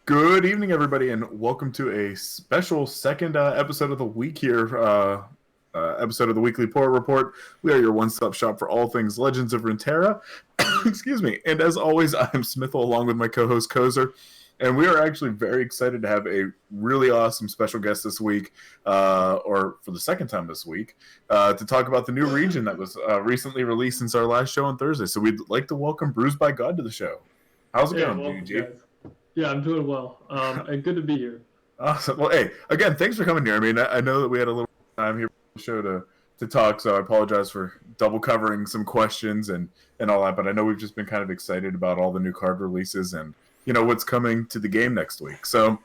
Good evening, everybody, and welcome to a special second episode of the week here. Episode of the Weekly Poor Report. We are your one-stop shop for all things Legends of Runeterra. Excuse me. And as always, I'm Smithel along with my co-host Kozer. And we are actually very excited to have a really awesome special guest this week, or for the second time this week, to talk about the new region that was recently released since our last show on Thursday. So we'd like to welcome Bruised by God to the show. How's it going, Welcome, BBG? guys. Yeah, I'm doing well. And good to be here. Awesome. Well, hey, again, thanks for coming here. I mean, I know that we had a little time here for the show to talk, so I apologize for double covering some questions and all that, but I know we've just been kind of excited about all the new card releases and, what's coming to the game next week. So,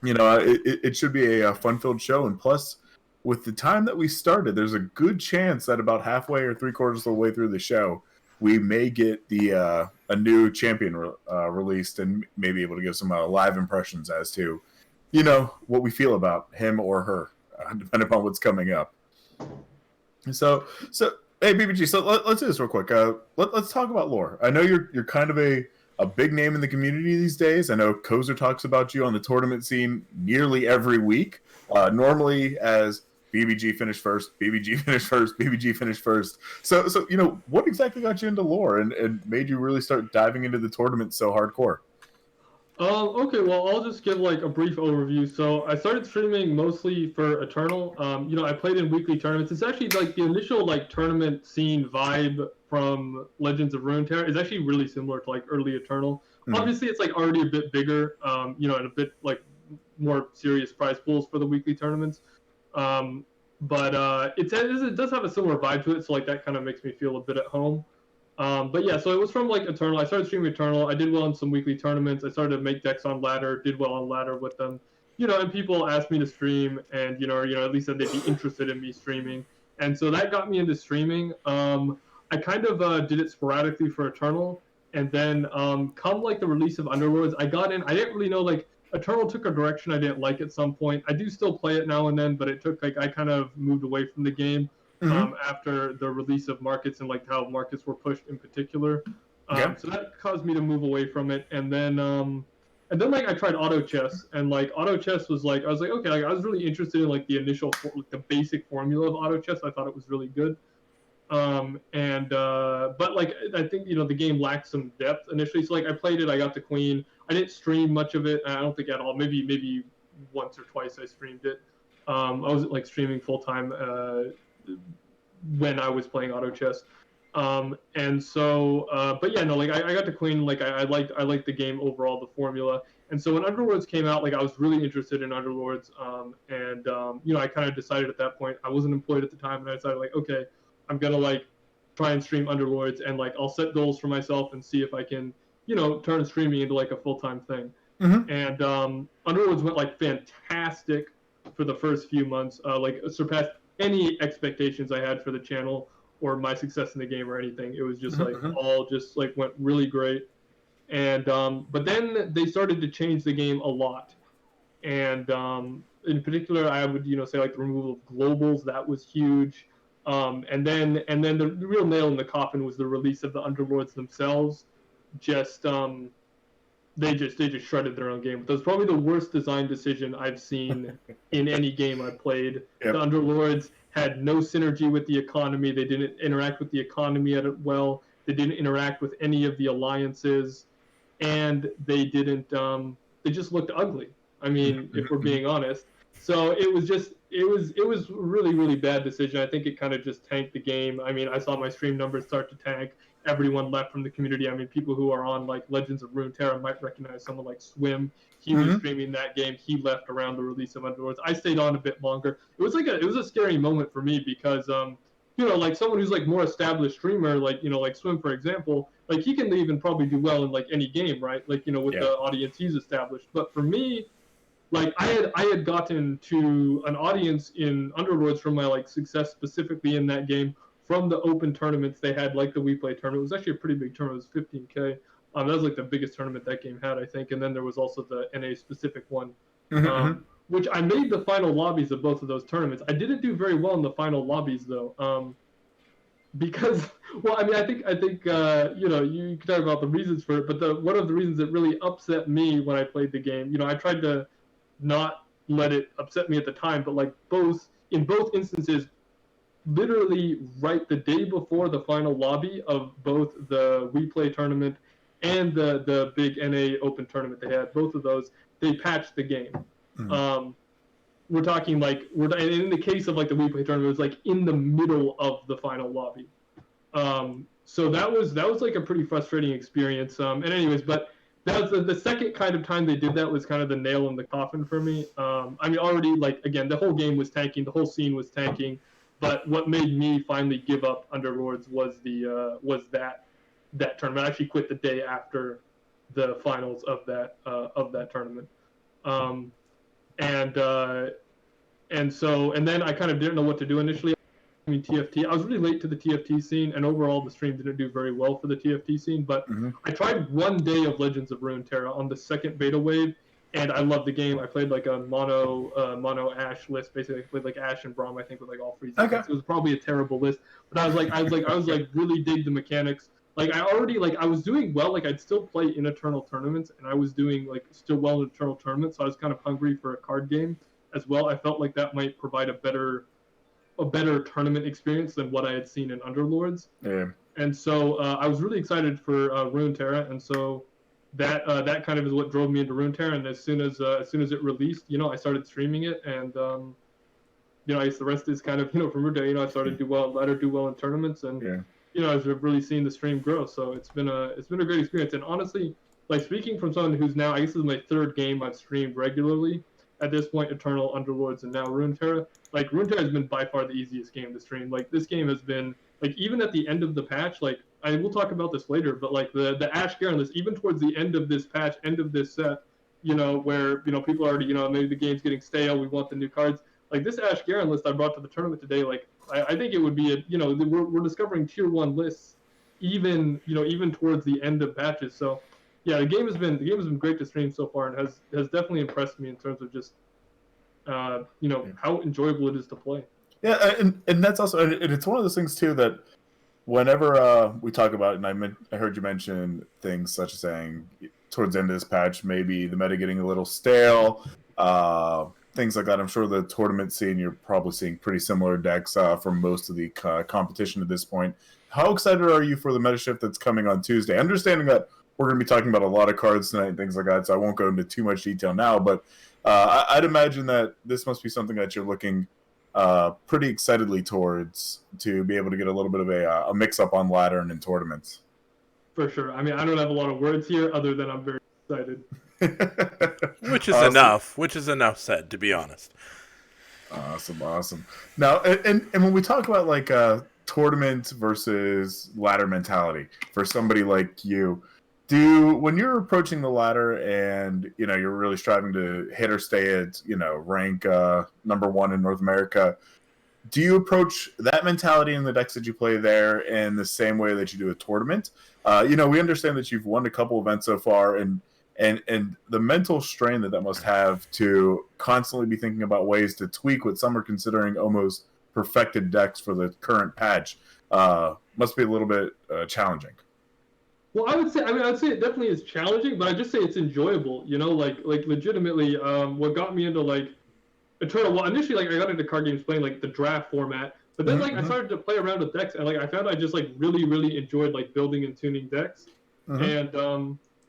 it should be a fun-filled show, and plus, with the time that we started, there's a good chance that about halfway or three-quarters of the way through the show, we may get a new champion released and maybe able to give some live impressions as to, what we feel about him or her, depending upon what's coming up. So hey, BBG, so let's do this real quick. Let's talk about lore. I know you're kind of a big name in the community these days. I know Kozer talks about you on the tournament scene nearly every week, normally as BBG finished first, BBG finished first, BBG finished first. So what exactly got you into lore and made you really start diving into the tournament so hardcore? Okay, well, I'll just give like a brief overview. So I started streaming mostly for Eternal. I played in weekly tournaments. It's actually like the initial like tournament scene vibe from Legends of Runeterra is actually really similar to like early Eternal. Mm-hmm. Obviously, it's like already a bit bigger, and a bit like more serious prize pools for the weekly tournaments. But it does have a similar vibe to it, so like that kind of makes me feel a bit at home. But yeah, so it was from like Eternal. I started streaming Eternal. I did well in some weekly tournaments. I started to make decks on ladder, did well on ladder with them. And people asked me to stream, and at least said they'd be interested in me streaming. And so that got me into streaming. I kind of did it sporadically for Eternal, and then come like the release of Underlords, I got in. I didn't really know like Eternal took a direction I didn't like at some point. I do still play it now and then, but it took like I kind of moved away from the game after the release of markets and like how markets were pushed in particular. So that caused me to move away from it. And then like I tried auto chess, and like auto chess was like I was like okay, like, I was really interested in like the initial the basic formula of auto chess. I thought it was really good. But like I think the game lacked some depth initially. So like I played it, I got the queen. I didn't stream much of it. I don't think at all. Maybe once or twice I streamed it. I was like streaming full time when I was playing auto chess. But yeah, no, like I got the queen. Like I liked the game overall, the formula. And so when Underlords came out, like I was really interested in Underlords. I kind of decided at that point, I wasn't employed at the time, and I decided like, okay, I'm gonna like try and stream Underlords, and like I'll set goals for myself and see if I can, turn streaming into like a full-time thing. Mm-hmm. And Underlords went like fantastic for the first few months, like surpassed any expectations I had for the channel or my success in the game or anything. It was just like all just like went really great. And but then they started to change the game a lot. And in particular, I would say like the removal of globals, that was huge. And then the real nail in the coffin was the release of the Underlords themselves. They just shredded their own game. That was probably the worst design decision I've seen in any game I've played. Yep. The Underlords had no synergy with the economy. They didn't interact with the economy at it well. They didn't interact with any of the alliances, and they didn't. They just looked ugly. I mean, if we're being honest. So it was really, really bad decision. I think it kind of just tanked the game. I mean, I saw my stream numbers start to tank. Everyone left from the community. I mean, people who are on like Legends of Runeterra might recognize someone like Swim. He was streaming that game. He left around the release of Underlords. I stayed on a bit longer. It was a scary moment for me because like someone who's like more established streamer, like like Swim for example, like he can leave and probably do well in like any game, right? Like with the audience he's established. But for me, like I had gotten to an audience in Underlords from my like success specifically in that game from the open tournaments they had, like the We Play tournament. It was actually a pretty big tournament. It was 15K. That was like the biggest tournament that game had, I think. And then there was also the NA specific one, which I made the final lobbies of both of those tournaments. I didn't do very well in the final lobbies though. because well, I mean, I think you know, you can talk about the reasons for it, but the one of the reasons that really upset me when I played the game, you know, I tried to not let it upset me at the time, but like both instances, literally right the day before the final lobby of both the We Play tournament and the big NA Open tournament they had, both of those, they patched the game. Mhm. We're talking like in the case of like the We Play tournament, it was like in the middle of the final lobby. So that was like a pretty frustrating experience. And anyways, but that was the second kind of time they did that was kind of the nail in the coffin for me. I mean, already like again, the whole game was tanking, the whole scene was tanking, but what made me finally give up Underlords was that tournament. I actually quit the day after the finals of that tournament. Um, and then I kind of didn't know what to do initially. I mean, TFT. I was really late to the TFT scene, and overall the stream didn't do very well for the TFT scene. But I tried one day of Legends of Runeterra on the second beta wave, and I loved the game. I played like a mono Ash list. Basically, I played like Ash and Braum, I think, with like all three. Okay. It was probably a terrible list, but I was like really dig the mechanics. Like I was doing well. Like I'd still play in Eternal tournaments, and I was doing like still well in Eternal tournaments. So I was kind of hungry for a card game as well. I felt like that might provide a better tournament experience than what I had seen in Underlords. Yeah. And so I was really excited for Runeterra, and so that kind of is what drove me into Runeterra. And as soon as it released, you know, I started streaming it, and you know, I guess the rest is kind of, you know, from Runeterra. You know, I started to do well, let her do well in tournaments, and you know, I've really seen the stream grow. So it's been a great experience. And honestly, like speaking from someone who's now, I guess this is my third game I've streamed regularly. At this point, Eternal, Underlords, and now Runeterra. Like Runeterra has been by far the easiest game to stream. Like this game has been like even at the end of the patch. Like I will talk about this later, but like the Ash Garen list, even towards the end of this patch, end of this set, you know, where you know people are already, you know, maybe the game's getting stale. We want the new cards. Like this Ash Garen list I brought to the tournament today. Like I think it would be a, you know, we're discovering tier 1 lists even, you know, even towards the end of patches. So yeah, the game has been great to stream so far, and has definitely impressed me in terms of just you know, how enjoyable it is to play. Yeah, and that's also, and it's one of those things too that whenever we talk about it, and I heard you mention things such as saying towards the end of this patch, maybe the meta getting a little stale, things like that. I'm sure the tournament scene, you're probably seeing pretty similar decks from most of the competition at this point. How excited are you for the meta shift that's coming on Tuesday? Understanding that we're going to be talking about a lot of cards tonight and things like that, so I won't go into too much detail now, but I'd imagine that this must be something that you're looking pretty excitedly towards, to be able to get a little bit of a mix-up on ladder and in tournaments. For sure. I mean, I don't have a lot of words here other than I'm very excited. Which is enough. Which is enough said, to be honest. Awesome. Now, and when we talk about like tournament versus ladder mentality for somebody like you, when you're approaching the ladder and, you know, you're really striving to hit or stay at, you know, rank number 1 in North America, do you approach that mentality in the decks that you play there in the same way that you do a tournament? You know, we understand that you've won a couple events so far, and the mental strain that must have to constantly be thinking about ways to tweak what some are considering almost perfected decks for the current patch must be a little bit challenging. Well, I'd say it definitely is challenging, but I just say it's enjoyable. You know, like legitimately, what got me into like Eternal. Well, initially, like I got into card games playing like the draft format, but then like I started to play around with decks, and like I found I just like really enjoyed like building and tuning decks, and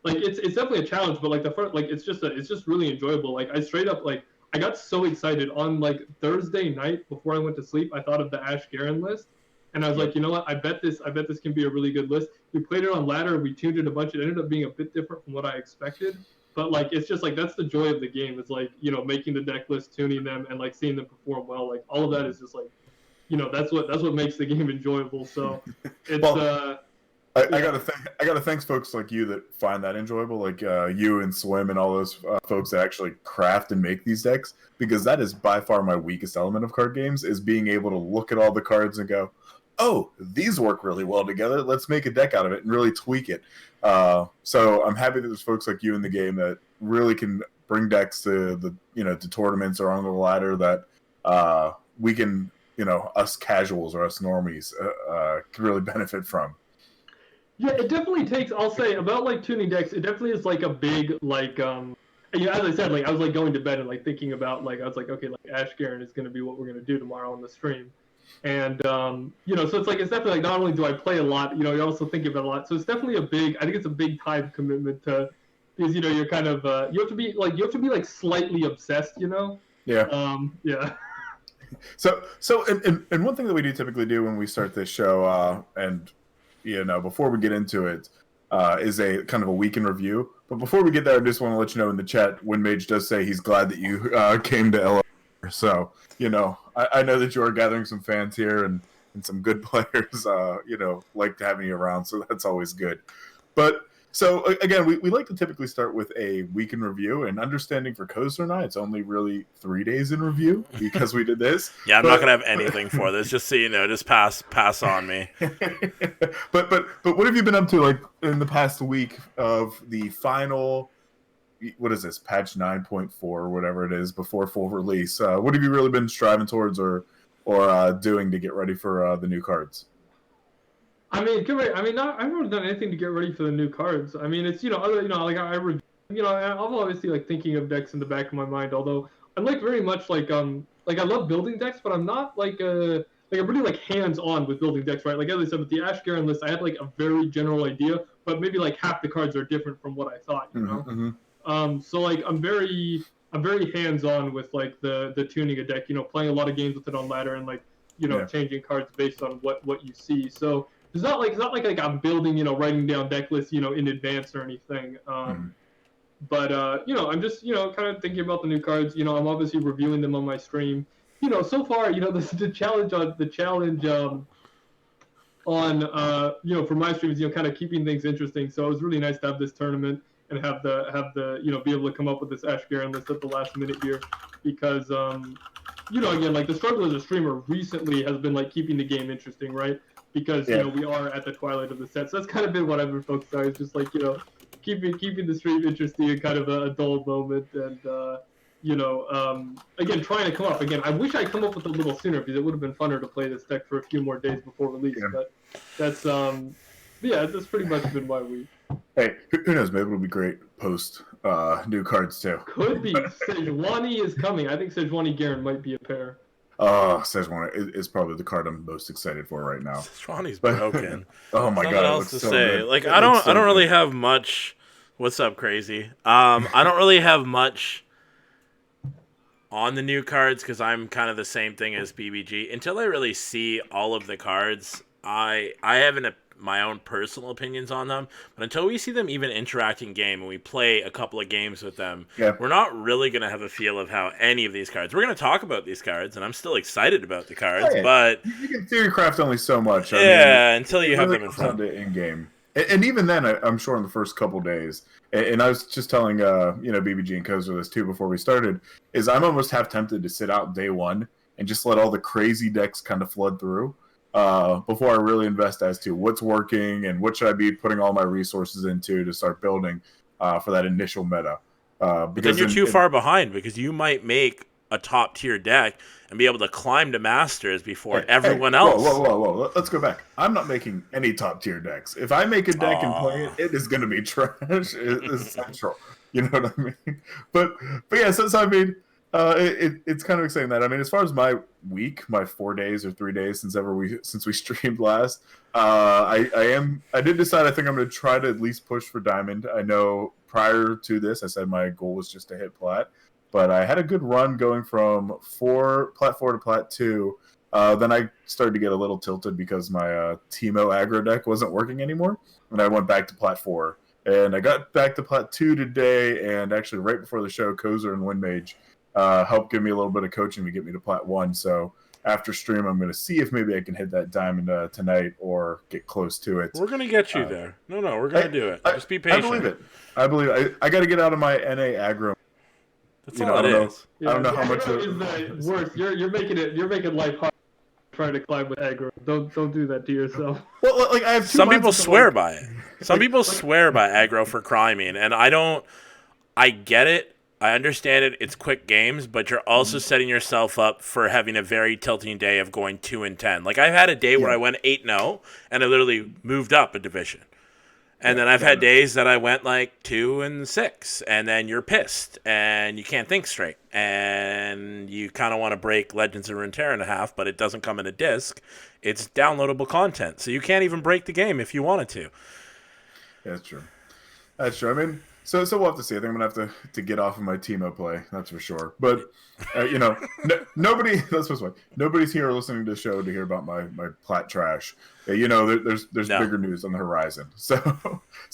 like it's definitely a challenge, but like the first, like it's just really enjoyable. Like I straight up like I got so excited on like Thursday night before I went to sleep. I thought of the Ash Garen list. And I was like, you know what? I bet this can be a really good list. We played it on ladder. We tuned it a bunch. It ended up being a bit different from what I expected. But like, it's just like that's the joy of the game. It's like, you know, making the deck list, tuning them, and like seeing them perform well. Like all of that is just like, you know, that's what makes the game enjoyable. So it's I gotta thank folks like you that find that enjoyable, like you and Swim and all those folks that actually craft and make these decks, because that is by far my weakest element of card games, is being able to look at all the cards and go, oh, these work really well together. Let's make a deck out of it and really tweak it. So I'm happy that there's folks like you in the game that really can bring decks to the, you know, to tournaments or on the ladder that we can us casuals or us normies can really benefit from. Yeah, it definitely takes. I'll say about like tuning decks. It definitely is like a big like as I said, like I was like going to bed and like thinking about like I was like, okay, like Ash Garen is going to be what we're going to do tomorrow on the stream, and so it's like it's definitely like not only do I play a lot, you're also thinking about a lot. So it's definitely I think it's a big time commitment to, because you're kind of you have to be like slightly obsessed, Yeah. Yeah. So and one thing that we do typically do when we start this show, and before we get into it, is a kind of a week in review. But before we get there, I just want to let you know in the chat, Windmage does say he's glad that you came to LA. So I know that you are gathering some fans here and some good players. Like having you around, so that's always good. But so again, we like to typically start with a week in review, and understanding for Kozer and I, it's only really 3 days in review because we did this. Yeah, I'm not gonna have anything for this. Just so you know, just pass on me. but what have you been up to like in the past week of the final? What is this, patch 9.4 or whatever it is before full release? What have you really been striving towards or doing to get ready for the new cards? I mean, I haven't really done anything to get ready for the new cards. I mean, it's like I'm obviously like thinking of decks in the back of my mind. Although I'm like very much like I love building decks, but I'm not like I'm really like hands on with building decks, right? Like as I said with the Ash Garen list, I had like a very general idea, but maybe like half the cards are different from what I thought, know. Mm-hmm. So like I'm very hands on with like the tuning a deck, playing a lot of games with it on ladder and like changing cards based on what you see. So it's not like I'm building, writing down deck lists, in advance or anything. But I'm just kind of thinking about the new cards. I'm obviously reviewing them on my stream. So far, the challenge on for my stream is kind of keeping things interesting. So it was really nice to have this tournament and have the be able to come up with this Ash Garen list at the last minute here, because again, like the struggle as a streamer recently has been like keeping the game interesting, right? Because we are at the twilight of the set, so that's kind of been what I've been focused on. Is just like keeping the stream interesting and kind of a dull moment, and again trying to come up. Again, I wish I'd come up with a little sooner because it would have been funner to play this deck for a few more days before release. Yeah. But that's that's pretty much been my week. Hey, who knows? Maybe it'll be great post new cards too. Could be. Sejuani is coming. I think Sejuani Garen might be a pair. Sejuani is probably the card I'm most excited for right now. Sejuani's broken. Oh my god! Else to say. Good. Like I don't really have much. What's up, crazy? I don't really have much on the new cards because I'm kind of the same thing as BBG. Until I really see all of the cards, I have my own personal opinions on them, but until we see them even interact in game and we play a couple of games with them, we're not really going to have a feel of how any of these cards. We're going to talk about these cards, and I'm still excited about the cards, but you can theory craft only so much. Until you have them in front in game, and even then, I'm sure in the first couple days. And I was just telling BBG and Kozer this too before we started. Is I'm almost half tempted to sit out day one and just let all the crazy decks kind of flood through. Before I really invest as to what's working and what should I be putting all my resources into to start building for that initial meta. But then you're too far behind because you might make a top tier deck and be able to climb to Masters before everyone else. Whoa. Let's go back. I'm not making any top tier decks. If I make a deck and play it, it is going to be trash. It's central. You know what I mean? But yeah, so I mean, it's kind of exciting that. I mean, as far as my week, my 4 days or 3 days since we streamed last, I did decide I think I'm going to try to at least push for Diamond. I know prior to this, I said my goal was just to hit Plat, but I had a good run going from Plat 4 to Plat 2. Then I started to get a little tilted because my Teemo aggro deck wasn't working anymore, and I went back to Plat 4. And I got back to Plat 2 today, and actually right before the show, Kozer and Windmage helped give me a little bit of coaching to get me to Plat 1. So after stream, I'm going to see if maybe I can hit that diamond tonight or get close to it. We're going to get you there. No, we're going to do it. Just be patient. I believe it. I got to get out of my NA aggro. That's all it is. I don't know how much is the worst. You're making life hard trying to climb with aggro. Don't do that to yourself. Well, like I have some people swear by it. Some people swear by aggro for climbing, and I don't. I get it. I understand it. It's quick games, but you're also setting yourself up for having a very tilting day of going 2-10. Like I've had a day where I went 8-0, and I literally moved up a division. And then I've had days that I went like 2-6, and then you're pissed and you can't think straight, and you kind of want to break Legends of Runeterra in half, but it doesn't come in a disc. It's downloadable content, so you can't even break the game if you wanted to. Yeah, that's true. That's true. I mean, so we'll have to see. I think I'm gonna have to get off of my Teemo play. That's for sure. But nobody. Let's put it this way. Nobody's here listening to the show to hear about my plat trash. There's bigger news on the horizon. So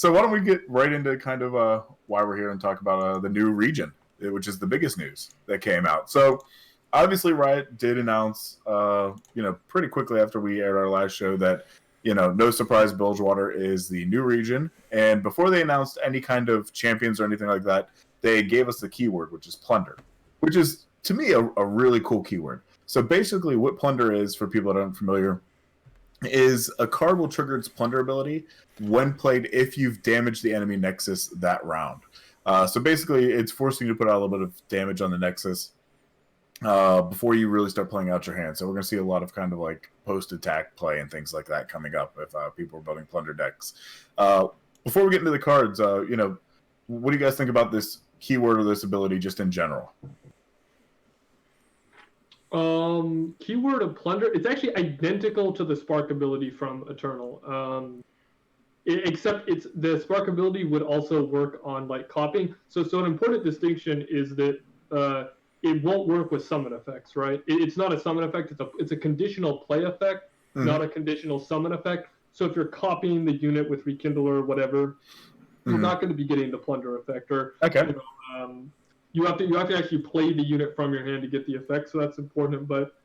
why don't we get right into kind of why we're here and talk about the new region, which is the biggest news that came out. So obviously, Riot did announce, pretty quickly after we aired our last show that. No surprise, Bilgewater is the new region. And before they announced any kind of champions or anything like that, they gave us the keyword, which is plunder, which is, to me, a really cool keyword. So basically what plunder is, for people that aren't familiar, is a card will trigger its plunder ability when played if you've damaged the enemy nexus that round. So basically it's forcing you to put out a little bit of damage on the nexus before you really start playing out your hand. So we're going to see a lot of kind of like post-attack play and things like that coming up if people are building plunder decks. Before we get into the cards, what do you guys think about this keyword or this ability just in general? Keyword of plunder, it's actually identical to the spark ability from Eternal. Except the spark ability would also work on like copying. So an important distinction is that it won't work with summon effects, right? It's not a summon effect. It's a conditional play effect, not a conditional summon effect. So if you're copying the unit with Rekindle or whatever, you're not going to be getting the plunder effect. Or you have to actually play the unit from your hand to get the effect. So that's important. But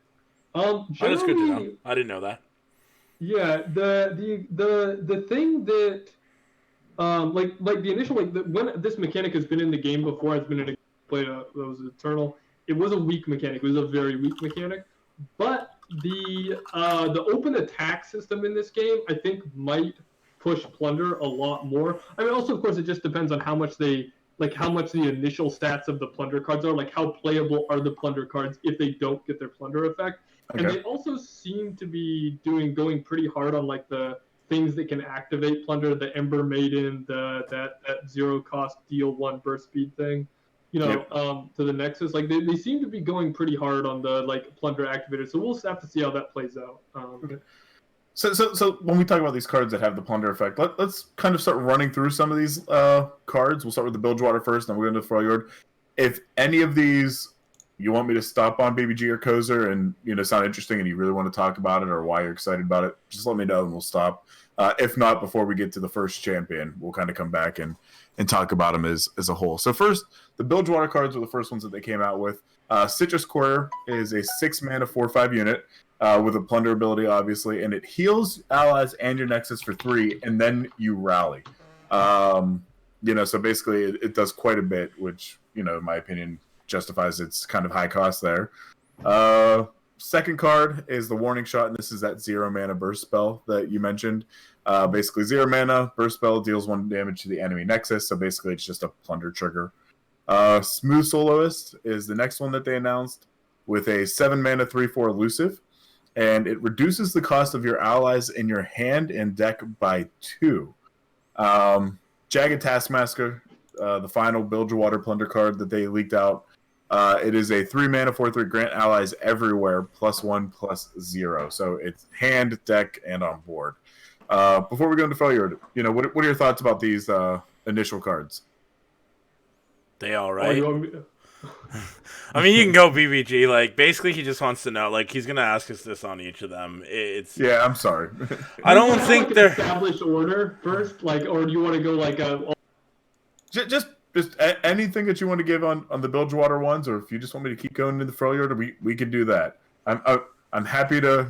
that's good to know. I didn't know that. Yeah, the thing that like the initial when this mechanic has been in the game before, has been in a play that was Eternal. It was a weak mechanic. It was a very weak mechanic. But the open attack system in this game, I think, might push plunder a lot more. I mean, also of course, it just depends on how much the initial stats of the plunder cards are. Like how playable are the plunder cards if they don't get their plunder effect. Okay. And they also seem to be going pretty hard on like the things that can activate plunder, the Ember Maiden, that 0 cost deal 1 burst speed thing. To the Nexus, like they seem to be going pretty hard on the like plunder activators. So we'll have to see how that plays out. Okay. So when we talk about these cards that have the plunder effect, let's kind of start running through some of these cards. We'll start with the Bilgewater first, then we'll go into the Freljord. If any of these you want me to stop on BBG or Kozer and sound interesting and you really want to talk about it or why you're excited about it, just let me know and we'll stop. If not, before we get to the first champion, we'll kind of come back and talk about them as a whole. So first, the Bilgewater cards were the first ones that they came out with. Citrus Courier is a 6-mana 4/5 unit with a plunder ability, obviously, and it heals allies and your Nexus for 3, and then you rally. So basically it does quite a bit, which, in my opinion, justifies its kind of high cost there. Second card is the Warning Shot, and this is that 0-mana burst spell that you mentioned. Basically, 0 mana, burst spell deals 1 damage to the enemy nexus, so basically it's just a plunder trigger. Smooth Soloist is the next one that they announced, with a 7-mana 3/4 elusive, and it reduces the cost of your allies in your hand and deck by 2. Jagged Taskmaster, the final Bilgewater plunder card that they leaked out. It is a 3-mana 4/3 grant allies everywhere +1/+0. So it's hand, deck, and on board. Before we go into Freljord, what are your thoughts about these initial cards? They all right. I mean, you can go BBG. Like, basically, he just wants to know. Like, he's gonna ask us this on each of them. I'm sorry. I don't think they're established order first. Like, or do you want to go like a just anything that you want to give on the Bilgewater ones, or if you just want me to keep going into the Freljord, we could do that. I'm happy to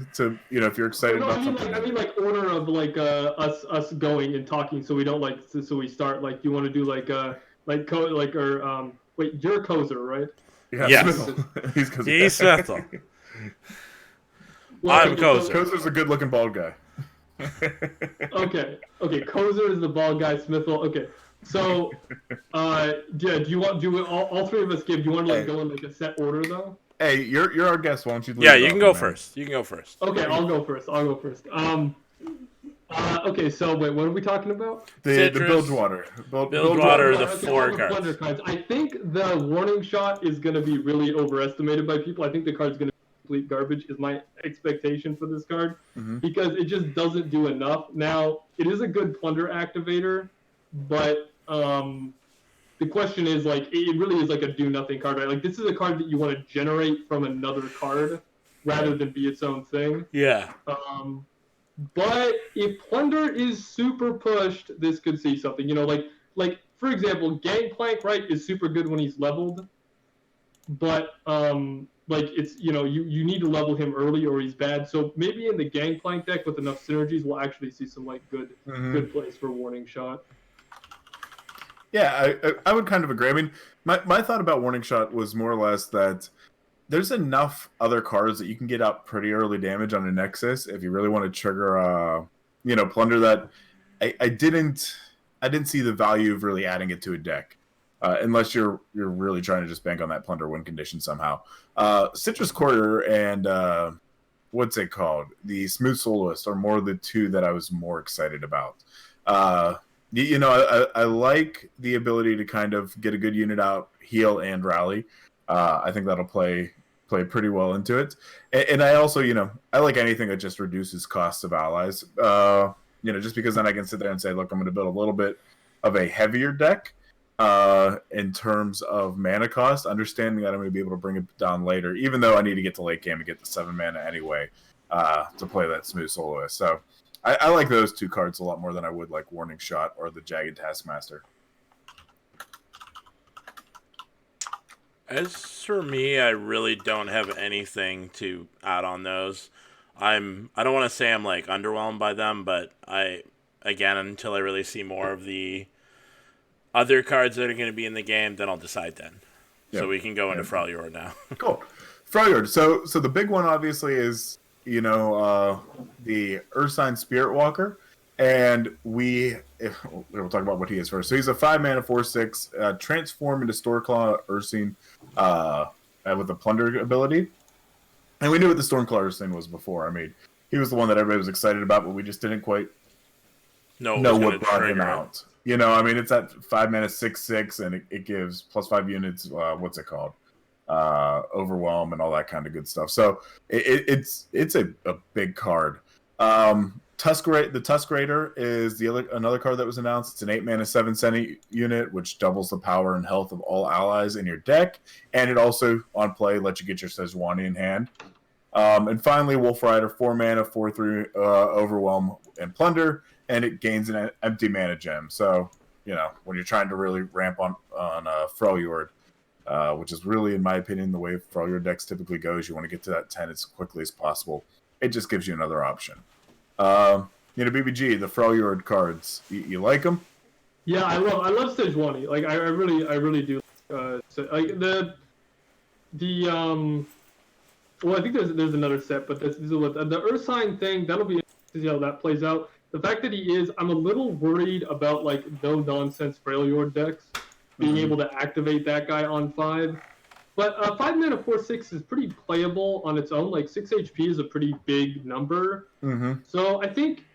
if you're excited about something. I mean like order of like us going and talking, so we don't like so we start like you want to do like you're Kozer, right? Yeah, yes. He's Kozer. He's Smithel. I'm Kozer. Kozer's a good-looking bald guy. Okay. Kozer is the bald guy. Smithel. Okay. So, yeah, do you want all three of us give? Do you want to like go in like a set order though? Hey, you're our guest. Why don't you? Lead Yeah, it you off, can go man? first. You can go first. Okay, I'll go first. Okay, so wait, what are we talking about? The Bilgewater. Bilgewater are the Okay, four all the cards. Plunder cards. I think the warning shot is going to be really overestimated by people. I think the card's going to be complete garbage is my expectation for this card because it just doesn't do enough. Now, it is a good Plunder activator, but the question is like it really is like a do nothing card, right? Like this is a card that you want to generate from another card rather than be its own thing. Yeah. But if Plunder is super pushed, this could see something. You know, like for example, Gangplank, right, is super good when he's leveled, but like it's you need to level him early or he's bad. So maybe in the Gangplank deck with enough synergies, we'll actually see some like good plays for Warning Shot. Yeah, I would kind of agree. I mean, my thought about Warning Shot was more or less that there's enough other cards that you can get out pretty early damage on a Nexus if you really want to trigger, Plunder. That I didn't see the value of really adding it to a deck, unless you're really trying to just bank on that Plunder win condition somehow. Citrus Courier and what's it called? The Smooth Soloist are more the two that I was more excited about. I like the ability to kind of get a good unit out, heal, and rally. I think that'll play pretty well into it. And I also, I like anything that just reduces costs of allies. Just because then I can sit there and say, look, I'm going to build a little bit of a heavier deck in terms of mana cost, understanding that I'm going to be able to bring it down later, even though I need to get to late game to get the 7 mana anyway to play that Smooth Soloist. So I like those two cards a lot more than I would like Warning Shot or the Jagged Taskmaster. As for me, I really don't have anything to add on those. I don't want to say I'm like underwhelmed by them, but until I really see more of the other cards that are going to be in the game, then I'll decide then. Yep. So we can go into Freljord now. Cool. Freljord. So the big one obviously is the Ursine Spirit Walker, and we'll talk about what he is first. So he's a 5-mana 4/6 transform into Stormclaw Ursine with a Plunder ability, and we knew what the Stormclaw Ursine was before. I mean, he was the one that everybody was excited about, but we just didn't quite know what brought him out. I mean, it's that 5-mana 6/6, and it gives +5 units. What's it called? Overwhelm and all that kind of good stuff. So it's a big card. The Tusk Raider is another card that was announced. It's an 8-mana 7/7 unit, which doubles the power and health of all allies in your deck, and it also on play lets you get your Sejuani in hand. And finally, Wolf Rider, 4-mana 4/3 Overwhelm and Plunder, and it gains an empty mana gem. So when you're trying to really ramp on Freljord, which is really, in my opinion, the way Freljord decks typically goes. You want to get to that 10 as quickly as possible. It just gives you another option. BBG, the Freljord cards, you like them? Yeah, I love Sejuani. Like I really do. Well, I think there's another set, but the Ursine thing, that'll be interesting to see how that plays out. The fact that I'm a little worried about like no nonsense Freljord decks being able to activate that guy on 5. But 5-mana 4/6 is pretty playable on its own. Like 6 HP is a pretty big number. So I think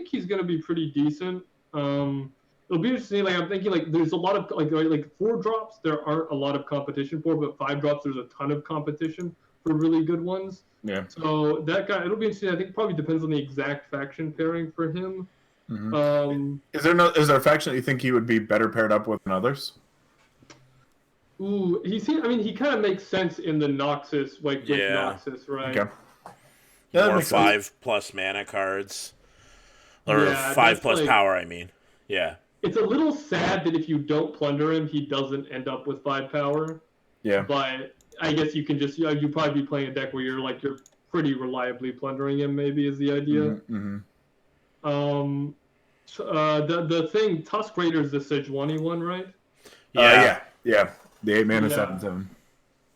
he's gonna be pretty decent. It'll be interesting. Like I'm thinking, like there's a lot of like 4 drops. There aren't a lot of competition for, but 5 drops there's a ton of competition for really good ones. Yeah. So that guy, it'll be interesting. I think it probably depends on the exact faction pairing for him. Is there a faction that you think he would be better paired up with than others? Ooh, he kind of makes sense in the Noxus, with Noxus, right? Okay. Yeah, or 5+ mana cards, or 5+ power. I mean, yeah. It's a little sad that if you don't plunder him, he doesn't end up with 5 power. Yeah. But I guess you can just you probably be playing a deck where you're pretty reliably plundering him. Maybe is the idea. The thing, Tusk Raider is the Sejuani one, right? Yeah. The 8-mana 7/7.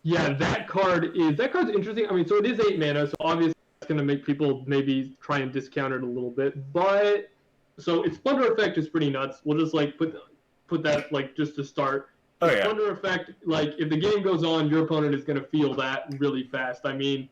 Yeah, that card's interesting. I mean, so it is 8 mana, so obviously it's going to make people maybe try and discount it a little bit. But so its Plunder effect is pretty nuts. We'll just put put that like just to start. Oh, The yeah. Plunder effect, like if the game goes on, your opponent is going to feel that really fast. I mean,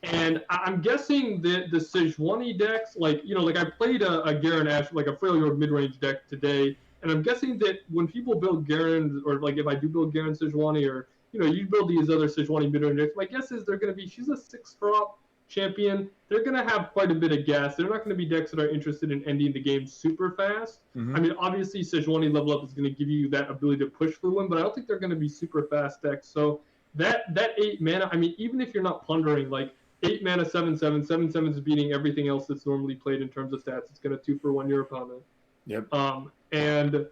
and I'm guessing that the Sejuani decks, like, you know, like I played a Garen Ash, like a Freljord mid-range deck today, and I'm guessing that when people build Garen, or like if I do build Garen Sejuani, or, you know, you build these other Sejuani mid-range decks, my guess is they're going to be, she's a 6-drop champion. They're going to have quite a bit of gas. They're not going to be decks that are interested in ending the game super fast. Mm-hmm. I mean, obviously, Sejuani level up is going to give you that ability to push through one, but I don't think they're going to be super fast decks. So that 8 mana, I mean, even if you're not plundering, like 8 mana 7/7, 7/7 is beating everything else that's normally played in terms of stats. It's going to 2 for 1 your opponent. Yep. And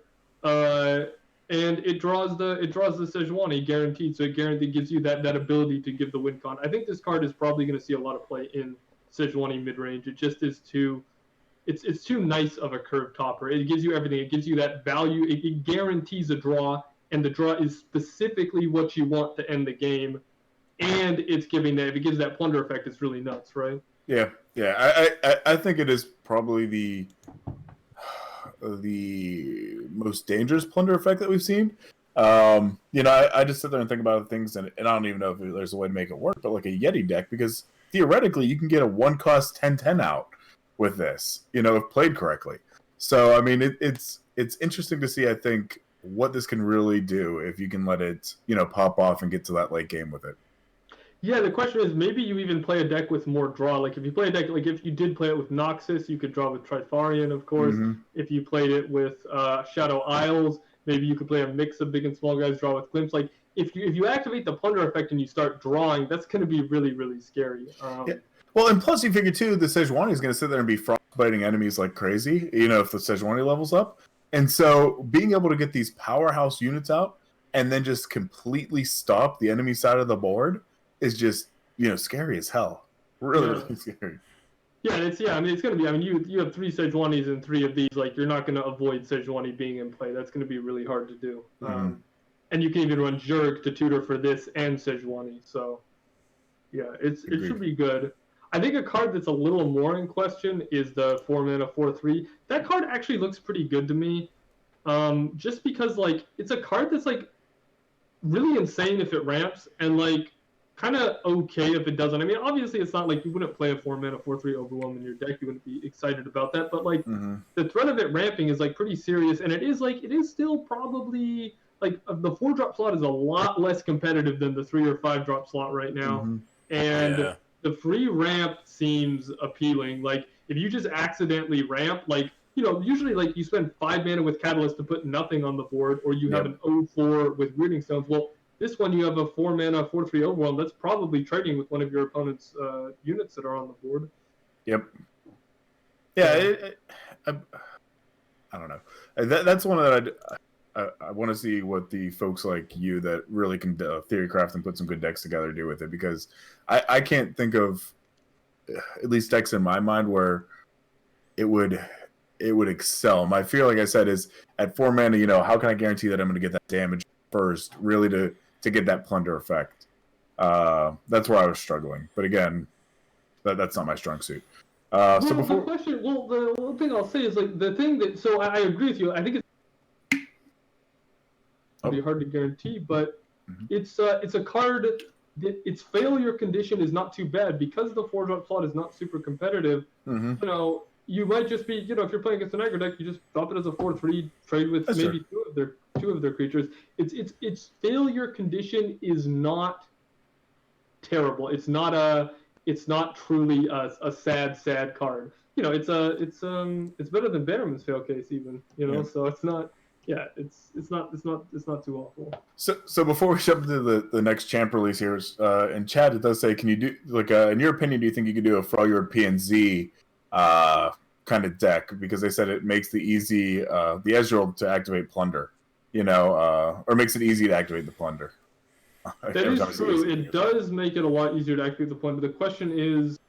it draws the Sejuani guaranteed, so it guaranteed gives you that ability to give the win con. I think this card is probably going to see a lot of play in Sejuani mid range. It just is too, it's too nice of a curve topper. It gives you everything. It gives you that value. It guarantees a draw, and the draw is specifically what you want to end the game. And it's giving that, if it gives that plunder effect, it's really nuts, right? Yeah. I think it is probably the most dangerous plunder effect that we've seen. You know, I just sit there and think about things, and I don't even know if there's a way to make it work, but like a Yeti deck, because theoretically you can get a 1-cost 10/10 out with this, you know, if played correctly. So I mean, it's interesting to see, I think, what this can really do if you can let it, you know, pop off and get to that late game with it. Yeah, the question is, maybe you even play a deck with more draw. Like if you play a deck, like if you did play it with Noxus, you could draw with Trifarian, of course. Mm-hmm. If you played it with Shadow Isles, maybe you could play a mix of big and small guys, draw with Glimpse. Like if you activate the plunder effect and you start drawing, that's going to be really, really scary. Yeah. Well, and plus you figure too, the Sejuani is going to sit there and be frostbiting enemies like crazy, you know, if the Sejuani levels up. And so being able to get these powerhouse units out and then just completely stop the enemy side of the board is just, you know, scary as hell. Really scary. Yeah, I mean, it's going to be, I mean, you have 3 Sejuanis and 3 of these, like, you're not going to avoid Sejuani being in play. That's going to be really hard to do. Mm-hmm. And you can even run Jurg to tutor for this and Sejuani. So, yeah, it should be good. I think a card that's a little more in question is the 4 mana 4/3. That card actually looks pretty good to me. Just because, like, it's a card that's, like, really insane if it ramps, and, like, kind of okay if it doesn't. I mean, obviously, it's not like you wouldn't play a 4 mana 4/3 Overwhelm in your deck. You wouldn't be excited about that. But, like, the threat of it ramping is, like, pretty serious, and it is still probably, like, the 4-drop slot is a lot less competitive than the 3 or 5-drop slot right now. And the free ramp seems appealing. Like, if you just accidentally ramp, like, you know, usually, like, you spend 5 mana with Catalyst to put nothing on the board, or you have an 0/4 with Weirding Stones. Well, this one you have a 4 mana 4/3 Overwhelm. That's probably trading with one of your opponent's units that are on the board. Yep. Yeah, I don't know. That's one that I want to see what the folks like you that really can theory craft and put some good decks together do with it, because I can't think of at least decks in my mind where it would excel. My fear, like I said, is at 4 mana, you know, how can I guarantee that I'm going to get that damage first, really to get that plunder effect? That's where I was struggling. But again, that's not my strong suit. So before the question, the one thing I'll say is, like, the thing that, so I agree with you. I think it'll be hard to guarantee, but it's a card that its failure condition is not too bad because the 4-drop slot is not super competitive. You know, you might just be, you know, if you're playing against an aggro deck, you just drop it as a 4/3, trade with maybe two of their creatures. Its failure condition is not terrible. It's not truly a sad card. You know, it's better than Bannerman's fail case even. You know, so it's not. Yeah, it's not too awful. So before we jump into the next champ release here, in chat it does say, can you do, like, in your opinion, do you think you could do a Freljord PNZ kind of deck, because they said it makes the Ezreal to activate plunder, you know, or makes it easy to activate the plunder. That is true. It does make it a lot easier to activate the plunder. The question is,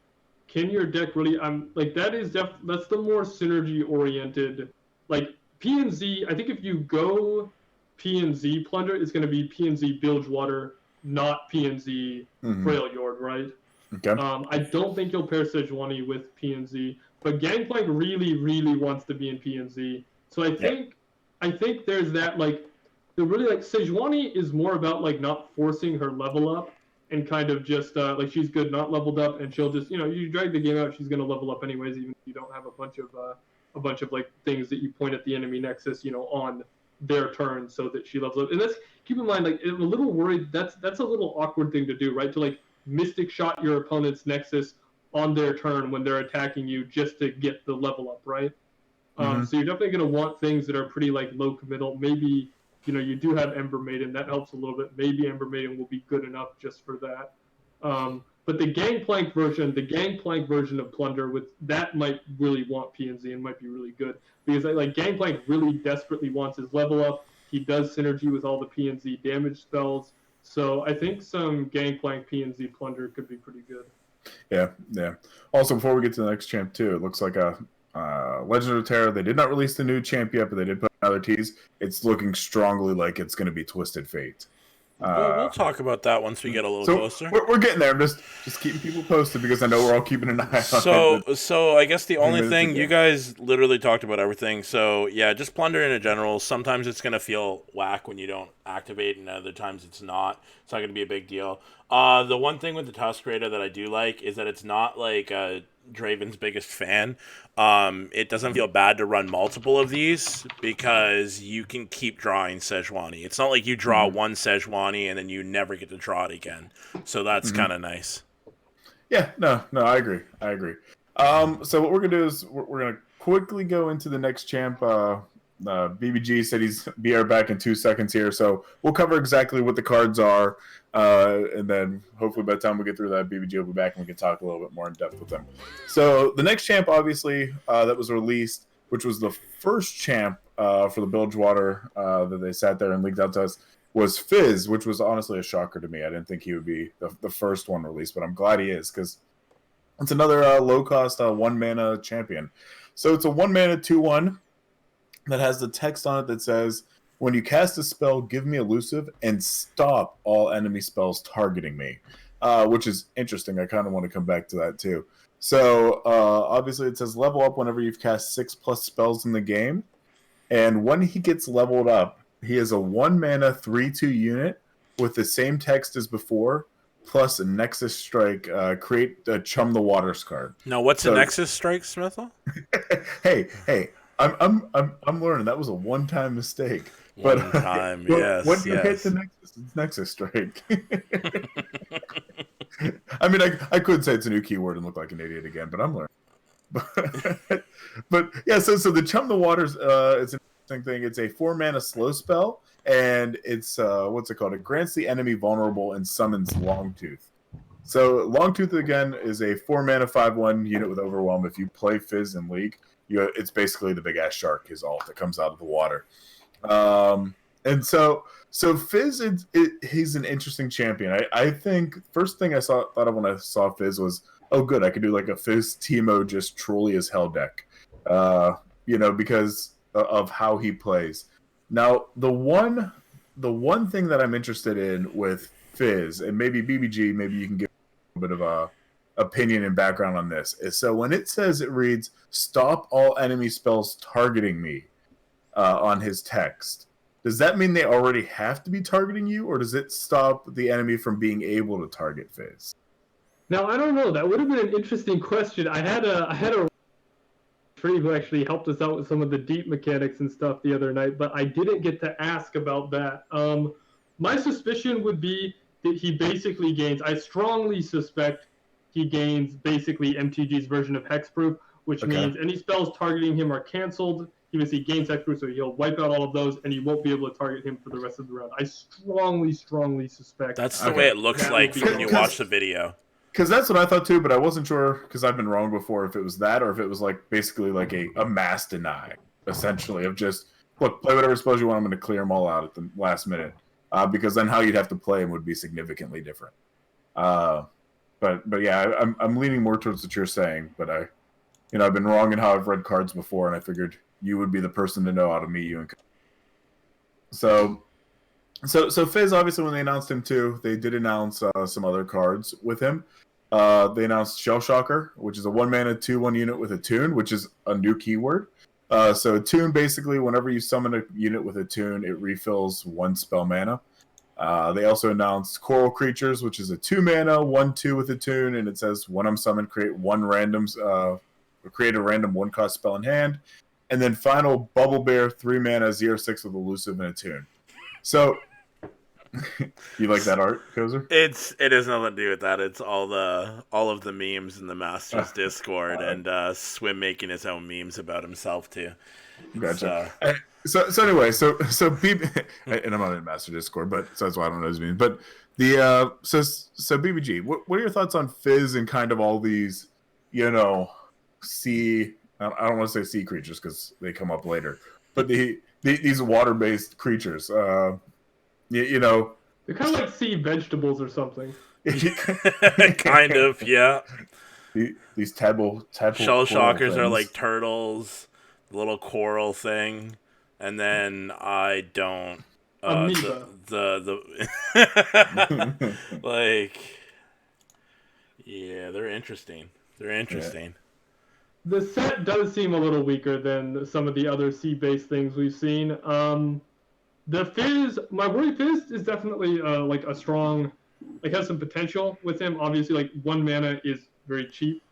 can your deck really? Like, that's the more synergy oriented. Like, PNZ, I think if you go PNZ plunder, it's going to be PNZ Bilgewater, not PNZ Freljord, right? Okay. I don't think you'll pair Sejuani with PNZ, but Gangplank really, really wants to be in PNZ. So I think I think there's that like the really like Sejuani is more about like not forcing her level up and kind of just like she's good not leveled up and she'll just you drag the game out, she's gonna level up anyways, even if you don't have a bunch of like things that you point at the enemy nexus on their turn so that she levels up. And that's, keep in mind, like I'm a little worried that's a little awkward thing to do, right? To like mystic shot your opponent's nexus on their turn when they're attacking you just to get the level up, right? So you're definitely going to want things that are pretty like low committal. Maybe you do have Ember Maiden, that helps a little bit. Maybe Ember Maiden will be good enough just for that. But the Gangplank version of Plunder with that might really want PNZ and might be really good because like Gangplank really desperately wants his level up. He does synergy with all the PNZ damage spells. So I think some Gangplank PNZ Plunder could be pretty good. Yeah. Also, before we get to the next champ too, it looks like Legend of Terror. They did not release the new champ yet, but they did put another tease. It's looking strongly like it's going to be Twisted Fate. We'll talk about that once we get a little closer. We're getting there. I'm just keeping people posted because I know we're all keeping an eye on it. So I guess the only thing, you guys literally talked about everything. So yeah, just Plunder in general. Sometimes it's going to feel whack when you don't activate, and other times it's not. It's not going to be a big deal. The one thing with the Tusk Raider that I do like is that it's not like Draven's biggest fan. It doesn't feel bad to run multiple of these because you can keep drawing Sejuani. It's not like you draw one Sejuani and then you never get to draw it again. So that's kind of nice. Yeah, no, I agree. So what we're gonna do is we're gonna quickly go into the next champ. BBG said he's be right back in 2 seconds here, so we'll cover exactly what the cards are, and then hopefully by the time we get through that, BBG will be back and we can talk a little bit more in depth with them. So the next champ, obviously, that was released, which was the first champ for the Bilgewater that they sat there and leaked out to us, was Fizz, which was honestly a shocker to me. I didn't think he would be the first one released, but I'm glad he is because it's another low-cost 1-mana champion. So it's a 1-mana 2/1 that has the text on it that says, when you cast a spell, give me elusive and stop all enemy spells targeting me, which is interesting. I kind of want to come back to that too. So obviously it says level up whenever you've cast 6+ spells in the game. And when he gets leveled up, he is a 1-mana 3/2 unit with the same text as before, plus a Nexus Strike, create a Chum the Waters card. Now, what's a Nexus Strike, Smithel? Hey, I'm learning that was a one-time mistake. But time, yes. When you hit the Nexus, it's Nexus Strike. I mean, I could say it's a new keyword and look like an idiot again, but I'm learning. But yeah, so the Chum the Waters, it's an interesting thing. It's a 4-mana slow spell, and it's what's it called? It grants the enemy vulnerable and summons Longtooth. So Longtooth again is a 4-mana 5/1 unit with Overwhelm. If you play Fizz in League, it's basically the big ass shark, his ult that comes out of the water. And so Fizz, he's an interesting champion. I think first thing I thought of when I saw Fizz was, oh good, I could do like a Fizz Teemo just truly as hell deck, because of how he plays. Now the one thing that I'm interested in with Fizz, and maybe BBG, maybe you can give a bit of a opinion and background on this, is so when it says, it reads stop all enemy spells targeting me on his text, does that mean they already have to be targeting you, or does it stop the enemy from being able to target Fizz? Now I don't know, that would have been an interesting question. I had a friend who actually helped us out with some of the deep mechanics and stuff the other night, but I didn't get to ask about that. My suspicion would be that he basically gains, I strongly suspect he gains basically MTG's version of Hexproof, which means any spells targeting him are canceled. He gains Hexproof, so he'll wipe out all of those, and he won't be able to target him for the rest of the round. I strongly suspect that's the way it looks like when you watch the video. Because that's what I thought too, but I wasn't sure, because I've been wrong before, if it was that or if it was like basically like a mass deny, essentially, of just, look, play whatever spells you want, I'm going to clear them all out at the last minute. Because then how you'd have to play them would be significantly different. But yeah, I'm leaning more towards what you're saying, but I've been wrong in how I've read cards before, and I figured you would be the person to know out of me, you and so Fizz, obviously, when they announced him too, they did announce some other cards with him. They announced Shell Shocker, which is a 1-mana 2/1 unit with a tune, which is a new keyword. So attune, basically, whenever you summon a unit with attune, it refills 1 spell mana. They also announced Coral Creatures, which is a 2 mana, 1/2 with attune, and it says when I'm summoned, create a random 1-cost spell in hand. And then final Bubble Bear, 3 mana, 0/6 with elusive and attune. So you like that art, Kozer? It has nothing to do with that. It's all of the memes in the Masters Discord and Swim making his own memes about himself too. Gotcha. So anyway, so and I'm not in Master Discord, but so that's why I don't know his memes. But the so BBG, what are your thoughts on Fizz and kind of all these, sea? I don't want to say sea creatures because they come up later, but these water-based creatures. They're kind of like sea vegetables or something. Kind of, yeah. These tadpole shell shockers are like turtles, the little coral thing, and then I don't. Amoeba. Like, yeah, they're interesting. Yeah. The set does seem a little weaker than some of the other sea-based things we've seen. The Fizz, my worry Fizz is definitely like a strong, like has some potential with him. Obviously, like 1 mana is very cheap,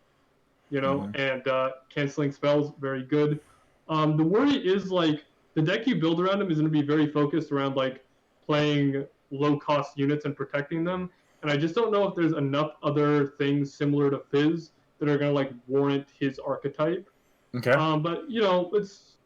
and canceling spells very good. The worry is like the deck you build around him is going to be very focused around like playing low-cost units and protecting them. And I just don't know if there's enough other things similar to Fizz that are going to like warrant his archetype. Okay. But it's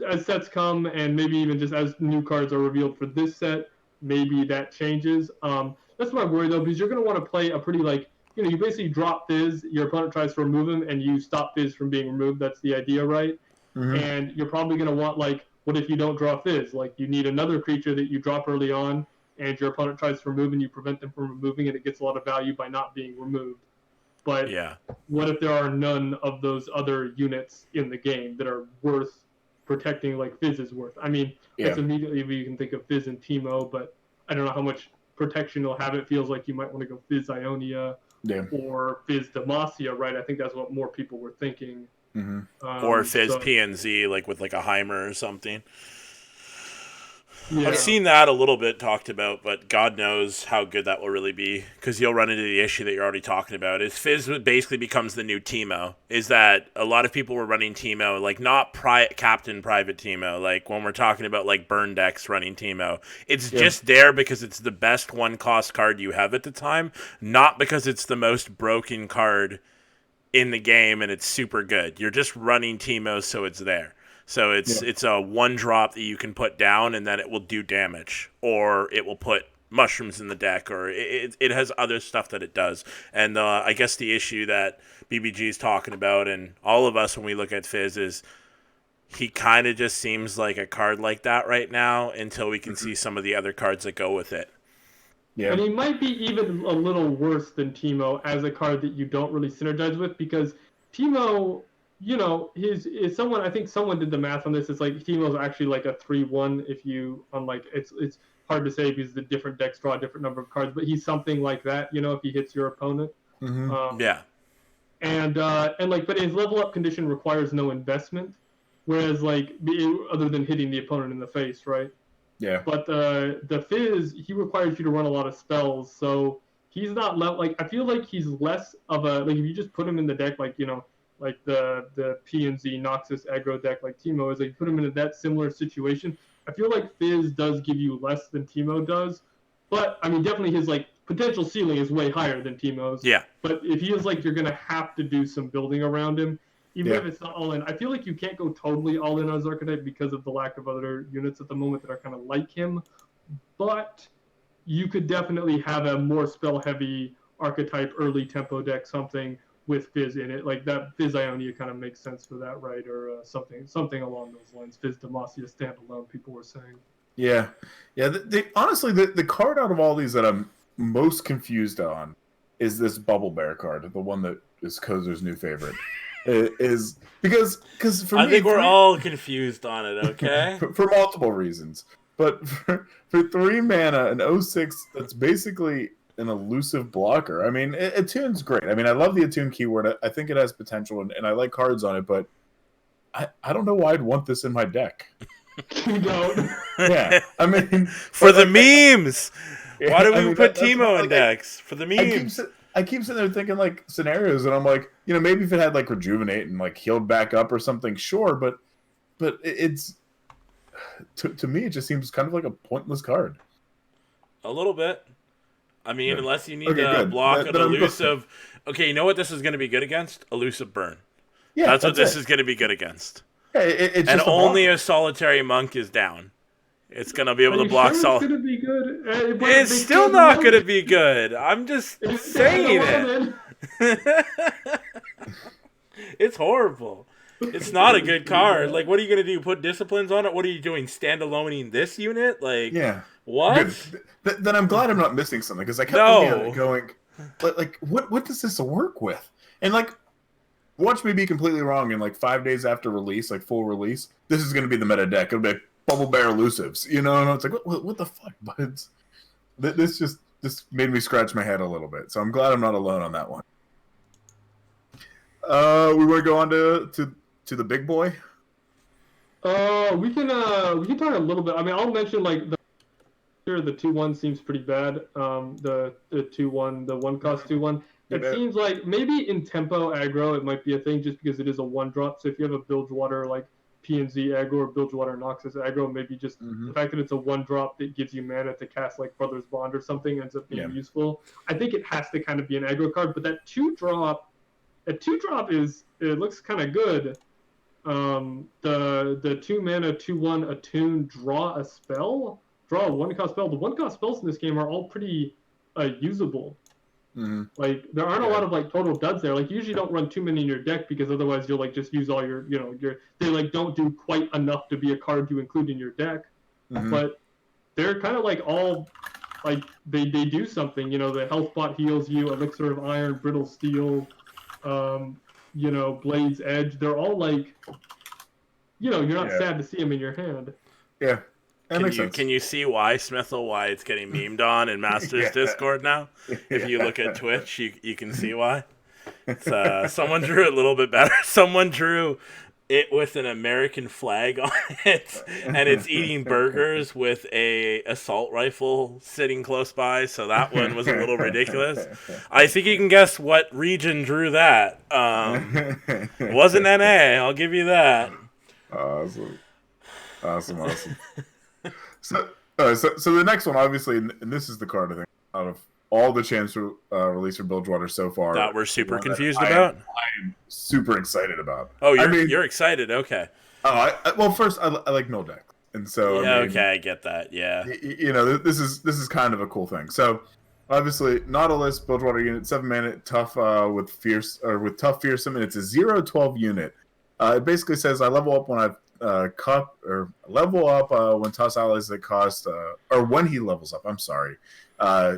as sets come and maybe even just as new cards are revealed for this set, maybe that changes. That's my worry though, because you're going to want to play a pretty like, you basically drop Fizz, your opponent tries to remove him, and you stop Fizz from being removed. That's the idea, right? Mm-hmm. And you're probably going to want like, what if you don't draw Fizz? Like you need another creature that you drop early on, and your opponent tries to remove, and you prevent them from removing, and it gets a lot of value by not being removed. But what if there are none of those other units in the game that are worth protecting like Fizz is worth? I mean, it's immediately you can think of Fizz and Teemo, but I don't know how much protection it'll have. It feels like you might want to go Fizz Ionia or Fizz Demacia, right? I think that's what more people were thinking. Mm-hmm. Or Fizz PNZ, like with like a Heimer or something. Yeah. I've seen that a little bit talked about, but God knows how good that will really be, because you'll run into the issue that you're already talking about. Is Fizz basically becomes the new Teemo. Is that a lot of people were running Teemo, like not Captain Private Teemo, like when we're talking about like burn decks running Teemo. It's just there because it's the best 1-cost card you have at the time, not because it's the most broken card in the game and it's super good. You're just running Teemo so it's there. So it's a 1-drop that you can put down and then it will do damage, or it will put mushrooms in the deck, or it has other stuff that it does. And I guess the issue that BBG is talking about, and all of us when we look at Fizz, is he kind of just seems like a card like that right now until we can see some of the other cards that go with it. Yeah. And he might be even a little worse than Teemo as a card that you don't really synergize with, because Teemo, is someone, I think someone did the math on this. It's like Teemo's actually like a 3/1 if you, unlike, it's hard to say because the different decks draw a different number of cards, but he's something like that, if he hits your opponent. Mm-hmm. And but his level up condition requires no investment, whereas like other than hitting the opponent in the face, right? Yeah. But the Fizz, he requires you to run a lot of spells, so he's not I feel like he's less of a, like if you just put him in the deck like like the PNZ Noxus aggro deck like Teemo is, like put him in that similar situation. I feel like Fizz does give you less than Teemo does, but I mean definitely his like potential ceiling is way higher than Teemo's. Yeah. But if he is like, you're gonna have to do some building around him, even if it's not all in. I feel like you can't go totally all in on his archetype because of the lack of other units at the moment that are kind of like him. But you could definitely have a more spell heavy archetype early tempo deck, something with Fizz in it, like that Fizz Ionia kind of makes sense for that, right? Or something along those lines. Fizz Demacia standalone, people were saying. Yeah. Honestly, the card out of all these that I'm most confused on is this Bubble Bear card, the one that is Kozer's new favorite. Is because for me, I think we're all confused on it. Okay, for multiple reasons, but for 3 mana and 0/6, that's basically an elusive blocker. I mean, Attune's great. I mean, I love the Attune keyword. I think it has potential, and I like cards on it. But I don't know why I'd want this in my deck. You don't. Yeah, I mean, for the memes. Yeah, Why do we put that's Teemo like, in decks? For the memes. I keep sitting there thinking like scenarios, and I'm like, maybe if it had like rejuvenate and like healed back up or something, sure, but it's to me it just seems kind of like a pointless card. A little bit. I mean, unless you need to good. block an elusive. Okay, you know what this is going to be good against? Elusive burn. Yeah, that's what this is going to be good against. Yeah, it's and just only a solitary monk is down. It's going to be able to block solid. It's going to be good. It's still not going to be good. I'm just saying it. It's horrible. It's not a good card. Like, what are you going to do? Put disciplines on it? What are you doing? Standaloneing this unit? Like, yeah. What? Good. Then I'm glad I'm not missing something, because I kept looking at it going, like, what does this work with? And like, watch me be completely wrong. And like 5 days after release, like full release, this is going to be the meta deck. It'll be like Bubble Bear elusives, and it's like, what the fuck? But this made me scratch my head a little bit. So I'm glad I'm not alone on that one. We want to go on to the big boy. We can talk a little bit. I mean, I'll mention like the 2/1 seems pretty bad. The 2/1, the 1-cost 2/1. It seems like maybe in tempo aggro it might be a thing, just because it is a 1-drop. So if you have a Bilgewater like PNZ aggro or Bilgewater Noxus aggro, maybe just the fact that it's a 1-drop that gives you mana to cast like Brother's Bond or something ends up being useful. I think it has to kind of be an aggro card, but that 2-drop it looks kind of good. The 2 mana 2/1 attune, draw a 1-cost spell. The 1-cost spells in this game are all pretty usable. Mm-hmm. Like, there aren't a lot of like total duds there. Like, you usually don't run too many in your deck, because otherwise you'll like just use all your they like don't do quite enough to be a card to include in your deck. Mm-hmm. But they're kind of like all like they do something. The health bot heals you, Elixir of Iron, Brittle Steel, Blade's Edge. They're all like, you're not sad to see them in your hand. Yeah. Can you see why, Smithel, why it's getting memed on in Masters Discord now? If you look at Twitch, you can see why. It's, someone drew it a little bit better. Someone drew it with an American flag on it, and it's eating burgers with a assault rifle sitting close by, so that one was a little ridiculous. I think you can guess what region drew that. It wasn't NA, I'll give you that. Awesome. So the next one, obviously, and this is the card I think out of all the chance release for Bilgewater so far that we're super confused about. I am super excited about. Oh, you're excited? Okay. Well, first I like mill deck, and so I get that. Yeah. This is kind of a cool thing. So obviously, Nautilus Bilgewater unit, 7 mana, tough with tough fearsome, and it's a 0/12 unit. It basically says I level up when I've level up when toss allies that cost or when he levels up. I'm sorry.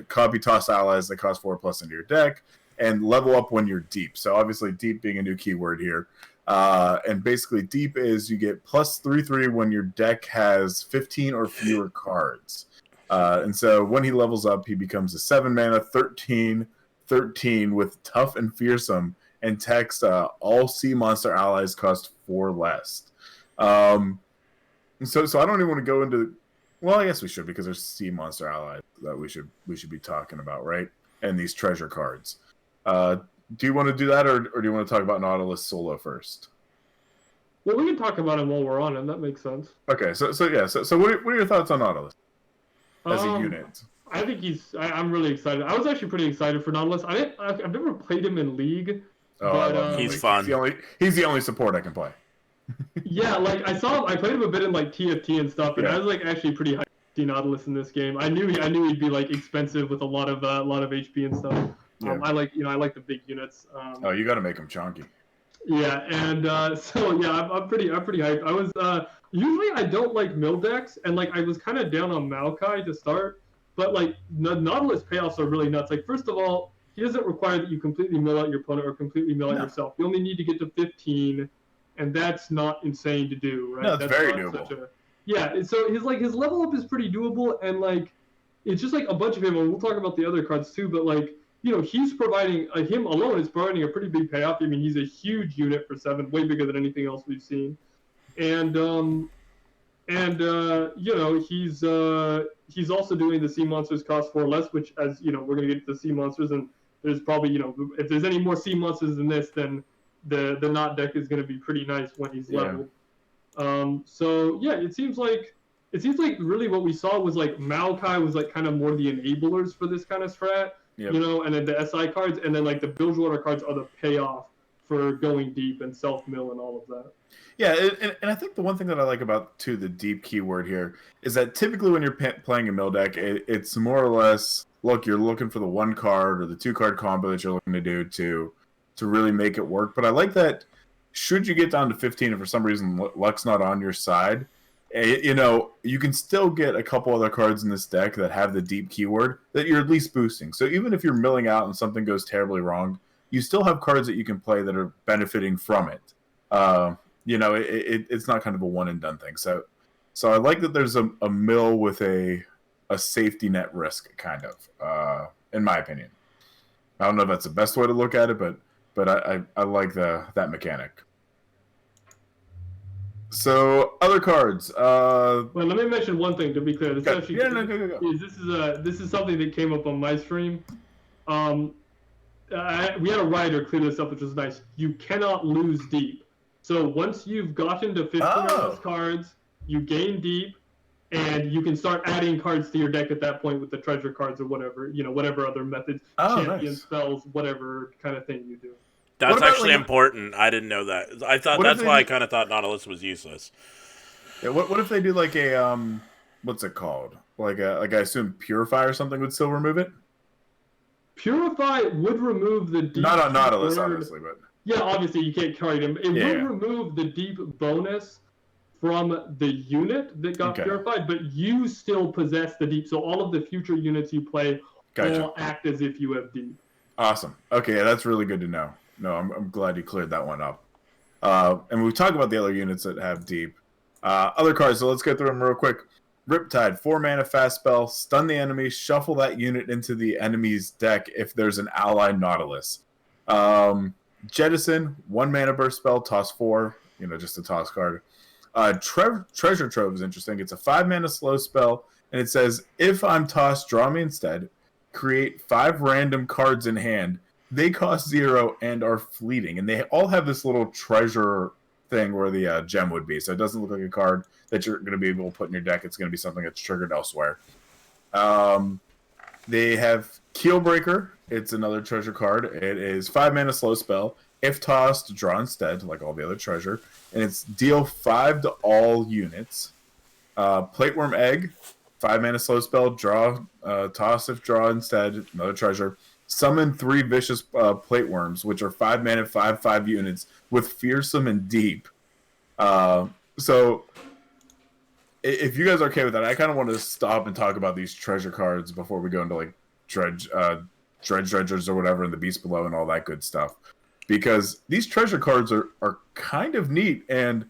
Copy toss allies that cost 4+ into your deck, and level up when you're deep. So obviously, deep being a new keyword here. And basically, deep is you get +3/3 when your deck has 15 or fewer cards. And so when he levels up, he becomes a 7 mana 13/13 with tough and fearsome, and text all sea monster allies cost 4 less. So I don't even want to go into. Well, I guess we should, because there's sea monster allies that we should be talking about, right? And these treasure cards. Do you want to do that, or do you want to talk about Nautilus solo first? Well, we can talk about him while we're on him. That makes sense. Okay, so what are your thoughts on Nautilus as a unit? I think I'm really excited. I was actually pretty excited for Nautilus. I've never played him in League. But, he's fun. He's the only support I can play. Yeah, like I played him a bit in like TFT and stuff, and I was like actually pretty hyped to see Nautilus in this game. I knew he'd be like expensive with a lot of HP and stuff. Yeah. I like the big units. You got to make him chunky. Yeah, and I'm pretty hyped. I was usually I don't like mill decks, and like I was kind of down on Maokai to start, but like Nautilus payoffs are really nuts. Like, first of all, he doesn't require that you completely mill out your opponent or completely mill out yourself. You only need to get to 15. And that's not insane to do, right? No, it's that's very doable. So his level up is pretty doable, and like it's just like a bunch of him. And we'll talk about the other cards too, but like he's providing him alone is providing a pretty big payoff. I mean, he's a huge unit for 7, way bigger than anything else we've seen, and he's also doing the sea monsters cost 4 less, which, as we're gonna get to the sea monsters, and there's probably if there's any more sea monsters than this, then the Not deck is gonna be pretty nice when he's leveled. So yeah, it seems like really what we saw was like Maokai was like kind of more the enablers for this kind of strat, and then the SI cards, and then like the Bilgewater cards are the payoff for going deep and self-mill and all of that. Yeah, and I think the one thing that I like about, too, the deep keyword here is that typically when you're playing a mill deck, it's more or less, look, you're looking for the 1 card or the 2 card combo that you're looking to do to really make it work. But I like that should you get down to 15 and for some reason luck's not on your side, you can still get a couple other cards in this deck that have the deep keyword that you're at least boosting. So even if you're milling out and something goes terribly wrong, you still have cards that you can play that are benefiting from it. It's not kind of a one and done thing. So I like that there's a mill with a safety net risk, kind of, in my opinion. I don't know if that's the best way to look at it, but I like that mechanic. So other cards. Well, let me mention one thing to be clear. This go. This is something that came up on my stream. We had a writer clear this up, which was nice. You cannot lose deep. So once you've gotten to 15 or less cards, you gain deep, and you can start adding cards to your deck at that point with the treasure cards or whatever, whatever other methods, champion spells, whatever kind of thing you do. That's actually important. I didn't know that. I thought that's why I kind of thought Nautilus was useless. Yeah. What if they do like a what's it called? Like I assume Purify or something would still remove it. Purify would remove the deep. Not on Nautilus, obviously, but. Yeah, obviously you can't carry them. It will remove the deep bonus from the unit that got purified, but you still possess the deep. So all of the future units you play will act as if you have deep. Awesome. Okay, that's really good to know. No, I'm glad you cleared that one up. And we talk about the other units that have deep. Other cards, so let's get through them real quick. Riptide, 4 mana fast spell, stun the enemy, shuffle that unit into the enemy's deck if there's an ally Nautilus. Jettison, 1 mana burst spell, toss 4, just a toss card. Treasure Trove is interesting. It's a 5 mana slow spell, and it says, if I'm tossed, draw me instead. Create 5 random cards in hand. They cost 0 and are fleeting, and they all have this little treasure thing where the gem would be, so it doesn't look like a card that you're going to be able to put in your deck. It's going to be something that's triggered elsewhere. They have Keelbreaker. It's another treasure card. It is 5 mana slow spell. If tossed, draw instead, like all the other treasure. And it's deal 5 to all units. Plateworm Egg, 5 mana slow spell, draw, toss if draw instead, another treasure. Summon 3 vicious Plateworms, which are 5 mana, 5/5 units with fearsome and deep. So if you guys are okay with that, I kind of want to stop and talk about these treasure cards before we go into like dredgers or whatever, and the Beast Below and all that good stuff. Because these treasure cards are kind of neat, and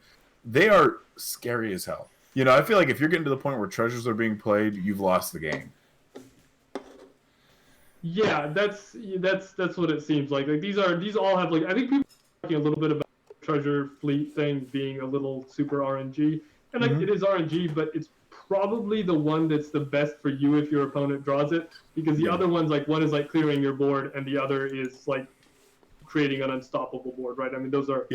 they are scary as hell. I feel like if you're getting to the point where treasures are being played, you've lost the game. Yeah, that's what it seems like. Like these all have like, I think people are talking a little bit about the treasure fleet thing being a little super RNG, and like it is RNG, but it's probably the one that's the best for you if your opponent draws it, because the other ones, like one is like clearing your board, and the other is like creating an unstoppable board, right? I mean, those are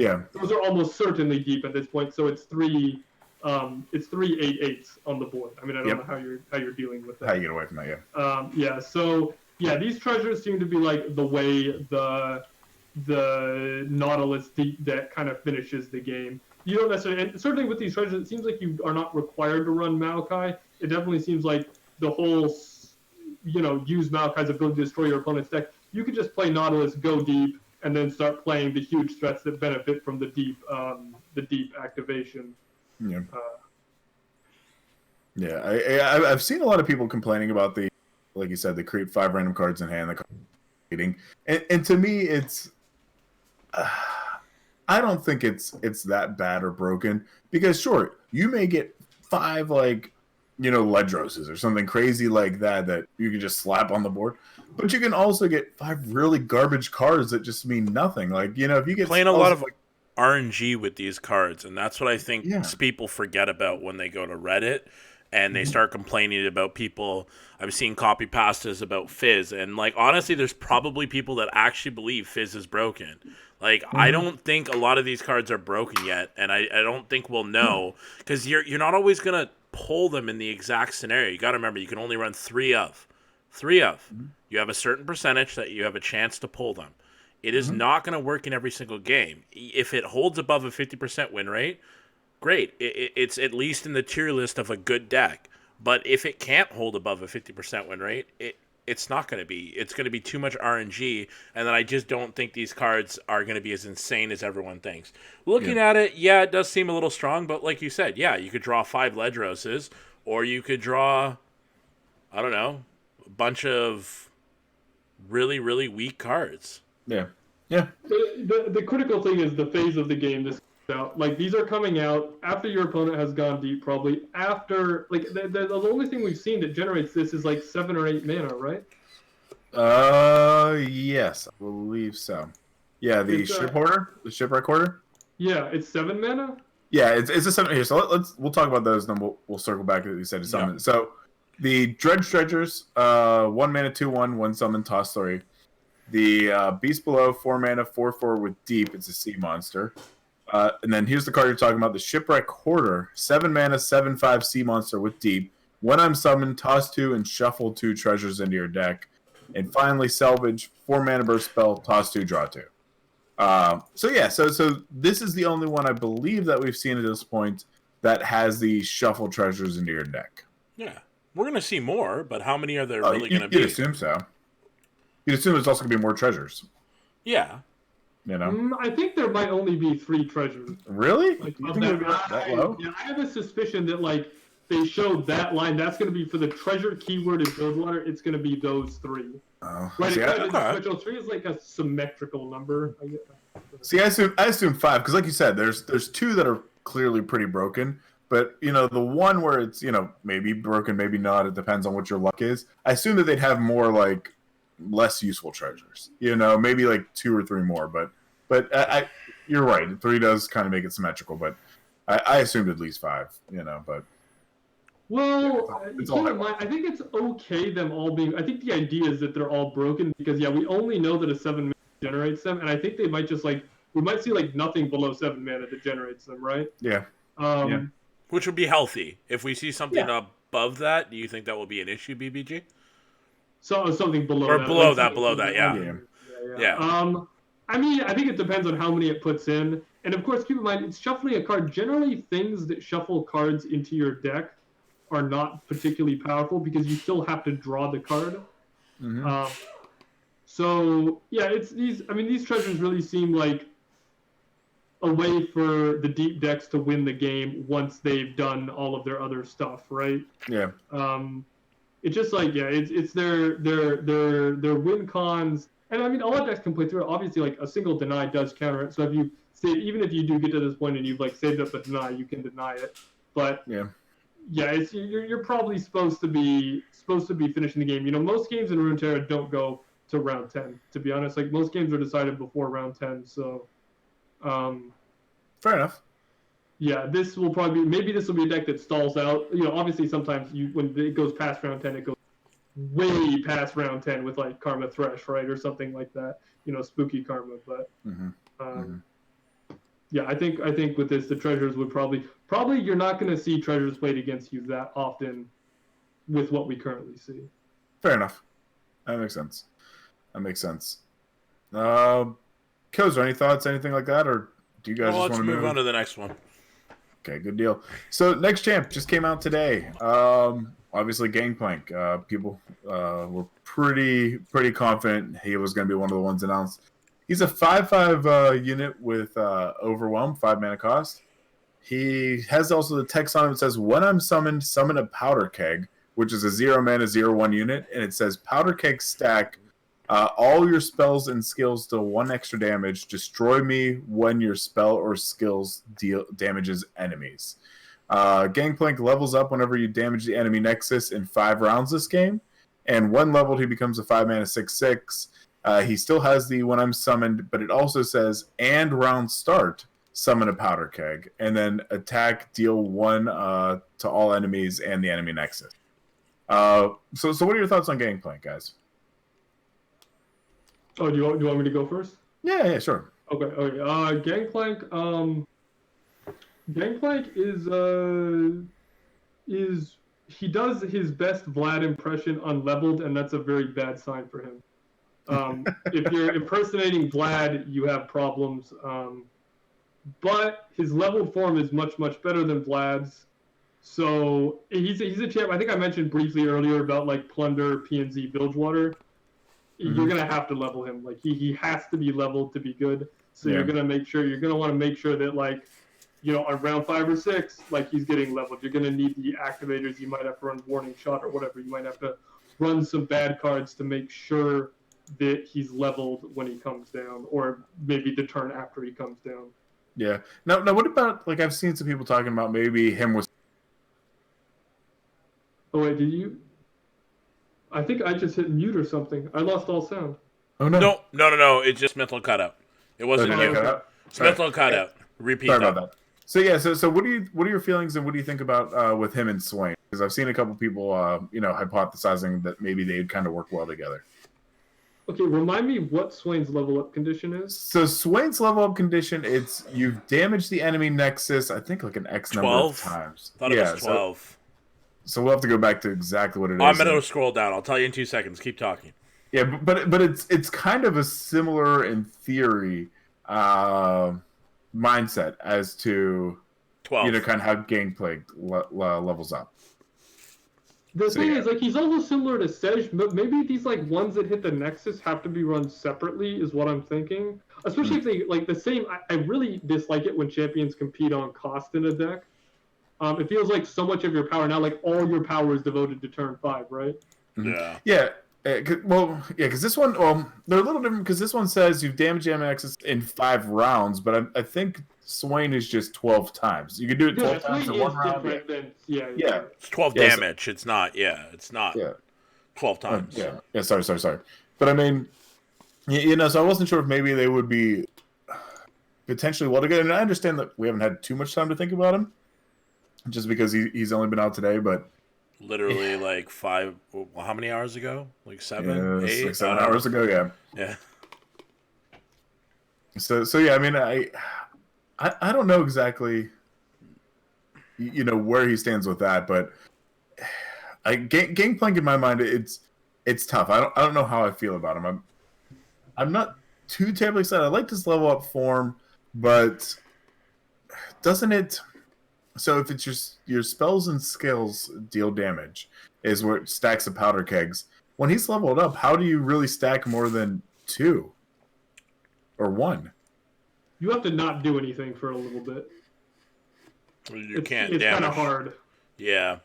almost certainly deep at this point. So it's 3 8/8s on the board. I mean, I don't know how you're dealing with that. How you get away from that? So these treasures seem to be like the way the Nautilus deep deck kind of finishes the game. You don't necessarily, and certainly with these treasures, it seems like you are not required to run Maokai. It definitely seems like the whole, use Maokai's ability to destroy your opponent's deck. You could just play Nautilus, go deep, and then start playing the huge threats that benefit from the deep activation. I've seen a lot of people complaining about the, like you said, they create 5 random cards in hand, and to me, it's I don't think it's that bad or broken, because sure, you may get 5 like Ledroses or something crazy like that you can just slap on the board. But you can also get 5 really garbage cards that just mean nothing. Like, if you get playing a lot of RNG with these cards, and that's what I think people forget about when they go to Reddit and they start complaining about people. I've seen copy pastas about fizz, and like honestly, there's probably people that actually believe fizz is broken. Like I don't think a lot of these cards are broken yet, and I don't think we'll know because you're not always gonna pull them in the exact scenario. You got to remember you can only run 3 of. You have a certain percentage that you have a chance to pull them. It is not going to work in every single game. If it holds above a 50% win rate, great. It's at least in the tier list of a good deck. But if it can't hold above a 50% win rate, it's not going to be. It's going to be too much RNG, and then I just don't think these cards are going to be as insane as everyone thinks. Looking at it, it does seem a little strong, but like you said, you could draw 5 Ledroses, or you could draw, I don't know, a bunch of really, really weak cards. Yeah. The critical thing is the phase of the game. This out like these are coming out after your opponent has gone deep, probably after like the only thing we've seen that generates this is like 7 or 8 mana, right? Yes, I believe so. Yeah, the shipwreck hoarder. Yeah, it's 7 mana. Yeah, it's a 7 here. So we'll talk about those, and then we'll circle back to what you said to summon. Yeah. So the Dredgers, 1 mana, 2/1, 1 summon, toss 3. The Beast Below, 4 mana, 4/4 with deep. It's a sea monster. And then here's the card you're talking about, the Shipwreck Hoarder, 7 mana, 7/5 sea monster with deep. When I'm summoned, toss 2 and shuffle 2 treasures into your deck. And finally, Salvage, 4 mana burst spell, toss 2, draw 2. So this is the only one I believe that we've seen at this point that has the shuffle treasures into your deck. Yeah. We're going to see more, but how many are there really going to be? You'd assume so. You'd assume there's also going to be more treasures. Yeah. I think there might only be 3 treasures. Really? Like, that low? Yeah, I have a suspicion that like they showed that line. That's going to be for the treasure keyword in Bilgewater. It's going to be those 3. Oh, right. Okay. 3 is like a symmetrical number. See, I assume 5 because, like you said, there's 2 that are clearly pretty broken. But the one where it's maybe broken, maybe not. It depends on what your luck is. I assume that they'd have more like less useful treasures. Maybe like 2 or 3 more. But you're right. 3 does kind of make it symmetrical. But I assumed at least 5. But it's all I think it's okay them all being. I think the idea is that they're all broken because we only know that a 7 mana generates them, and I think they might just we might see like nothing below 7 mana that generates them, right? Yeah. Which would be healthy. If we see something above that, do you think that will be an issue, BBG? So something below or that. Below that, yeah. I mean, I think it depends on how many it puts in. And of course, keep in mind, it's shuffling a card. Generally, things that shuffle cards into your deck are not particularly powerful because you still have to draw the card. It's these. I mean, these treasures really seem like a way for the deep decks to win the game once they've done all of their other stuff, right? Yeah. It's just like it's their win cons, and I mean all decks can play through it. Obviously, like a single deny does counter it. So if you even if you do get to this point and you've like saved up a deny, you can deny it. But it's you're probably supposed to be finishing the game. Most games in Runeterra don't go to round 10. To be honest, like most games are decided before round 10. So. Fair enough. Yeah, this will probably maybe this will be a deck that stalls out. Obviously sometimes when it goes past round 10, it goes way past round 10 with like Karma Thresh, right, or something like that. Spooky Karma. But I think with this, the treasures would probably you're not going to see treasures played against you that often with what we currently see. Fair enough. That makes sense. Kozer, any thoughts, anything like that, or do you guys just want to move on to the next one? Okay, good deal. So next champ just came out today. Obviously, Gangplank. People were pretty confident he was going to be one of the ones announced. He's a 5/5 unit with Overwhelm, 5 mana cost. He has also the text on him that says, "When I'm summoned, summon a Powder Keg," which is a 0 mana 0/1 unit, and it says Powder Keg stack. All your spells and skills deal 1 extra damage. Destroy me when your spell or skills damages enemies. Gangplank levels up whenever you damage the enemy Nexus in 5 rounds this game. And when leveled, he becomes a 5-mana 6/6. He still has the when I'm summoned, but it also says, and round start, summon a powder keg. And then attack, deal 1 to all enemies and the enemy Nexus. So what are your thoughts on Gangplank, guys? Oh, do you want me to go first? Yeah, sure. Okay. Gangplank is he does his best Vlad impression unleveled, and that's a very bad sign for him. If you're impersonating Vlad, you have problems. But his leveled form is much better than Vlad's. So he's a champ. I think I mentioned briefly earlier about like Plunder, PNZ, Bilgewater. You're gonna have to level him. Like he has to be leveled to be good. So you're gonna want to make sure that like, on round 5 or 6, like he's getting leveled. You're gonna need the activators. You might have to run Warning Shot or whatever. You might have to run some bad cards to make sure that he's leveled when he comes down, or maybe the turn after he comes down. Yeah. Now what about, like, I've seen some people talking about maybe him with... Oh wait, did you? I think I just hit mute or something. I lost all sound. Oh no. No. It's just mental cutout. It wasn't you. It's mental cutout. Repeat Sorry that. about that. So yeah, so what are your feelings, and what do you think about with him and Swain? Because I've seen a couple people hypothesizing that maybe they'd kind of work well together. Okay, remind me what Swain's level up condition is. So Swain's level up condition, it's you've damaged the enemy Nexus, I think like an X number of times. I thought it was 12. So we'll have to go back to exactly what it is. I'm going to scroll down. I'll tell you in 2 seconds. Keep talking. Yeah, but it's kind of a similar, in theory, mindset as to 12. Kind of how Gangplank levels up. The thing is, like, he's almost similar to Sej, but maybe these like ones that hit the Nexus have to be run separately, is what I'm thinking. Especially if they like the same. I really dislike it when champions compete on cost in a deck. It feels like so much of your power now, like all your power is devoted to turn 5, right? Yeah. Yeah. Because this one, they're a little different because this one says you've damaged the enemy Nexus in 5 rounds, but I think Swain is just 12 times. You can do it 12 times in 1 round. Yeah. It's 12 damage. It's not. 12 times. Sorry. But I mean, so I wasn't sure if maybe they would be potentially well together. And I understand that we haven't had too much time to think about him, just because he's only been out today, but. Literally like 5. How many hours ago? Like 7, 8, like 7 hours ago. Yeah. Yeah. So yeah. I mean, I don't know exactly, where he stands with that, but Gangplank in my mind, it's tough. I don't know how I feel about him. I'm not too terribly excited. I like this level up form, but doesn't it? So if it's your spells and skills deal damage, is where it stacks the powder kegs. When he's leveled up, how do you really stack more than 2 or 1? You have to not do anything for a little bit. You can't. It's kind of hard. Yeah,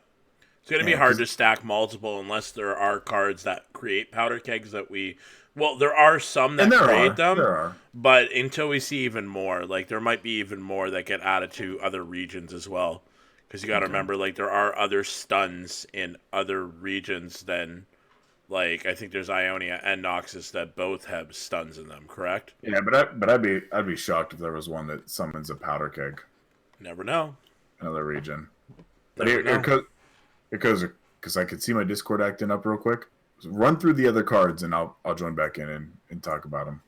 it's gonna be hard to stack multiple unless there are cards that create powder kegs that we. Well, there are some that create them. There are. But until we see even more, like there might be even more that get added to other regions as well. Because you got to remember, like there are other stuns in other regions than, like I think there's Ionia and Noxus that both have stuns in them. Correct? Yeah, but I'd be shocked if there was one that summons a powder keg. Never know. Another region. But here goes because I could see my Discord acting up real quick. Run through the other cards and I'll join back in and talk about them.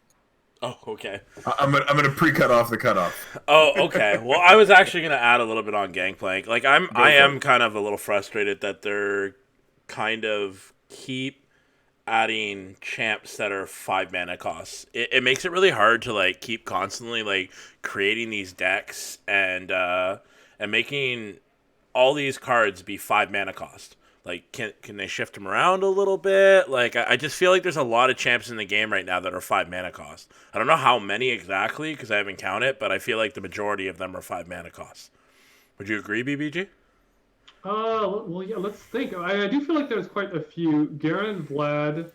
Oh, okay. I'm gonna pre-cut off the cutoff. Oh, okay. Well, I was actually gonna add a little bit on Gangplank. Like I am kind of a little frustrated that they're kind of keep adding champs that are 5 mana costs. It makes it really hard to like keep constantly like creating these decks and making all these cards be 5 mana cost. Like, can they shift them around a little bit? Like, I just feel like there's a lot of champs in the game right now that are 5 mana cost. I don't know how many exactly, because I haven't counted, but I feel like the majority of them are 5 mana costs. Would you agree, BBG? Well, yeah, let's think. I do feel like there's quite a few. Garen, Vlad,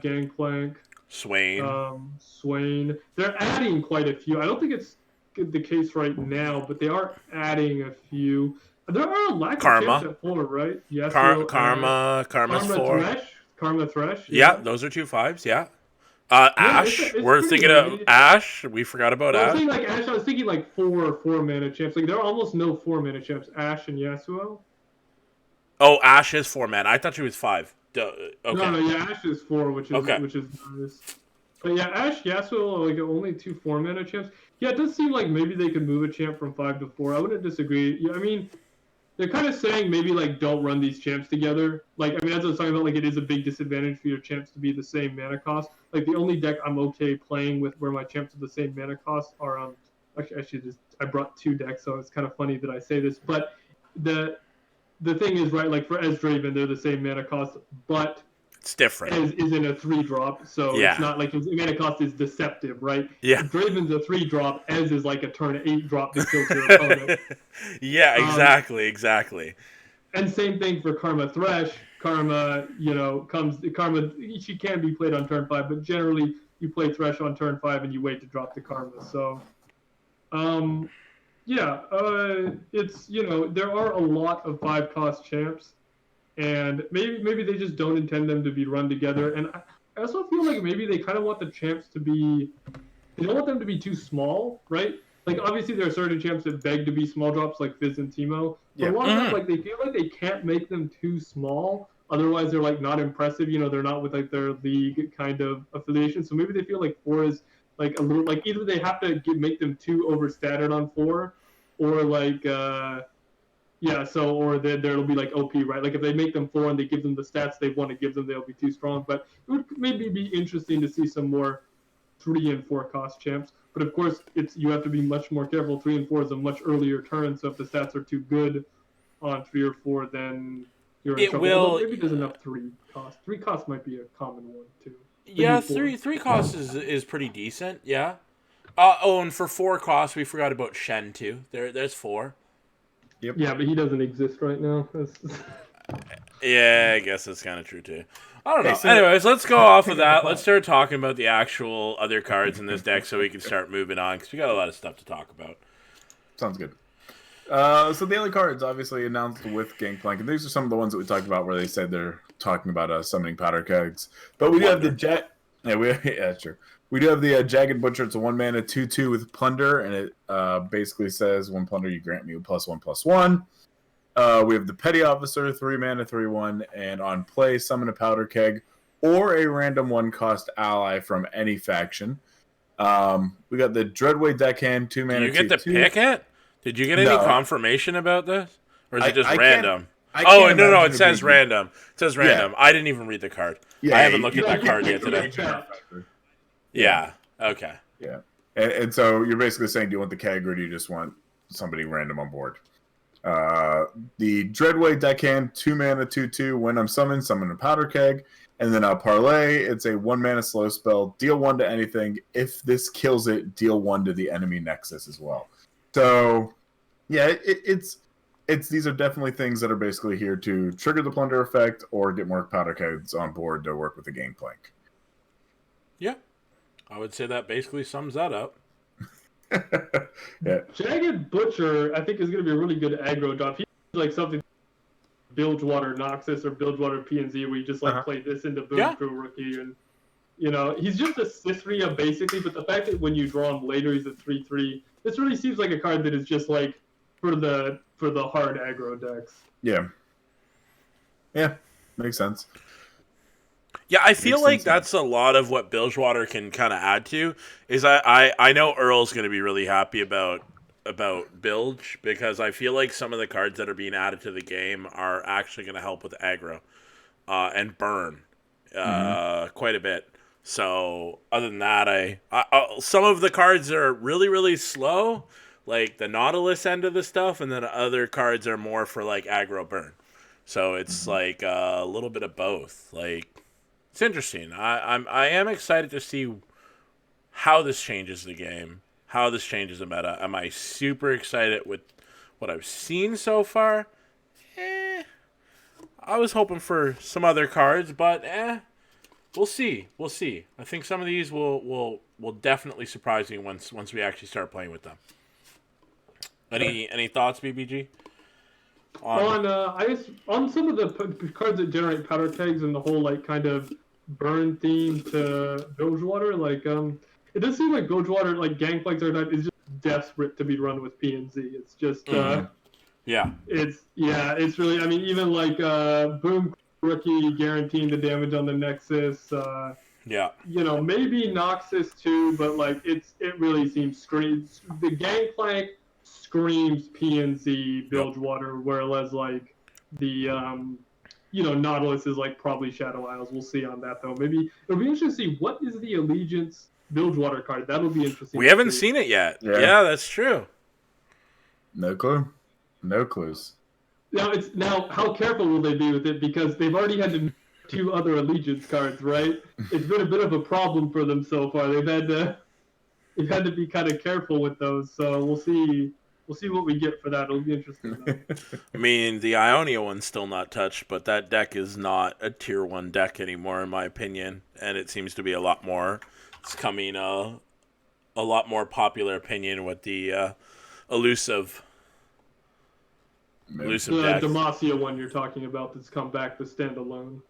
Gangplank. Swain. Swain. They're adding quite a few. I don't think it's the case right now, but they are adding a few. There are a lack of Karma. champs at 4, right? Yes. Karma's Karma's 4. Karma Thresh. Yeah, those are 2 5s. Yeah. Yeah, Ash. it's We're pretty thinking good. of Ash. We forgot about Well, I Ash. was thinking like Ash. I was thinking like 4 mana champs. Like there are almost no 4 mana champs. Ash and Yasuo. Oh, Ash is 4 mana. I thought she was 5. Okay. No, yeah, Ash is 4, which is nice. But yeah, Ash, Yasuo are like only 2 4 mana champs. Yeah, it does seem like maybe they could move a champ from 5 to 4. I wouldn't disagree. Yeah, I mean, they're kind of saying maybe like don't run these champs together. Like, I mean, as I was talking about, like it is a big disadvantage for your champs to be the same mana cost. Like the only deck I'm okay playing with where my champs are the same mana cost are actually I brought 2 decks, so it's kind of funny that I say this, but the thing is, right, like for Draven, they're the same mana cost, but it's different. Ez is in a 3-drop, so yeah. It's not like his mana cost is deceptive, right? Yeah. Draven's a 3-drop, Ez is like a turn 8-drop to kill your opponent. Yeah, exactly. And same thing for Karma Thresh. Karma, she can be played on turn 5, but generally you play Thresh on turn 5 and you wait to drop the Karma. So, it's, there are a lot of 5-cost champs, and maybe they just don't intend them to be run together. And I also feel like maybe they kind of want the champs to be, they don't want them to be too small, right? Like obviously there are certain champs that beg to be small drops, like Fizz and Teemo. But a lot of them, like they feel like they can't make them too small, otherwise they're like not impressive. They're not with like their league kind of affiliation. So maybe they feel like 4 is like a little, like either they have to make them too overstated on 4, or like or there'll be like OP, right? Like if they make them 4 and they give them the stats they want to give them, they'll be too strong. But it would maybe be interesting to see some more 3 and 4 cost champs. But of course, you have to be much more careful. 3 and 4 is a much earlier turn, so if the stats are too good on 3 or 4, then you're in trouble. Although maybe there's enough 3 cost. 3 cost might be a common one too. Yeah, 3 cost is pretty decent. Yeah. And for 4 costs, we forgot about Shen too. There's 4. Yep. Yeah, but he doesn't exist right now. Yeah, I guess that's kind of true too. I don't know. So, anyways, let's go off of that. Let's start talking about the actual other cards in this deck so we can start moving on, because we got a lot of stuff to talk about. Sounds good. So the other cards obviously announced with Gangplank, and these are some of the ones that we talked about where they said they're talking about summoning powder kegs. But we do have the true. We do have the Jagged Butcher. It's a 1-mana 2/2 with Plunder, and it basically says 1 Plunder, you grant me +1/+1. We have the Petty Officer, 3-mana 3/1, and on play, summon a powder keg or a random 1-cost ally from any faction. We got the Dreadway Deckhand, 2-mana. Do you get to pick it? Did you get any confirmation about this, or is it just random? No, it says random. It says random. Yeah. I didn't even read the card. Yeah, I haven't looked at that card yet today. Yeah. Okay. Yeah, and so you're basically saying, do you want the keg or do you just want somebody random on board? The Dreadway Deckhand, 2-mana 2/2. When I'm summoned, summon a powder keg. And then Parlay, it's a 1-mana slow spell. Deal 1 to anything. If this kills it, deal 1 to the enemy nexus as well. So, yeah, it's these are definitely things that are basically here to trigger the Plunder effect or get more powder kegs on board to work with the Gangplank. Yeah, I would say that basically sums that up. Yeah. Jagged Butcher, I think, is going to be a really good aggro drop. He's like something Bilgewater Noxus or Bilgewater PNZ where you just play this into Boom Crew Rookie, and he's just a Cithria basically, but the fact that when you draw him later he's a 3/3, this really seems like a card that is just like for the hard aggro decks. Yeah, makes sense. Yeah, I feel like that's a lot of what Bilgewater can kind of add to. Is I know Earl's going to be really happy about Bilge, because I feel like some of the cards that are being added to the game are actually going to help with aggro and burn quite a bit. So other than that, I some of the cards are really, really slow, like the Nautilus end of the stuff, and then other cards are more for like aggro burn. So it's like a little bit of both. Like, it's interesting. I am excited to see how this changes the game, how this changes the meta. Am I super excited with what I've seen so far? I was hoping for some other cards, but we'll see. We'll see. I think some of these will definitely surprise me once we actually start playing with them. Any thoughts, BBG? I guess on some of the cards that generate powder kegs and the whole like kind of burn theme to Bilgewater, like it does seem like Bilgewater, like Gangplank is just desperate to be run with PNZ. It's just it's really, I mean, even like Boom Rookie guaranteeing the damage on the Nexus. Maybe Noxus too, but like it really seems the Gangplank screams PNZ Bilgewater, whereas like the Nautilus is like probably Shadow Isles. We'll see on that though. Maybe it'll be interesting to see what is the Allegiance Bilgewater card. That'll be interesting. We haven't seen it yet. Yeah, that's true. No clue. No clues. Now how careful will they be with it, because they've already had to 2 other Allegiance cards, right? It's been a bit of a problem for them so far. They've had to be kind of careful with those. So we'll see what we get for that. It'll be interesting. I mean, the Ionia one's still not touched, but that deck is not a tier 1 deck anymore, in my opinion, and it seems to be a lot more. It's coming a lot more popular opinion with the elusive The deck. Demacia one you're talking about that's come back to standalone.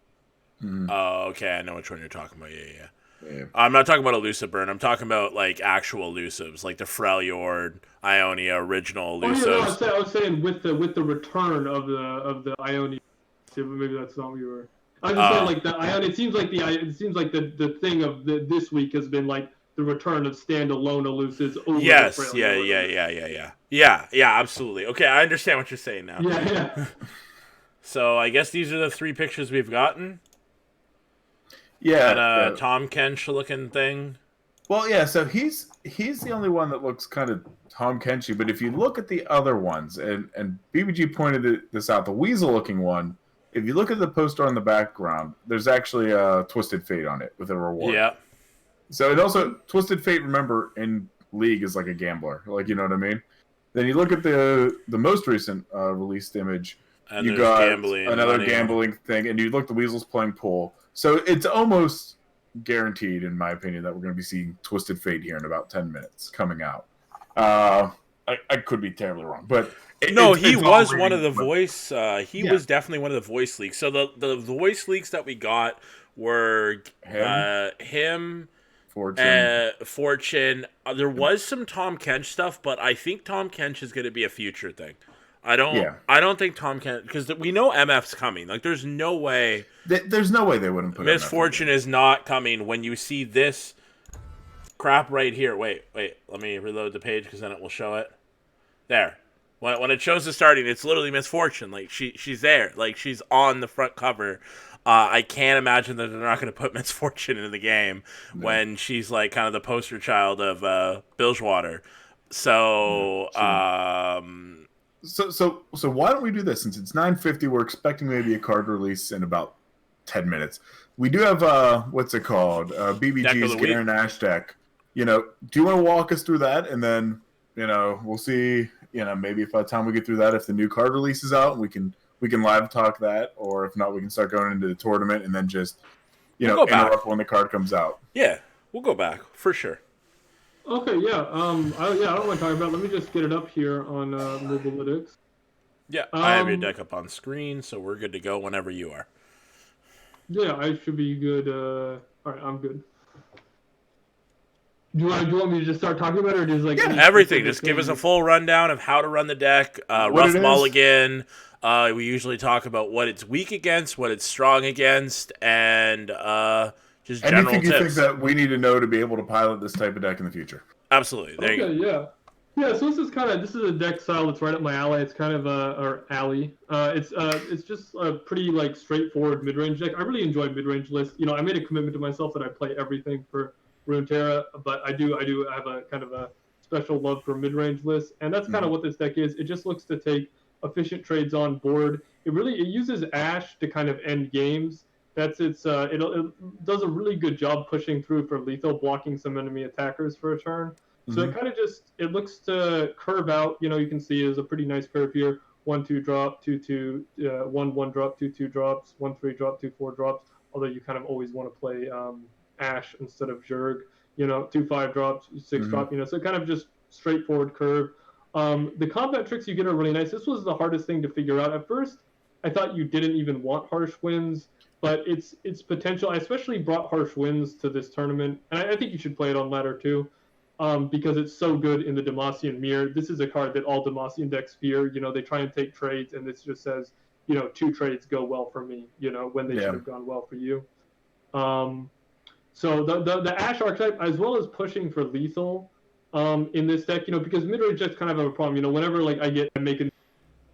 Oh, okay, I know which one you're talking about. Yeah. I'm not talking about elusive burn. I'm talking about like actual elusives, like the Freljord, Ionia original elusives. I was saying with the return of the Ionia. Maybe that's not what you were. I was just saying like the Ionia. It seems like the thing of this week has been like the return of standalone elusives. Over Yes. The Freljord. Yeah. Absolutely. Okay, I understand what you're saying now. Yeah. So I guess these are the 3 pictures we've gotten. Yeah, and Tom Kench looking thing. Well, yeah. So he's the only one that looks kind of Tom Kenchy. But if you look at the other ones, and BBG pointed this out, the weasel looking one. If you look at the poster on the background, there's actually a Twisted Fate on it with a reward. Yeah. So it also Twisted Fate. Remember, in League is like a gambler, like, you know what I mean. Then you look at the most recent released image. And you got gambling, another gambling thing, and you look, the weasel's playing pool. So it's almost guaranteed, in my opinion, that we're going to be seeing Twisted Fate here in about 10 minutes coming out. I could be terribly wrong, but he was one of the voice. He was definitely one of the voice leaks. So the voice leaks that we got were him, Fortune. There was some Tom Kench stuff, but I think Tom Kench is going to be a future thing. I don't think Tom Kench, because we know MF's coming. Like, there's no way. There's no way they wouldn't put Misfortune is not coming when you see this crap right here. Wait. Let me reload the page because then it will show it. There. When it shows the starting, it's literally Misfortune. Like, she's there. Like, she's on the front cover. I can't imagine that they're not going to put Misfortune in the game when she's, like, kind of the poster child of Bilgewater. So, So why don't we do this? Since it's 9:50, we're expecting maybe a card release in about 10 minutes. We do have what's it called? BBG's Garen Ash deck. Do you want to walk us through that, and then we'll see. Maybe if by the time we get through that, if the new card release is out, we can live talk that, or if not, we can start going into the tournament and then just interrupt when the card comes out. Yeah, we'll go back for sure. Okay, yeah. I don't want to talk about. Let me just get it up here on Mobilytics. Yeah, I have your deck up on screen, so we're good to go whenever you are. Yeah, I should be good. All right, I'm good. Do you want me to just start talking about it, or just like everything? Just give us a full rundown of how to run the deck. Rough mulligan. We usually talk about what it's weak against, what it's strong against, and just general anything tips. You think that we need to know to be able to pilot this type of deck in the future? Absolutely. There you go. Yeah. So this is a deck style that's right up my alley. It's kind of or alley. It's just a pretty like straightforward mid range deck. I really enjoy mid range lists. I made a commitment to myself that I play everything for Runeterra, but I do have a kind of a special love for mid range lists, and that's kind of what this deck is. It just looks to take efficient trades on board. It uses Ash to kind of end games. That's it does a really good job pushing through for lethal, blocking some enemy attackers for a turn. So it kind of it looks to curve out. You can see is a pretty nice curve here. 1/2 drop, 2/2, 1/1 drop, 2/2 drops, 1/3 drop, 2/4 drops. Although you kind of always want to play Ash instead of Zerg. 2/5 drops, 6 drop. So kind of just straightforward curve. The combat tricks you get are really nice. This was the hardest thing to figure out. At first, I thought you didn't even want harsh winds, but its potential. I especially brought harsh winds to this tournament, and I think you should play it on ladder too, because it's so good in the Demacian Mirror. This is a card that all Demacian decks fear. They try and take trades, and this just says, 2 trades go well for me. When they should have gone well for you. So the Ash archetype, as well as pushing for lethal, in this deck, because mid-range decks kind of have a problem. Whenever like I make a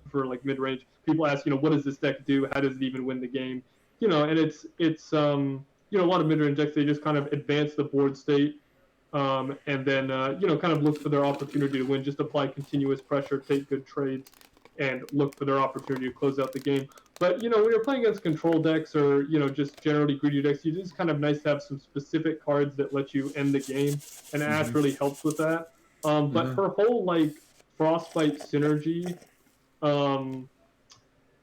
for like mid-range, people ask, what does this deck do? How does it even win the game? And it's a lot of mid-range decks, they just kind of advance the board state, and then kind of look for their opportunity to win. Just apply continuous pressure, take good trades, and look for their opportunity to close out the game. But when you're playing against control decks or just generally greedy decks, it's just kind of nice to have some specific cards that let you end the game, and Ash really helps with that. But her whole like Frostbite synergy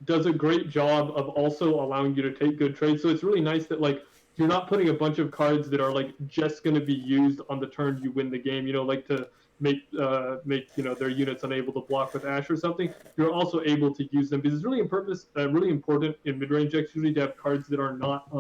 does a great job of also allowing you to take good trades. So it's really nice that like you're not putting a bunch of cards that are like just going to be used on the turn you win the game. Like to make their units unable to block with Ash or something. You're also able to use them because it's really important in mid-range decks usually to have cards that are not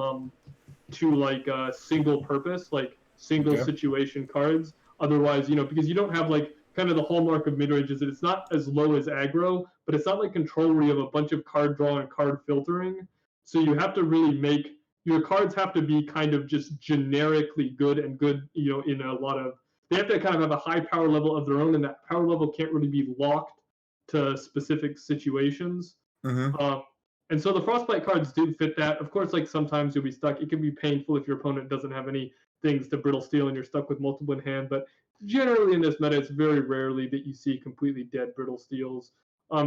too like single purpose, like single situation cards. Otherwise, because you don't have like kind of the hallmark of mid-range is that it's not as low as aggro, but it's not like control where you have a bunch of card draw and card filtering. So you have to really make your cards have to be kind of just generically good and good, in a lot of. They have to kind of have a high power level of their own, and that power level can't really be locked to specific situations. And so the Frostbite cards do fit that. Of course, like sometimes you'll be stuck. It can be painful if your opponent doesn't have any things to brittle steel and you're stuck with multiple in hand. But generally in this meta, it's very rarely that you see completely dead brittle steels.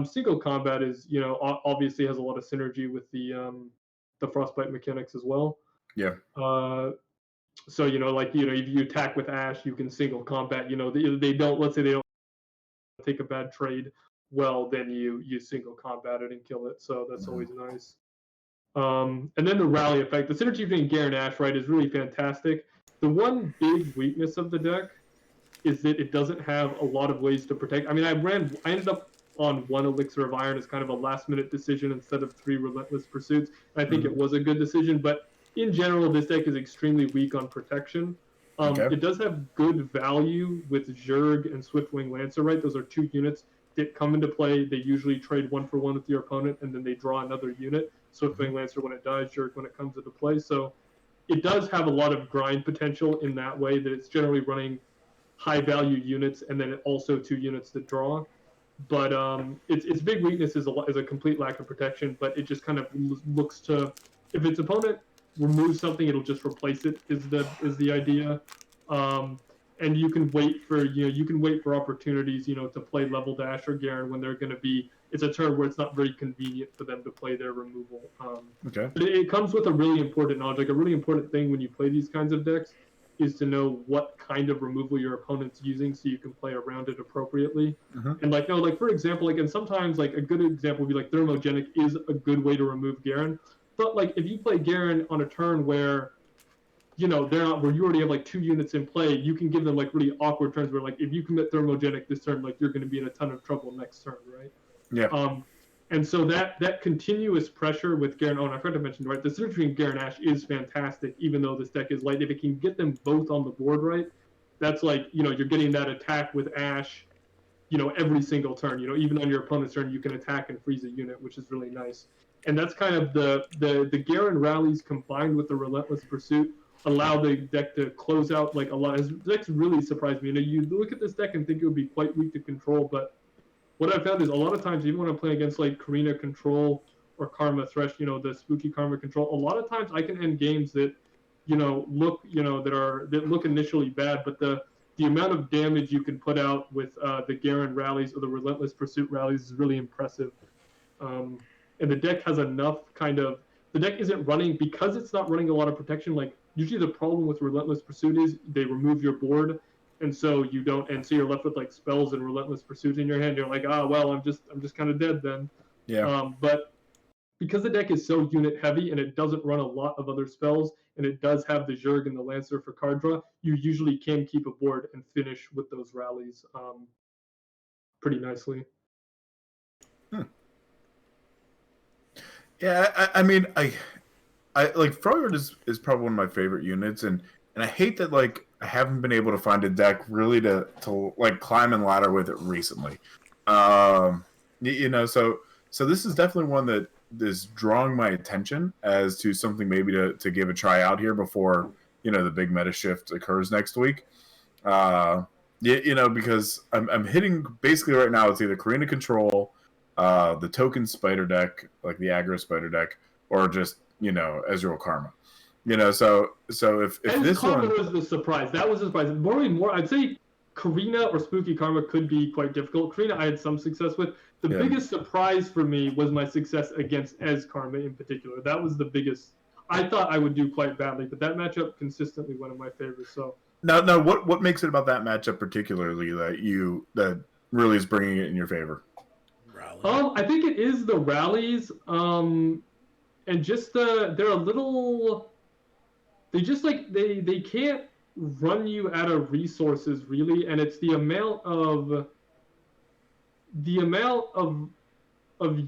Single combat is, obviously has a lot of synergy with the Frostbite mechanics as well. Yeah. So, if you attack with Ash, you can single combat. They don't, let's say they don't take a bad trade, well, then you single combat it and kill it. So that's always nice. And then the rally effect. The synergy between Garen and Ash, right, is really fantastic. The one big weakness of the deck is that it doesn't have a lot of ways to protect. I mean, I ended up on 1 Elixir of Iron as kind of a last-minute decision instead of 3 Relentless Pursuits. And I think it was a good decision, but in general, this deck is extremely weak on protection. It does have good value with Zerg and Swiftwing Lancer, right? Those are 2 units that come into play. They usually trade 1 for 1 with your opponent, and then they draw another unit. Swiftwing Lancer when it dies, Zerg when it comes into play. So it does have a lot of grind potential in that way, that it's generally running high-value units, and then also 2 units that draw. But its big weakness is a complete lack of protection, but it just kind of looks to, if its opponent remove something, it'll just replace it is the idea. And you can wait for opportunities, to play level Dash or Garen when they're going to be. It's a turn where it's not very convenient for them to play their removal. But it comes with a really important knowledge. Like a really important thing when you play these kinds of decks is to know what kind of removal your opponent's using, so you can play around it appropriately. And for example, and sometimes a good example would be like Thermogenic is a good way to remove Garen. But if you play Garen on a turn where, they're not, where you already have 2 units in play, you can give them really awkward turns where if you commit Thermogenic this turn, you're going to be in a ton of trouble next turn, right? Yeah. And so that continuous pressure with Garen, and I forgot to mention, right, the synergy between Garen and Ash is fantastic, even though this deck is light. If it can get them both on the board right, that's you're getting that attack with Ash, every single turn. Even on your opponent's turn, you can attack and freeze a unit, which is really nice. And that's kind of the Garen rallies combined with the Relentless Pursuit allow the deck to close out a lot. This deck's really surprised me. You look at this deck and think it would be quite weak to control, but what I've found is a lot of times, even when I'm playing against Karina Control or Karma Thresh, the spooky Karma Control, a lot of times I can end games that, look, that look initially bad, but the amount of damage you can put out with the Garen rallies or the Relentless Pursuit rallies is really impressive. And the deck has enough the deck isn't running, because it's not running a lot of protection. Usually the problem with Relentless Pursuit is they remove your board. And so you don't, and so you're left with spells and Relentless Pursuit in your hand. You're well, I'm just kind of dead then. Yeah. But because the deck is so unit heavy and it doesn't run a lot of other spells, and it does have the Zerg and the Lancer for card draw, you usually can keep a board and finish with those rallies. pretty nicely. Yeah, I mean, I like Frogurt is probably one of my favorite units, and I hate that like I haven't been able to find a deck really to like climb and ladder with it recently. You know, so this is definitely one that is drawing my attention as to something maybe to give a try out here before, you know, the big meta shift occurs next week. You know, because I'm hitting basically right now, it's either Karina Control, the token spider deck, like the aggro spider deck, or just, you know, Ezreal Karma. You know, so if this Karma one was the surprise. That was the surprise. More, I'd say Karina or Spooky Karma could be quite difficult. Karina I had some success with. The biggest surprise for me was my success against Ez Karma in particular. That was the biggest. I thought I would do quite badly, but that matchup consistently one of my favorites. So now what makes it about that matchup particularly that really is bringing it in your favor? I think it is the rallies, and just they're a little. They just like they can't run you out of resources really, and it's the amount of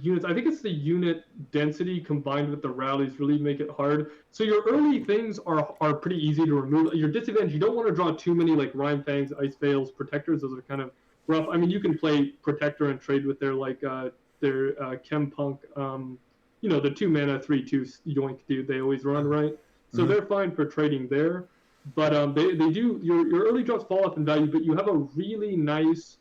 units. I think it's the unit density combined with the rallies really make it hard. So your early things are pretty easy to remove. Your disadvantage, you don't want to draw too many like Rhyme Fangs, Ice Veils, Protectors. Those are kind of rough. I mean, you can play Protector and trade with their Gangplank. You know, the 2-mana 3/2 yoink dude they always run, right? So they're fine for trading there. But they do your early drops fall off in value, but you have a really nice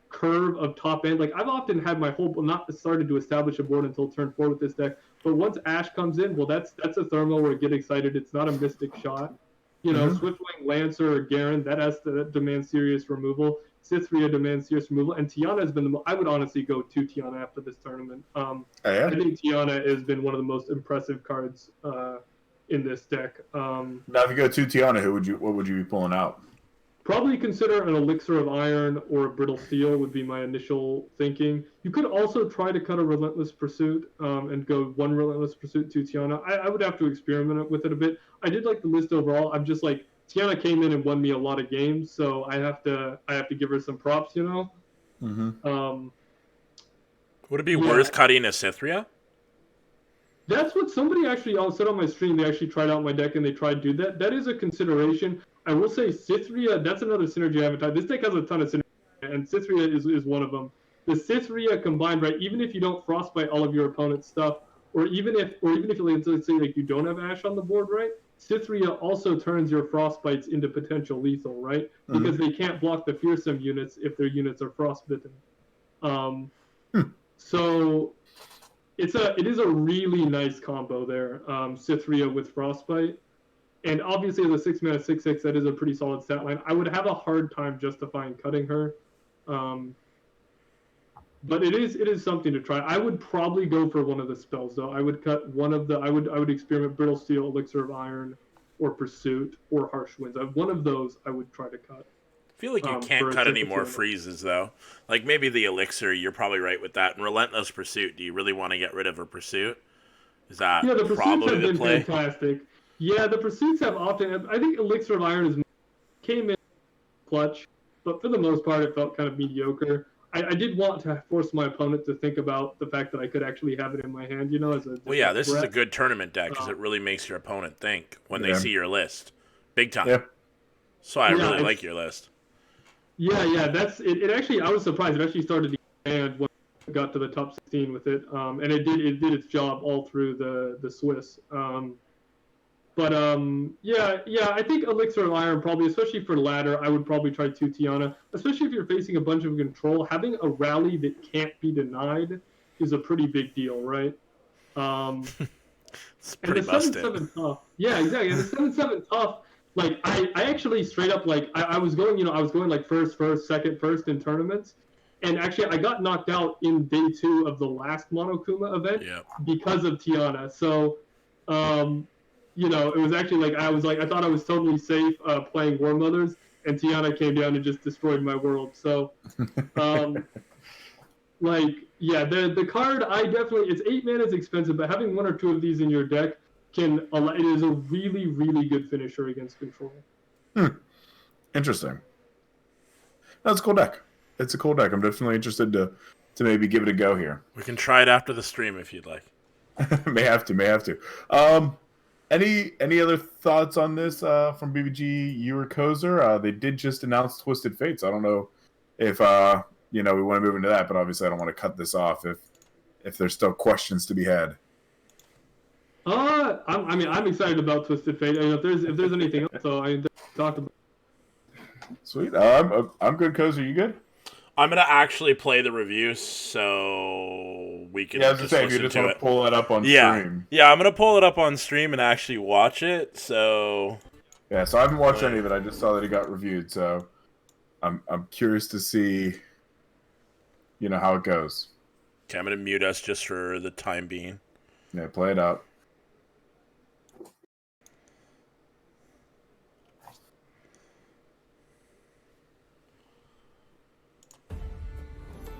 curve of top end. Like I've often had my whole not started to establish a board until turn 4 with this deck. But once Ash comes in, well that's a thermal where I get excited. It's not a mystic shot. You know, Swiftwing Lancer or Garen, that demands serious removal. Cytheria demands serious removal, and Tiana has been I would honestly go to Tiana after this tournament. I think Tiana has been one of the most impressive cards in this deck. Now, if you go to Tiana, what would you be pulling out? Probably consider an Elixir of Iron or a Brittle Steel would be my initial thinking. You could also try to cut a Relentless Pursuit and go one Relentless Pursuit to Tiana. I would have to experiment with it a bit. I did like the list overall. I'm just like, Tiana came in and won me a lot of games, so I have to give her some props, you know? Would it be worth cutting a Cytheria? That's what somebody actually said on my stream. They actually tried out my deck and they tried to do that. That is a consideration. I will say Cytheria, that's another synergy I haven't tried. This deck has a ton of synergy, and Cytheria is one of them. The Cytheria combined, right, even if you don't frostbite all of your opponent's stuff, or even if let's say like you don't have Ash on the board, right? Cytheria also turns your frostbites into potential lethal, right? Because they can't block the fearsome units if their units are frostbitten. So it is a really nice combo there, Cytheria with frostbite. And obviously, as a 6-mana 6/6, that is a pretty solid stat line. I would have a hard time justifying cutting her, but it is something to try. I would probably go for one of the spells though. I would cut one of the. I would experiment Brittle Steel, Elixir of Iron, or Pursuit, or Harsh Winds. One of those I would try to cut. I feel like you can't cut any more freezes though. Like maybe the Elixir, you're probably right with that. And Relentless Pursuit, do you really want to get rid of a Pursuit? Is that the Pursuits probably have the been play? Fantastic. Yeah, the Pursuits have often. I think Elixir of Iron came in clutch, but for the most part, it felt kind of mediocre. I did want to force my opponent to think about the fact that I could actually have it in my hand, you know, as a. Well, yeah, this is a good tournament deck because it really makes your opponent think when they see your list, big time. Yeah. So I really like your list. Yeah, that's it. It actually, I was surprised. It actually started to end when it got to the top 16 with it, and it did its job all through the Swiss. But I think Elixir of Iron probably, especially for ladder, I would probably try 2 Tiana. Especially if you're facing a bunch of control, having a rally that can't be denied is a pretty big deal, right? It's pretty busted. 7/7 tough. Yeah, exactly. And the 7/7 tough. Like I actually straight up like I was going, like first, second, first in tournaments. And actually, I got knocked out in day 2 of the last Monokuma event because of Tiana. So, it was actually I thought I was totally safe playing War Mothers, and Tiana came down and just destroyed my world. So, the card it's 8 mana, it's expensive, but having 1 or 2 of these in your deck it is a really, really good finisher against control. Interesting. That's a cool deck. it's a cool deck. I'm definitely interested to maybe give it a go here. We can try it after the stream if you'd like. May have to. Any other thoughts on this from BBG, you or Kozer? They did just announce Twisted Fates. I don't know if we want to move into that, but obviously I don't want to cut this off if there's still questions to be had. I'm excited about Twisted Fate. I mean, if there's anything else, so I talk about. Sweet. I'm good. Kozer, you good? I'm gonna actually play the review so we can. Yeah, I was just saying, you just want to pull it up on stream. Yeah, I'm gonna pull it up on stream and actually watch it. So. Yeah, so I haven't watched any of it. I just saw that it got reviewed, so I'm curious to see, how it goes. Okay, I'm gonna mute us just for the time being. Yeah, play it out.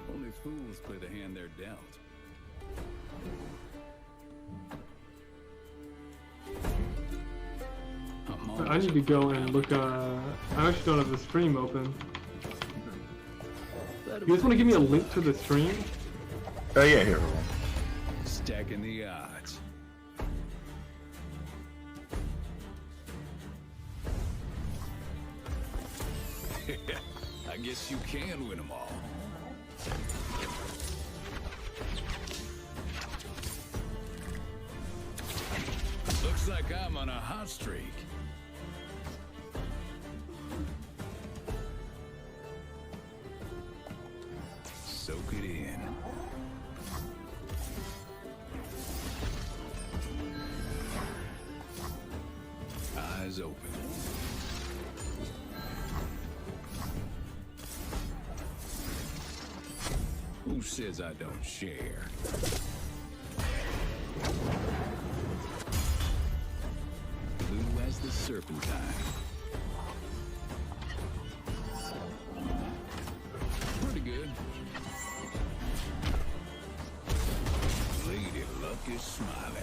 Only fools play the hand they're dealt. I need to go and look. I actually don't have the stream open. You guys want to give me a link to the stream? Oh yeah, here. Stacking the odds. I guess you can win them all. Looks like I'm on a hot streak. Soak it in. Eyes open. Who says I don't share? Blue as the serpentine. Pretty good. Lady Luck is smiling.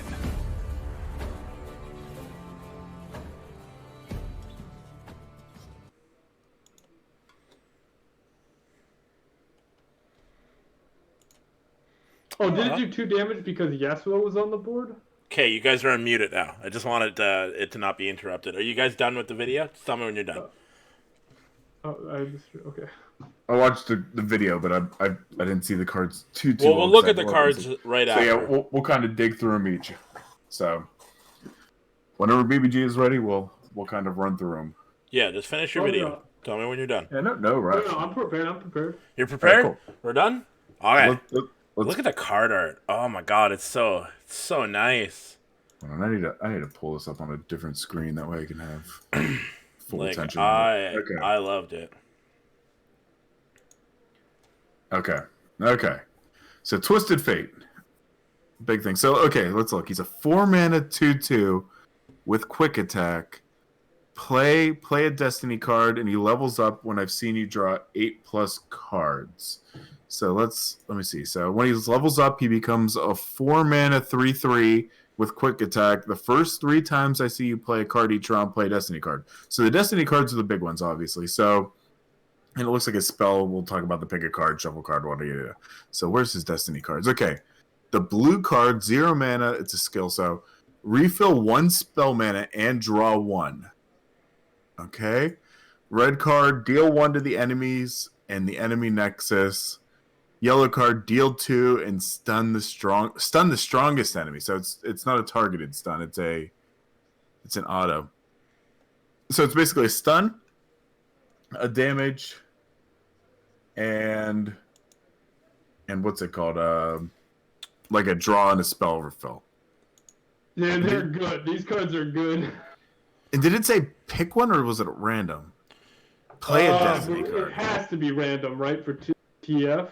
Oh, did it do 2 damage because Yasuo was on the board? Okay, you guys are unmuted now. I just wanted it to not be interrupted. Are you guys done with the video? Just tell me when you're done. Okay. I watched the video, but I didn't see the cards too Well, we'll long, look so at the cards right after. So yeah, we'll kind of dig through them each. So whenever BBG is ready, we'll kind of run through them. Yeah, just finish your video. No. Tell me when you're done. Yeah, no rush. No, I'm prepared. You're prepared? Right, cool. We're done? All right. Let's Look at the card art. Oh my god, it's so nice. I need to pull this up on a different screen, that way I can have full attention. I loved it. Okay. So Twisted Fate, big thing. So okay, let's look. He's a 4-mana 2/2 with quick attack. Play a Destiny card, and he levels up when I've seen you draw 8+ cards. So let me see. So when he levels up, he becomes a 4-mana 3/3 with quick attack. The first 3 times I see you play a card each round, play a Destiny card. So the Destiny cards are the big ones, obviously. So, and it looks like a spell. We'll talk about the pick a card, shuffle card, what do you do? So where's his Destiny cards? Okay. The blue card, 0 mana, it's a skill. So refill 1 spell mana and draw 1. Okay. Red card, deal 1 to the enemies and the enemy nexus. Yellow card, deal 2 and stun the strongest enemy. So it's not a targeted stun. It's an auto. So it's basically a stun, a damage, and what's it called? Like a draw and a spell refill. Yeah, they're good. These cards are good. And did it say pick one or was it random? Play a Destiny card. It has to be random, right? For TF.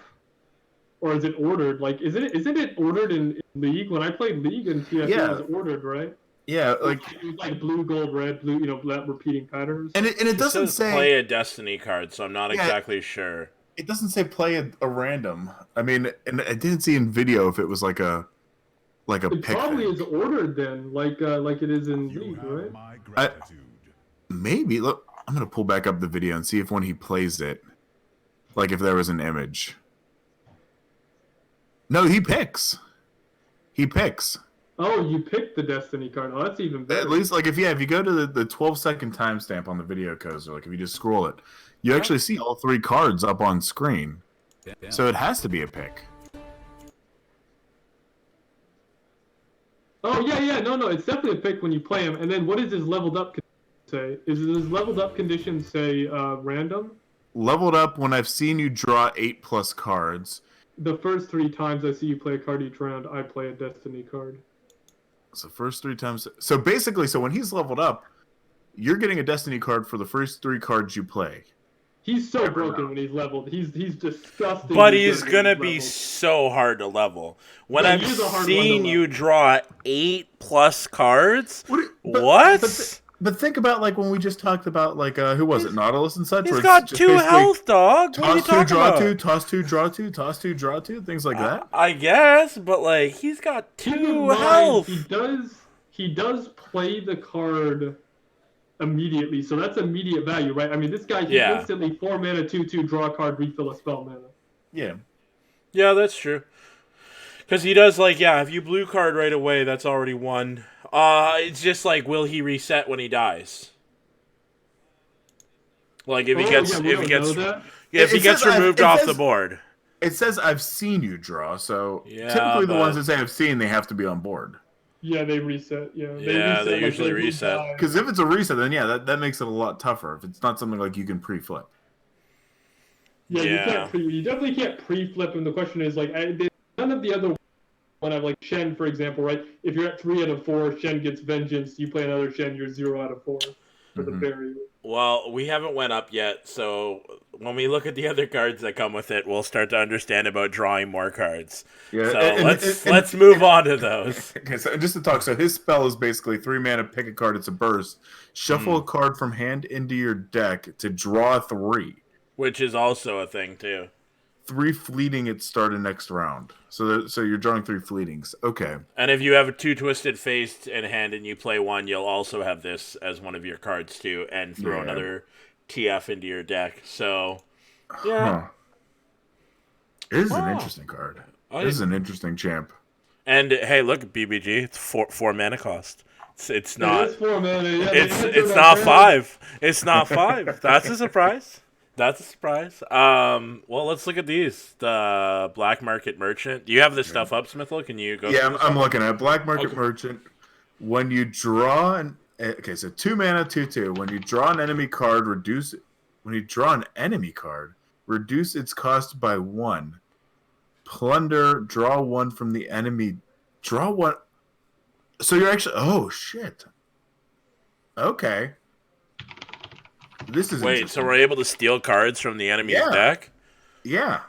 Or is it ordered? Like, isn't it ordered in League? When I played League in TF, it was ordered, right? Yeah, like it was like blue, gold, red, blue. That repeating patterns. And it doesn't say play a Destiny card, so I'm not exactly sure. It doesn't say play a random. I mean, and I didn't see in video if it was like a it pick. Probably thing. Is ordered then, like it is in League, right? Maybe. Look, I'm gonna pull back up the video and see if when he plays it. Like if there was an image. No, he picks. He picks. Oh, you picked the Destiny card. Oh, that's even better. At least, like, if you go to the 12-second timestamp on the video coaster, like if you just scroll it, you actually see all 3 cards up on screen. Yeah. So it has to be a pick. Oh, yeah, no, it's definitely a pick when you play him. And then what does his leveled up condition say? Is his leveled up condition say random? Leveled up when I've seen you draw 8+ cards. The first 3 times I see you play a card each round, I play a Destiny card. So first 3 times. So basically, so when he's leveled up, you're getting a Destiny card for the first 3 cards you play. He's so broken when he's leveled. He's disgusting. But he's gonna be so hard to level. When I've seen you draw 8+ cards, But think about like when we just talked about like who was it, Nautilus and such. He's got 2 health, dog. What are you Toss 2, draw about? 2, toss 2, draw 2, toss 2, draw 2, things like that. I guess, but like he's got 2 health. He does play the card immediately, so that's immediate value, right? I mean, this guy, he instantly 4 mana, 2/2, draw a card, refill a spell mana. Yeah. Yeah, that's true. Because he does, like, if you blue card right away, that's already 1. It's just like, will he reset when he dies? Like, if he gets removed off the board. It says I've seen you draw, so typically the ones that say I've seen, they have to be on board. Yeah, they reset. They usually reset. Because if it's a reset, then that makes it a lot tougher. If it's not something like you can pre-flip. Yeah. You definitely can't pre-flip, and the question is like, none of the other. When I've like Shen, for example, right? If you're at 3 out of 4, Shen gets Vengeance. You play another Shen, you're 0 out of 4 for the parry. Well, we haven't went up yet, so when we look at the other cards that come with it, we'll start to understand about drawing more cards. Yeah, so let's move on to those. Okay, so just to talk, so his spell is basically 3 mana, pick a card, it's a burst. Shuffle a card from hand into your deck to draw 3. Which is also a thing, too. 3 fleeting at start of next round. So you're drawing 3 fleetings. Okay. And if you have 2 Twisted Fate in hand and you play 1, you'll also have this as one of your cards too, and throw another TF into your deck. So, yeah. It is an interesting card. This is an interesting champ. And hey, look at BBG. It's 4 mana cost. It's not. It is 4 mana. Yeah, it's not 5. It's not 5. That's a surprise. That's a surprise. Well, let's look at these. The Black Market Merchant. Do you have this stuff up, Smithel? Can you go? Yeah, I'm looking at Black Market Merchant. When you draw so 2 mana, 2/2. When you draw an enemy card, reduce its cost by 1. Plunder, draw 1 from the enemy. Draw 1. So you're actually. Oh shit. Okay. This is so we're able to steal cards from the enemy's deck? Yeah.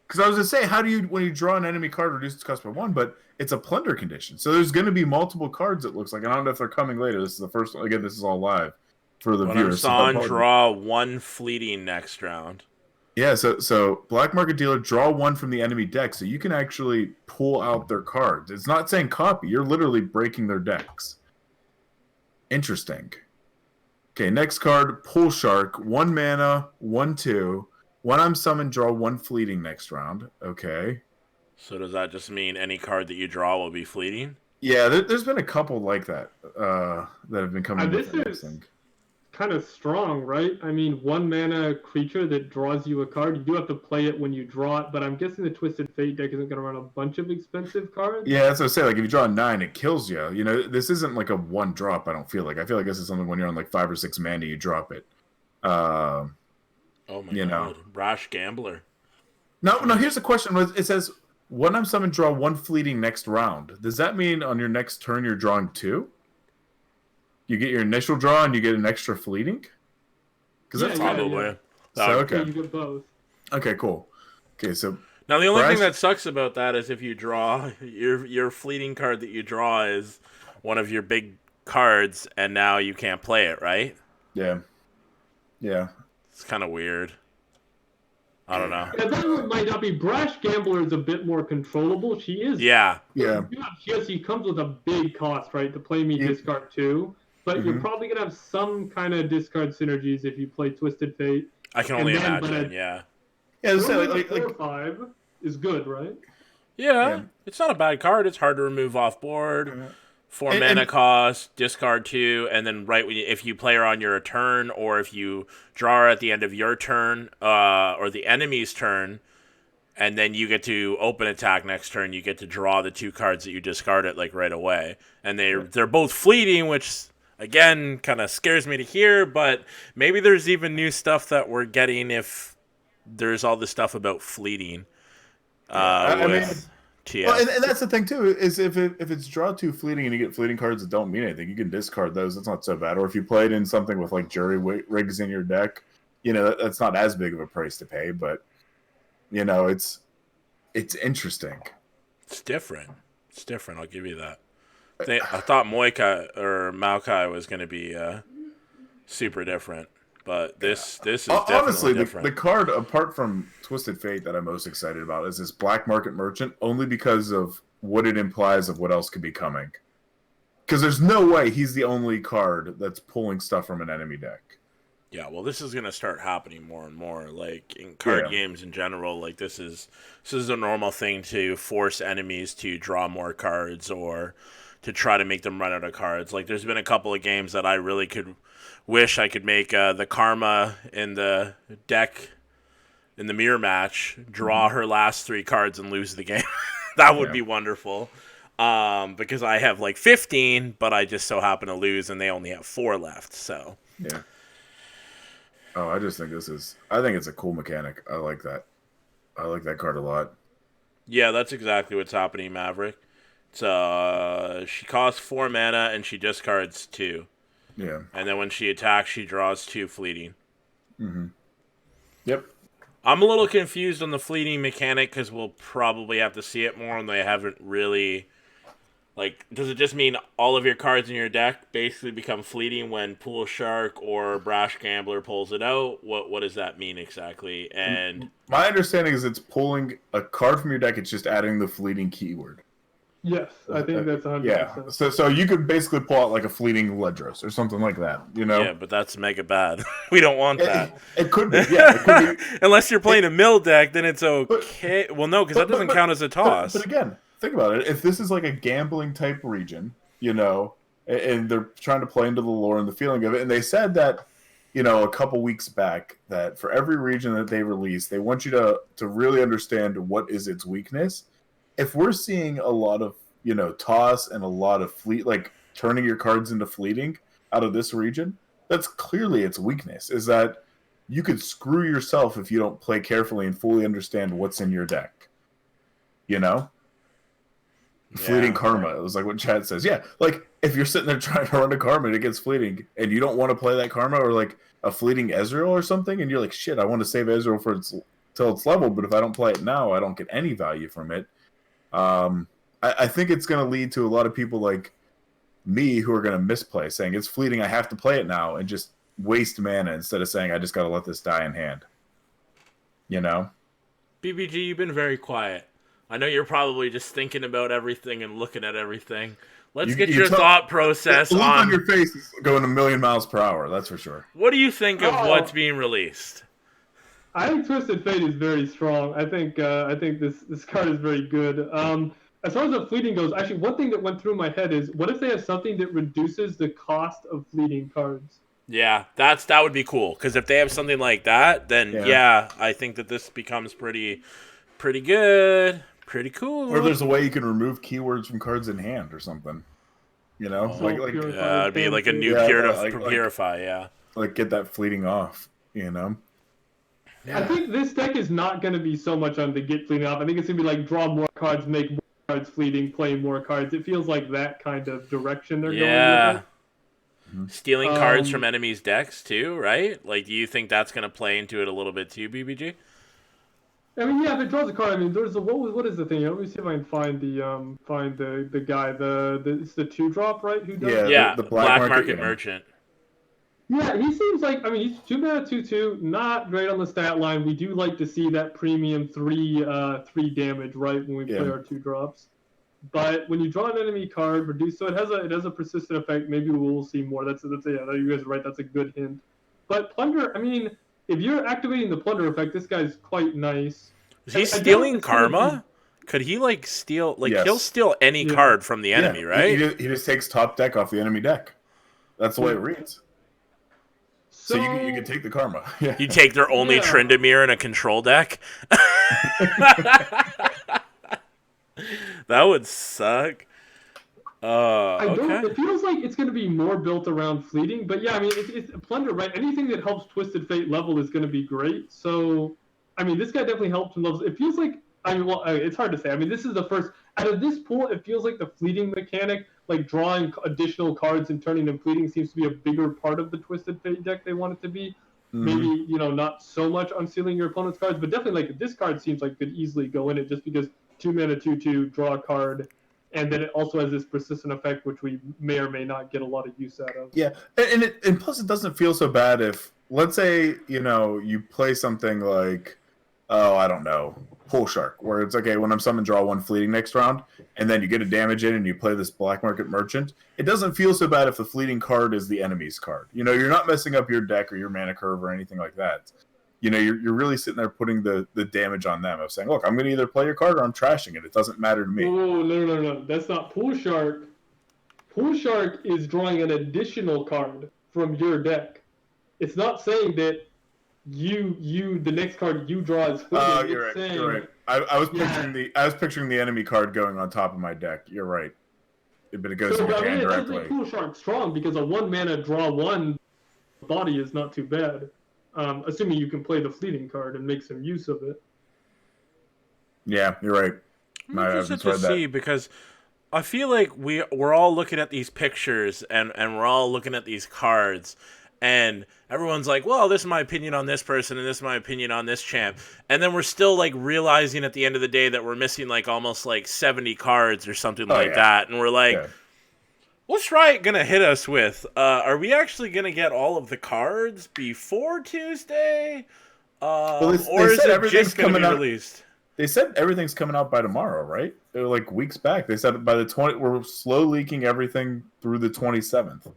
Because I was going to say, how do you, when you draw an enemy card, reduce its cost by 1, but it's a plunder condition. So there's going to be multiple cards, it looks like. And I don't know if they're coming later. This is the first one. Again, this is all live for the viewers. Draw 1 fleeting next round. Yeah, so Black Market Dealer, draw 1 from the enemy deck. So you can actually pull out their cards. It's not saying copy. You're literally breaking their decks. Interesting. Okay, next card, Pull Shark, 1 mana, 1/2. When I'm summoned, draw 1 fleeting next round. Okay. So does that just mean any card that you draw will be fleeting? Yeah, there's been a couple like that that have been coming. This is kind of strong, right? I mean, 1 mana creature that draws you a card. You do have to play it when you draw it, but I'm guessing the Twisted Fate deck isn't going to run a bunch of expensive cards. Yeah, that's what I say. Like, if you draw a 9, it kills you. You know, this isn't like a 1 drop, I don't feel like. I feel like this is something when you're on like 5 or 6 mana, you drop it. Oh my god. Rash Gambler. No, here's the question. It says, when I'm summoned, draw 1 fleeting next round. Does that mean on your next turn you're drawing 2? You get your initial draw and you get an extra fleeting? Because that's probably. Yeah. So, okay. You get both. Okay, cool. Okay, so now the only thing that sucks about that is if you draw your fleeting card that you draw is one of your big cards, and now you can't play it, right? Yeah. It's kind of weird. I don't know. Yeah, that might not be. Brash Gambler is a bit more controllable. She is. Yeah. She comes with a big cost, right? To play me discard 2. But you're probably going to have some kind of discard synergies if you play Twisted Fate. I can only imagine, yeah. Yeah, Four so mana 4/5 is good, right? Yeah, it's not a bad card. It's hard to remove off board. 4 mana cost, discard 2, and then if you play her on your turn, or if you draw her at the end of your turn, or the enemy's turn, and then you get to open attack next turn, you get to draw the 2 cards that you discarded like right away. And they're both fleeting, which again kind of scares me to hear, but maybe there's even new stuff that we're getting if there's all this stuff about fleeting. With TF. Well, and that's the thing too, is if it's draw 2 fleeting and you get fleeting cards that don't mean anything, you can discard those. That's not so bad. Or if you played in something with like jury rigs in your deck, that's not as big of a price to pay, but it's interesting. It's different. I'll give you that. I thought Maokai was going to be super different, but this is definitely honestly different. The card apart from Twisted Fate that I'm most excited about is this Black Market Merchant, only because of what it implies of what else could be coming. Because there's no way he's the only card that's pulling stuff from an enemy deck. Yeah, well, this is going to start happening more and more. Like in card games in general, like this is a normal thing to force enemies to draw more cards or to try to make them run out of cards. Like there's been a couple of games that I really wish I could make the Karma in the deck in the mirror match draw her last 3 cards and lose the game. That would be wonderful. Because I have like 15, but I just so happen to lose and they only have 4 left. So yeah. Oh, I just think I think it's a cool mechanic. I like that. I like that card a lot. Yeah, that's exactly what's happening, Maverick. It's she costs 4 mana and she discards 2. Yeah. And then when she attacks, she draws 2 fleeting. Mm-hmm. Yep. I'm a little confused on the fleeting mechanic because we'll probably have to see it more, and they haven't really. Like, does it just mean all of your cards in your deck basically become fleeting when Pool Shark or Brash Gambler pulls it out? What does that mean exactly? And my understanding is it's pulling a card from your deck. It's just adding the fleeting keyword. Yes, I think that's 100%. Yeah, so you could basically pull out like a fleeting Ledros or something like that, Yeah, but that's mega bad. We don't want that. It could be, yeah. It could be. Unless you're playing a mill deck, then it's okay. Well, no, because that doesn't count as a toss. But again, think about it. If this is like a gambling type region, and they're trying to play into the lore and the feeling of it, and they said that, a couple weeks back, that for every region that they release, they want you to really understand what is its weakness. If we're seeing a lot of, toss and a lot of like turning your cards into fleeting out of this region, that's clearly its weakness, is that you could screw yourself if you don't play carefully and fully understand what's in your deck. Fleeting Karma. It was like what Chad says. Yeah, like if you're sitting there trying to run a Karma and it gets fleeting and you don't want to play that Karma or like a fleeting Ezreal or something, and you're like, shit, I want to save Ezreal till it's leveled, but if I don't play it now, I don't get any value from it. I think it's going to lead to a lot of people like me who are going to misplay, saying it's fleeting, I have to play it now, and just waste mana instead of saying I just got to let this die in hand. BBG, you've been very quiet. I know you're probably just thinking about everything and looking at everything. Let's get your thought process on... The look on your face is going a million miles per hour, that's for sure. What do you think of what's being released? I think Twisted Fate is very strong. I think this card is very good. As far as the fleeting goes, actually, one thing that went through my head is, what if they have something that reduces the cost of fleeting cards? Yeah, that would be cool. Because if they have something like that, then I think that this becomes pretty good, pretty cool. Or there's a way you can remove keywords from cards in hand or something. It'd be like a new Purify, yeah. Like get that fleeting off, Yeah. I think this deck is not going to be so much on the get fleeting off. I think it's going to be like draw more cards, make more cards fleeting, play more cards. It feels like that kind of direction they're going with it. Stealing cards from enemies' decks too, right? Like, do you think that's going to play into it a little bit too, BBG? I mean, yeah, if it draws a card, I mean, there's what is the thing? Let me see if I can find the guy. It's the 2-drop, right? Who does the Black Market Merchant. Yeah, he seems like, I mean, he's 2 mana 2/2, not great on the stat line. We do like to see that premium 3 damage, right, when we play our 2-drops. But when you draw an enemy card, reduce, so it has a persistent effect. Maybe we'll see more. That's you guys are right. That's a good hint. But Plunder, I mean, if you're activating the plunder effect, this guy's quite nice. Is he I stealing doubt it's gonna karma? Could he like steal? Like Yes. he'll steal any Yeah. card from the enemy, right? He just takes top deck off the enemy deck. That's the way it reads. So you can take the karma. Yeah. You take their only Tryndamere in a control deck. That would suck. Okay. It feels like it's going to be more built around fleeting, but yeah, I mean, it's plunder, right? Anything that helps Twisted Fate level is going to be great. So, I mean, this guy definitely helps in levels. It feels like, I mean, well, it's hard to say. I mean, this is the first out of this pool. It feels like the fleeting mechanic, like drawing additional cards and turning them fleeting, seems to be a bigger part of the Twisted Fate deck they want it to be. Mm-hmm. Maybe, you know, not so much unsealing your opponent's cards, but definitely like this card seems like could easily go in it just because 2 mana 2/2, draw a card, and then it also has this persistent effect which we may or may not get a lot of use out of. Yeah, and plus it doesn't feel so bad if, let's say, you know, you play something like, oh, I don't know, Pool Shark, where it's okay, when I'm summoned, draw 1 fleeting next round, and then you get a damage in and you play this Black Market Merchant. It doesn't feel so bad if the fleeting card is the enemy's card. You know, you're not messing up your deck or your mana curve or anything like that. You know, you're really sitting there putting the damage on them of saying, look, I'm going to either play your card or I'm trashing it. It doesn't matter to me. Oh, no. That's not Pool Shark. Pool Shark is drawing an additional card from your deck. It's not saying that the next card you draw is fleeting. Oh, you're right. You're right. I was picturing the enemy card going on top of my deck. You're right. But it goes in your hand directly. It does make Pool Shark strong because a 1 mana draw 1 body is not too bad. Assuming you can play the fleeting card and make some use of it. Yeah, you're right. I'm interested to see because I feel like we're all looking at these pictures and we're all looking at these cards, and everyone's like, well, this is my opinion on this person and this is my opinion on this champ, and then we're still like realizing at the end of the day that we're missing like almost like 70 cards or something that, and we're like, what's Riot gonna hit us with? Are we actually gonna get all of the cards before Tuesday? Or is it just gonna be released? They said everything's coming out by tomorrow, right? They were like weeks back. They said by the 20th, we're slow leaking everything through the 27th.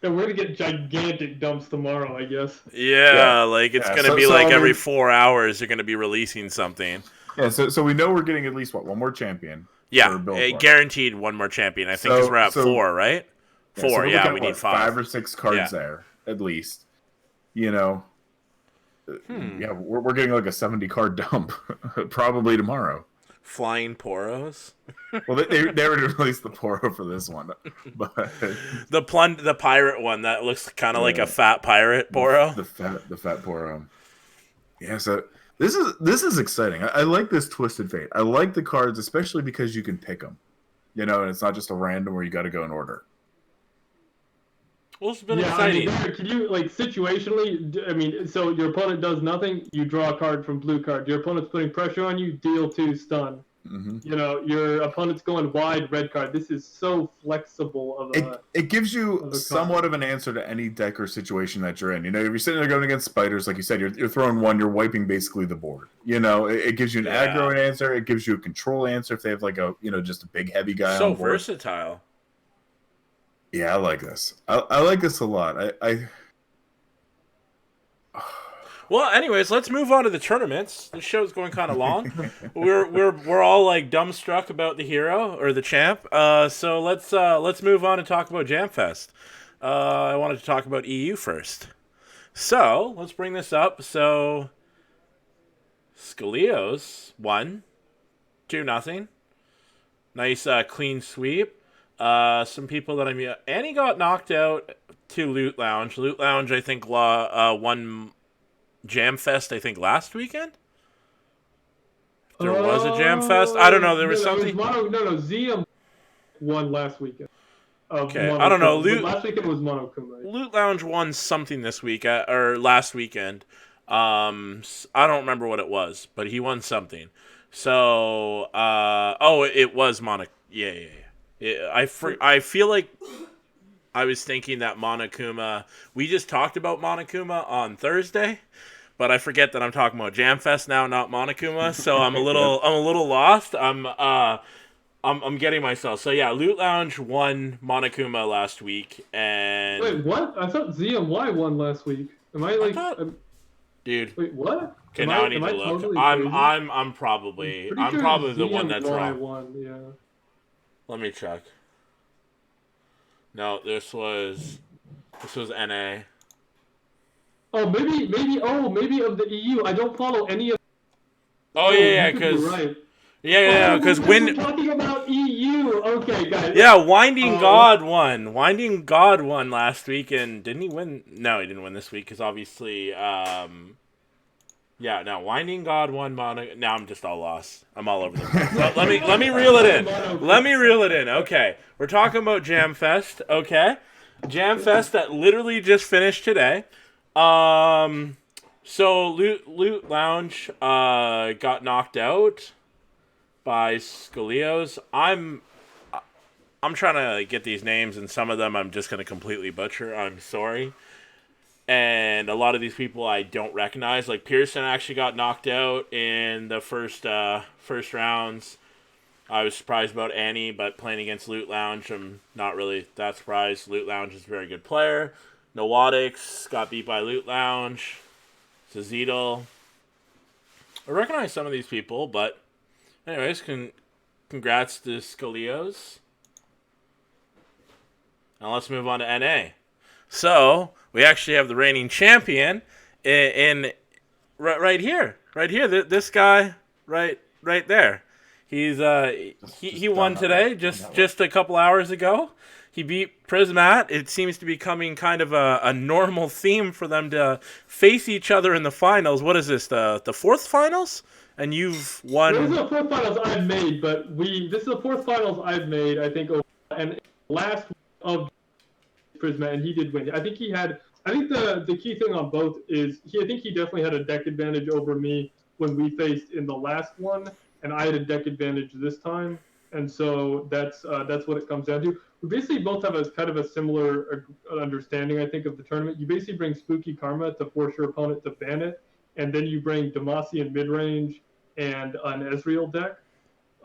Yeah, we're gonna get gigantic dumps tomorrow, I guess. Yeah. Like it's gonna be like every 4 hours you're gonna be releasing something. Yeah, so we know we're getting at least one more champion. Yeah, guaranteed one more champion. I think we're at 4, right? 4, we need 5. 5 or 6 cards there, at least. You know, yeah, we're getting like a 70 card dump, probably tomorrow. Flying Poros? Well, they already released the Poro for this one. But the pirate one, that looks kind of like a fat pirate Poro. The fat Poro. Yeah, so... This is exciting. I like this Twisted Fate. I like the cards, especially because you can pick them. You know, and it's not just a random where you got to go in order. Well, it's been exciting. I mean, can you, like, situationally, I mean, so your opponent does nothing, you draw a card from blue card. Your opponent's putting pressure on you, deal 2, stun. Mm-hmm. You know, your opponent's going wide, red card. This is so flexible of a... It gives you somewhat of an answer to any deck or situation that you're in. You know, if you're sitting there going against spiders, like you said, you're throwing 1, you're wiping basically the board. You know, it gives you an aggro answer. It gives you a control answer if they have like a, you know, just a big heavy guy on board. So versatile. Yeah, I like this. I like this a lot. Well, anyways, let's move on to the tournaments. This show's going kind of long. we're all like dumbstruck about the hero or the champ. So let's move on and talk about Jamfest. I wanted to talk about EU first. So let's bring this up. So Scalios won 2-0. Nice clean sweep. Some people that Annie got knocked out to Loot Lounge. Loot Lounge, I think, won Jamfest, I think, last weekend? There was a Jamfest? I don't know. There was something. Zium won last weekend. Okay, I don't know. Last weekend was Monokuma. Loot Lounge won something this week, or last weekend. I don't remember what it was, but he won something. So, it was Monokuma. Yeah. I feel like I was thinking that Monokuma. We just talked about Monokuma on Thursday, but I forget that I'm talking about Jamfest now, not Monokuma. So I'm a little lost. I'm getting myself. So yeah, Loot Lounge won Monokuma last week, and wait, what? I thought ZMY won last week. Am I like? Dude. Wait, what? Okay, now I need to look. Totally I'm crazy? I'm probably Pretty I'm sure probably the one that's ZMY wrong. won, yeah. Let me check. No, this was NA. Oh, maybe of the EU. I don't follow any of. Oh Oh, yeah, you could be because right. yeah, Oh, because we're talking about EU. Okay, guys. yeah, Winding God won. Winding God won last week, and didn't he win? No, he didn't win this week because obviously, yeah. No, Winding God won mono. Now I'm just all lost. I'm all over the place. let me reel it in. Let me reel it in. Okay, we're talking about Jam Fest. Okay, Jam Fest that literally just finished today. So Loot Lounge got knocked out by Scolios. I'm trying to get these names, and some of them I'm just going to completely butcher. I'm sorry. And a lot of these people I don't recognize. Like Pearson actually got knocked out in the first rounds. I was surprised about Annie, but playing against Loot Lounge, I'm not really that surprised. Loot Lounge is a very good player. Nowadix got beat by Loot Lounge. Zazidal. I recognize some of these people, but anyways, congrats to Scolios. Now let's move on to NA. So we actually have the reigning champion in right here. This guy right there. He's he won today just a couple hours ago. He beat Prismat. It seems to be becoming kind of a normal theme for them to face each other in the finals. What is this, the fourth finals? And you've won. This is the fourth finals I've made, but this is the fourth finals I've made, I think, and last of Prisma, and he did win. I think the key thing on both is I think he definitely had a deck advantage over me when we faced in the last one, and I had a deck advantage this time, and so that's what it comes down to. We basically both have a kind of a similar understanding, I think, of the tournament. You basically bring Spooky Karma to force your opponent to ban it, and then you bring Demacian mid-range and an Ezreal deck,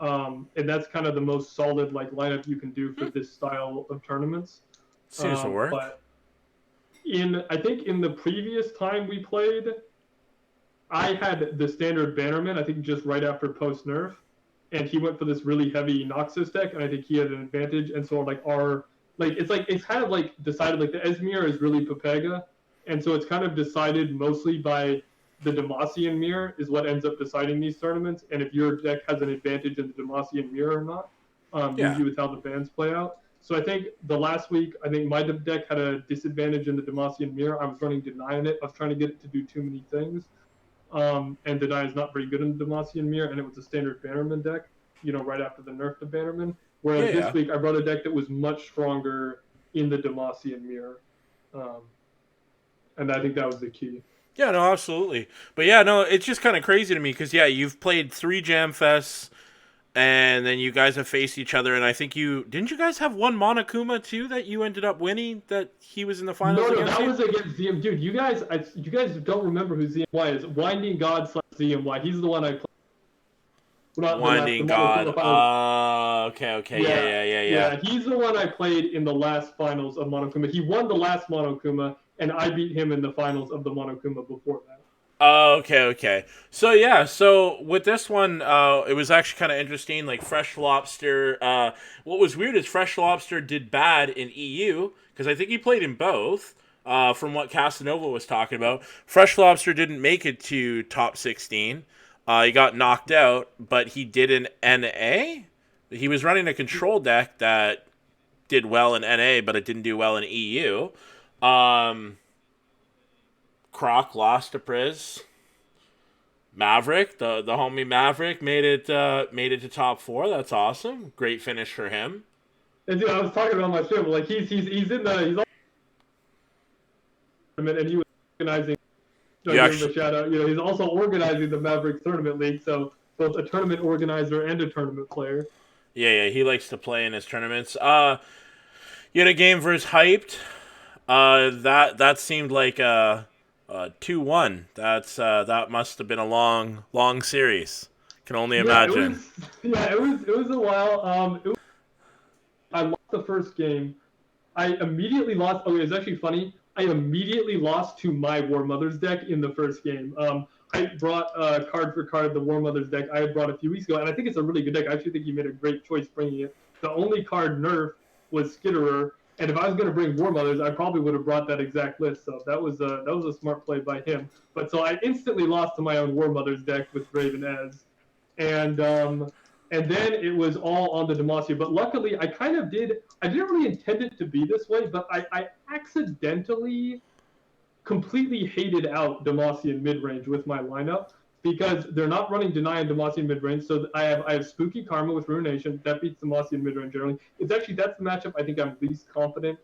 and that's kind of the most solid lineup you can do for this style of tournaments. Seems to work. But I think in the previous time we played, I had the standard Bannerman, I think just right after post-nerf, and he went for this really heavy Noxus deck, and I think he had an advantage, and so it's kind of decided, the Esmir is really Pepega, and so it's kind of decided mostly by the Demacian mirror is what ends up deciding these tournaments, and if your deck has an advantage in the Demacian mirror or not, usually with how the bans play out. So I think the last week, I think my deck had a disadvantage in the Demacian mirror. I was running Deny in it. I was trying to get it to do too many things. And Deny is not very good in the Demacian mirror, and it was a standard Bannerman deck, right after the nerf to Bannerman. Whereas this week, I brought a deck that was much stronger in the Demacian mirror. And I think that was the key. Yeah, no, absolutely. But yeah, no, it's just kind of crazy to me because, yeah, you've played 3 Jam Fests, and then you guys have faced each other, and I think didn't you guys have one Monokuma too that you ended up winning, that he was in the finals against you? No, that was against ZM. Dude, you guys don't remember who ZMY is. Winding God / ZMY. He's the one I played. Winding God. Okay. Yeah. He's the one I played in the last finals of Monokuma. He won the last Monokuma, and I beat him in the finals of the Monokuma before that. Okay. So with this one, it was actually kind of interesting. Like Fresh Lobster, what was weird is Fresh Lobster did bad in EU because I think he played in both. From what Casanova was talking about, Fresh Lobster didn't make it to top 16. He got knocked out, but he did an NA. He was running a control deck that did well in NA, but it didn't do well in EU. Croc lost to Priz. Maverick, the homie Maverick, made it to top 4. That's awesome. Great finish for him. And dude, I was talking about my stream. He's on and he was organizing. Give him a shout out. He's also organizing the Maverick Tournament League, so both a tournament organizer and a tournament player. Yeah, he likes to play in his tournaments. You had a game versus Hyped. That seemed like 2-1. That must have been a long series. Can only imagine. It was a while. I lost the first game. I immediately lost. Okay, it's actually funny. I immediately lost to my War Mother's deck in the first game. I brought card for card the War Mother's deck I had brought a few weeks ago, and I think it's a really good deck. I actually think you made a great choice bringing it. The only card nerf was Skitterer, and if I was going to bring War Mothers, I probably would have brought that exact list. So that was a smart play by him. But so I instantly lost to my own War Mothers deck with Draven Ez, and then it was all on the Demacia. But luckily, I didn't really intend it to be this way, but I accidentally completely hated out Demacian mid-range with my lineup because they're not running Deny and Demacian mid-range. So I have Spooky Karma with Ruination. That beats Demacian mid-range generally. That's the matchup I think I'm least confident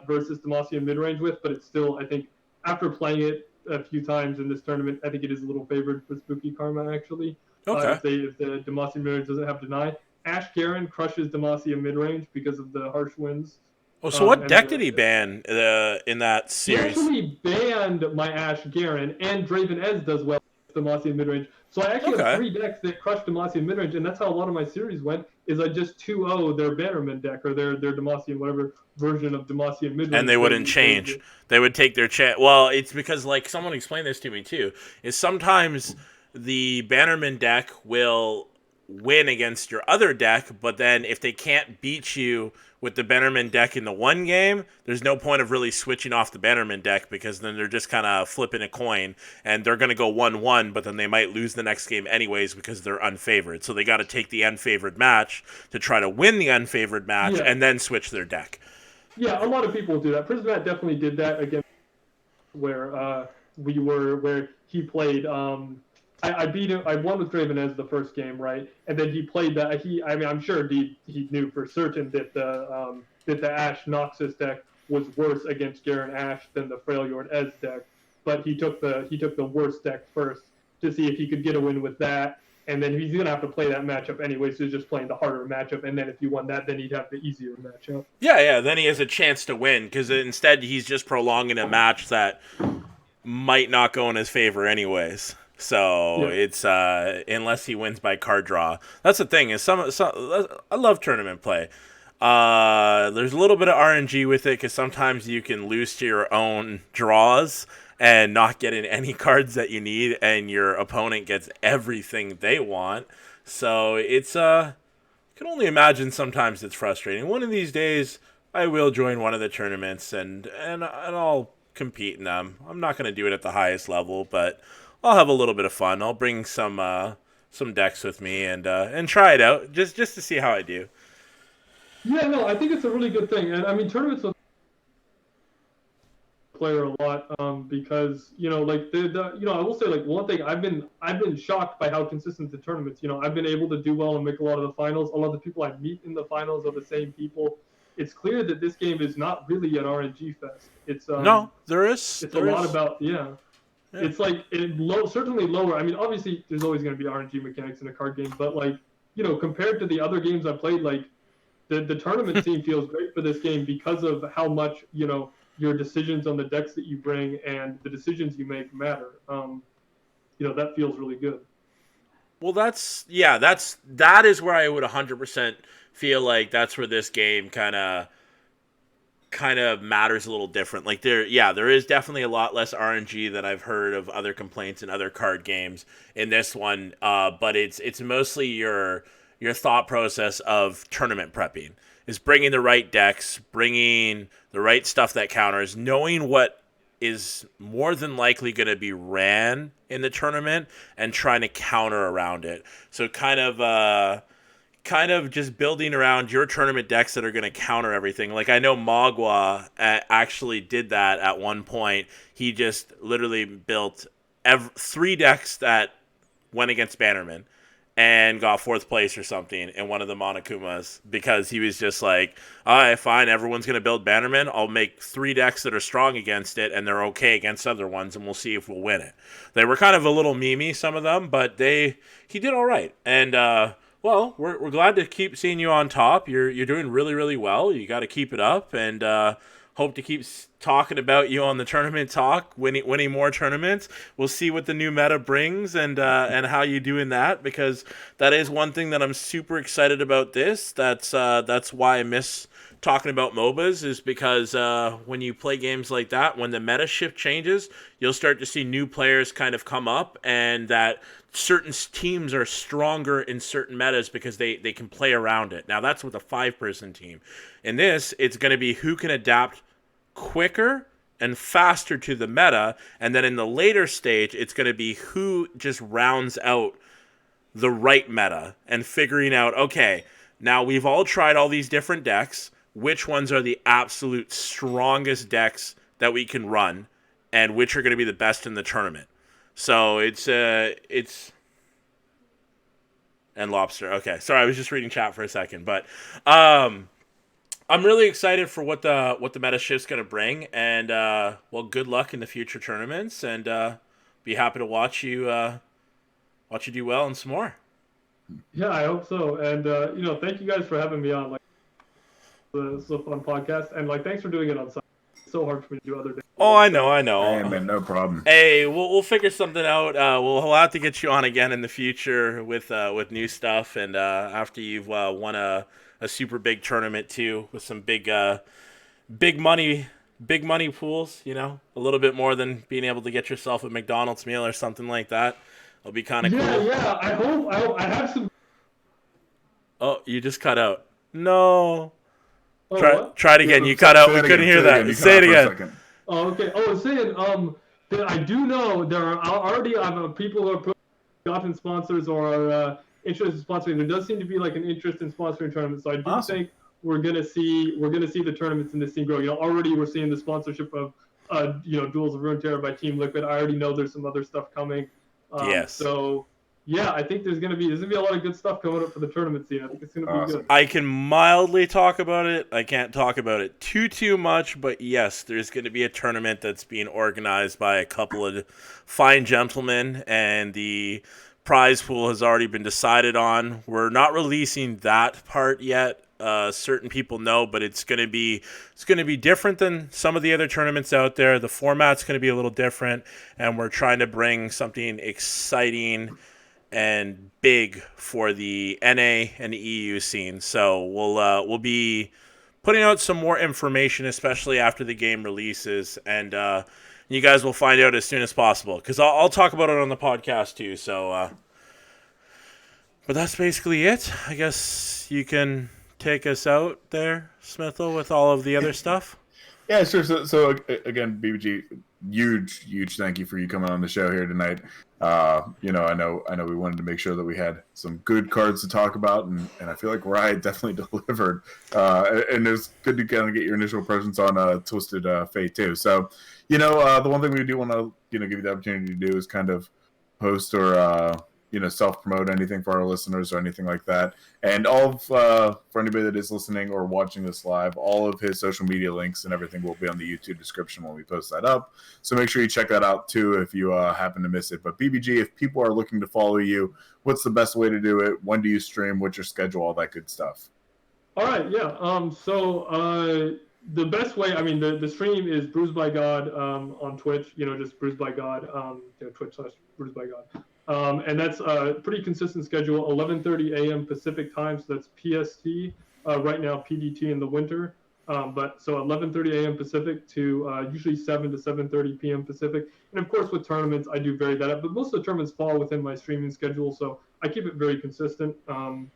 versus Demacian mid-range with, but it's still, I think, after playing it a few times in this tournament, I think it is a little favored for Spooky Karma, actually. Okay. If the Demacian mid-range doesn't have Deny. Ash Garen crushes Demacian mid-range because of the harsh winds. Oh, so what deck did he ban in that series? He actually banned my Ash Garen, and Draven Ez does well with Demacian midrange. So I actually have 3 decks that crush Demacian midrange, and that's how a lot of my series went, is I just 2-0 their Bannerman deck, or their Demacian, whatever version of Demacian midrange. And they wouldn't change. They would take their chance. Well, it's because, like, someone explained this to me, too, is sometimes the Bannerman deck will win against your other deck, but then if they can't beat you with the Bannerman deck in the one game, there's no point of really switching off the Bannerman deck, because then they're just kind of flipping a coin, and they're going to go 1-1, but then they might lose the next game anyways because they're unfavored. So they got to take the unfavored match to try to win the unfavored match, and then switch their deck. Yeah, a lot of people do that. Prismat definitely did that against where he played. I beat him. I won with Draven Ez the first game, right? And then he played that. I'm sure he knew for certain that the Ash Noxus deck was worse against Garen Ash than the Freljord Ez deck. But he took the worst deck first to see if he could get a win with that. And then he's gonna have to play that matchup anyway, so he's just playing the harder matchup. And then if he won that, then he'd have the easier matchup. Yeah. Then he has a chance to win, because instead he's just prolonging a match that might not go in his favor anyways. So it's unless he wins by card draw. That's the thing, is some I love tournament play. There's a little bit of RNG with it, because sometimes you can lose to your own draws and not get in any cards that you need, and your opponent gets everything they want. So it's I can only imagine sometimes it's frustrating. One of these days I will join one of the tournaments and I'll compete in them. I'm not going to do it at the highest level, but I'll have a little bit of fun. I'll bring some decks with me and try it out just to see how I do. Yeah, no, I think it's a really good thing, and I mean tournaments with player a lot because like I will say, like, one thing I've been shocked by how consistent the tournaments. I've been able to do well and make a lot of the finals. A lot of the people I meet in the finals are the same people. It's clear that this game is not really an RNG fest. It's no, there is. It's a lot about It's like certainly lower. I mean, obviously, there's always going to be RNG mechanics in a card game, but like compared to the other games I played, like the tournament scene feels great for this game because of how much your decisions on the decks that you bring and the decisions you make matter. That feels really good. Well, that is where I would 100% feel like that's where this game kind of matters a little different. Like there is definitely a lot less RNG than I've heard of other complaints in other card games in this one. But it's mostly your thought process of tournament prepping, is bringing the right decks, bringing the right stuff that counters, knowing what is more than likely going to be ran in the tournament and trying to counter around it. So kind of just building around your tournament decks that are going to counter everything. Like, I know Magua actually did that at one point. He just literally built 3 decks that went against Bannerman and got 4th place or something in one of the Monokumas, because he was just like, all right, fine, everyone's going to build Bannerman. I'll make 3 decks that are strong against it, and they're okay against other ones, and we'll see if we'll win it. They were kind of a little memey, some of them, but he did all right. And, well, we're glad to keep seeing you on top. You're doing really, really well. You got to keep it up, and hope to keep talking about you on the tournament talk, winning more tournaments. We'll see what the new meta brings and how you do in that, because that is one thing that I'm super excited about this. That's why I miss talking about MOBAs, is because when you play games like that, when the meta shift changes, you'll start to see new players kind of come up, and that certain teams are stronger in certain metas because they can play around it. Now, that's with a 5-person team. In this, it's going to be who can adapt quicker and faster to the meta, and then in the later stage, it's going to be who just rounds out the right meta and figuring out, okay, now we've all tried all these different decks, which ones are the absolute strongest decks that we can run, and which are going to be the best in the tournament. So it's and Lobster. Okay, sorry, I was just reading chat for a second, but I'm really excited for what the meta shift's going to bring, and well, good luck in the future tournaments, and be happy to watch you do well and some more. Yeah, I hope so. And thank you guys for having me on. Like, it's a fun podcast, and like, thanks for doing it on Sunday. It's so hard for me to do other days. Oh, I know. Hey, man, no problem. Hey, we'll figure something out. We'll have to get you on again in the future with new stuff, and after you've won a super big tournament too, with some big money pools. A little bit more than being able to get yourself a McDonald's meal or something like that. It'll be kind of cool. Yeah. I hope I have some. Oh, you just cut out. No. Oh, try it again. You cut out. We couldn't hear that. Say it again. Oh, okay. Oh, I was saying that I do know there are already people who are gotten sponsors or are interested in sponsoring. There does seem to be like an interest in sponsoring tournaments. So I do think we're gonna see the tournaments in this scene grow. Already we're seeing the sponsorship of Duels of Runeterra by Team Liquid. I already know there's some other stuff coming. Yes. So yeah, I think there's gonna be a lot of good stuff coming up for the tournament scene. I think it's gonna be good. I can mildly talk about it. I can't talk about it too much, but yes, there's gonna be a tournament that's being organized by a couple of fine gentlemen, and the prize pool has already been decided on. We're not releasing that part yet. Certain people know, but it's gonna be different than some of the other tournaments out there. The format's gonna be a little different, and we're trying to bring something exciting and big for the NA and EU scene. So we'll be putting out some more information, especially after the game releases, and you guys will find out as soon as possible, because I'll talk about it on the podcast too. So, but that's basically it. I guess you can take us out there, Smithel, with all of the other stuff. Yeah, sure. So again, BBG, huge thank you for you coming on the show here tonight. I know we wanted to make sure that we had some good cards to talk about, and I feel like Riot definitely delivered. And it was good to kind of get your initial presence on Twisted Fate too. So, the one thing we do want to give you the opportunity to do is kind of post or self-promote anything for our listeners or anything like that. And all of, for anybody that is listening or watching this live, all of his social media links and everything will be on the YouTube description when we post that up. So make sure you check that out too if you happen to miss it. But BBG, if people are looking to follow you, what's the best way to do it? When do you stream? What's your schedule? All that good stuff. All right, yeah. The best way, the stream is Bruised by God on Twitch. Just Bruised by God. Twitch/Bruised by God. And that's a pretty consistent schedule, 11:30 a.m. Pacific time, so that's PST, right now PDT in the winter. But so 11:30 a.m. Pacific to usually 7 to 7:30 p.m. Pacific. And of course with tournaments, I do vary that up, but most of the tournaments fall within my streaming schedule, so I keep it very consistent. And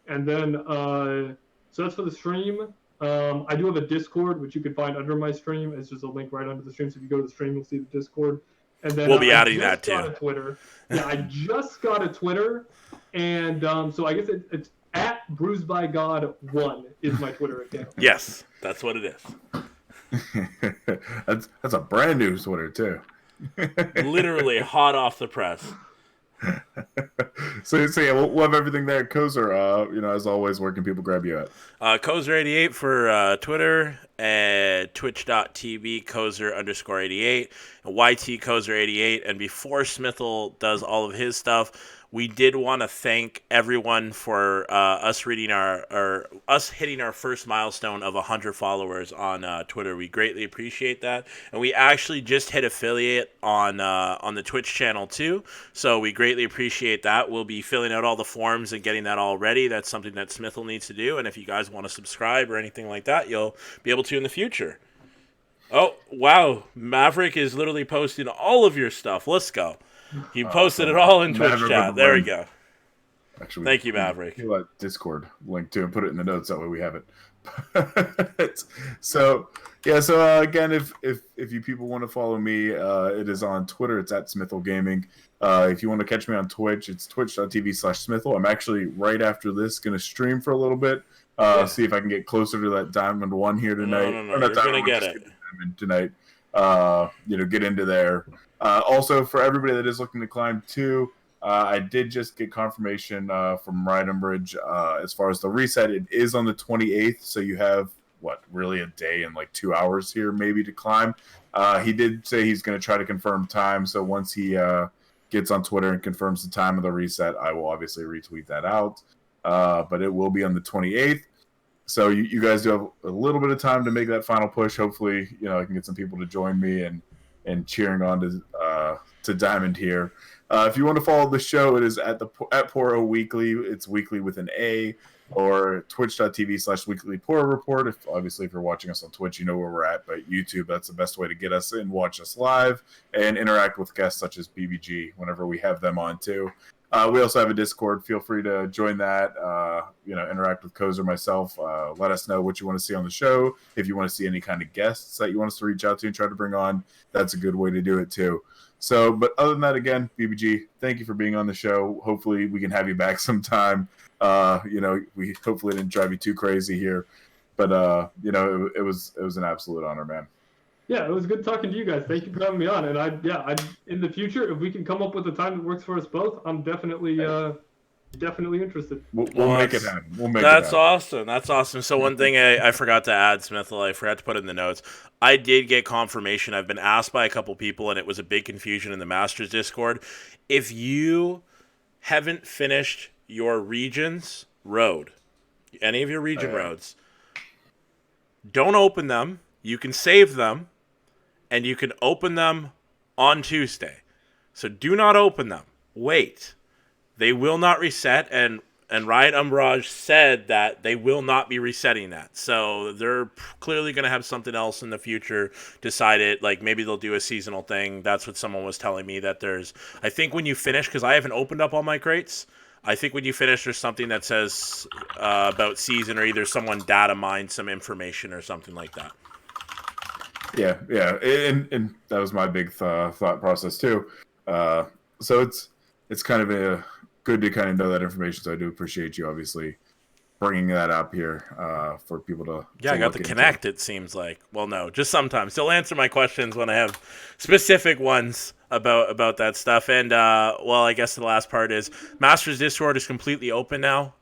then, so that's for the stream. I do have a Discord, which you can find under my stream. It's just a link right under the stream, so if you go to the stream, you'll see the Discord. And then we'll be adding that too. A Twitter. Yeah, I just got a Twitter, and so I guess it's at Bruised by God 1 is my Twitter account. Yes, that's what it is. That's a brand new Twitter too. Literally hot off the press. So yeah, we'll have everything there. Kozer, as always, where can people grab you at? Kozer88 for Twitter, at twitch.tv Kozer_88 and YT Kozer88. And before Smithel does all of his stuff, we did want to thank everyone for us hitting our first milestone of 100 followers on Twitter. We greatly appreciate that, and we actually just hit affiliate on the Twitch channel too. So we greatly appreciate that. We'll be filling out all the forms and getting that all ready. That's something that Smithel needs to do, and if you guys want to subscribe or anything like that, you'll be able to in the future. Oh wow, Maverick is literally posting all of your stuff. Let's go. He posted it all in Twitch chat. There we go. Actually, thank you, Maverick. You let Discord link to and put it in the notes. That way we have it. So again, if you people want to follow me, it is on Twitter. It's at Smithel Gaming. If you want to catch me on Twitch, it's twitch.tv/Smithel. I'm actually right after this going to stream for a little bit. See if I can get closer to that Diamond 1 here tonight. No. You're going to get it. Tonight. Get into there. Also, for everybody that is looking to climb too, I did just get confirmation from Ryan Bridge as far as the reset. It is on the 28th, so you have really a day and like 2 hours here maybe to climb. He did say he's going to try to confirm time, so once he gets on Twitter and confirms the time of the reset, I will obviously retweet that out. But it will be on the 28th. So you guys do have a little bit of time to make that final push. Hopefully, I can get some people to join me and cheering on to Diamond here. If you want to follow the show, it is at Poro Weekly. It's weekly with an A, or twitch.tv/Weekly Poro Report. If you're watching us on Twitch, you know where we're at. But YouTube, that's the best way to get us in, watch us live, and interact with guests such as BBG whenever we have them on too. We also have a Discord. Feel free to join that. Interact with Kozer, myself. Let us know what you want to see on the show. If you want to see any kind of guests that you want us to reach out to and try to bring on, that's a good way to do it too. So, but other than that, again, BBG, thank you for being on the show. Hopefully, we can have you back sometime. We hopefully didn't drive you too crazy here, but it was an absolute honor, man. Yeah, it was good talking to you guys. Thank you for having me on. And I in the future, if we can come up with a time that works for us both, I'm definitely interested. We'll make it happen. That's awesome. That's awesome. So one thing I forgot to add, Smithel, I forgot to put in the notes. I did get confirmation. I've been asked by a couple people, and it was a big confusion in the Masters Discord. If you haven't finished your regions road, any of your region roads, don't open them. You can save them, and you can open them on Tuesday. So do not open them. Wait. They will not reset, and Riot Umbrage said that they will not be resetting that. So they're clearly going to have something else in the future decided. Like maybe they'll do a seasonal thing. That's what someone was telling me, that I think when you finish, because I haven't opened up all my crates, I think when you finish there's something that says about season, or either someone data mined some information or something like that. Yeah, and that was my big thought process too. So it's kind of good to kind of know that information. So I do appreciate you obviously bringing that up here for people to. Yeah, I got to connect. It seems like. Well, no, just sometimes. He'll answer my questions when I have specific ones about that stuff. And I guess the last part is Masters Discord is completely open now.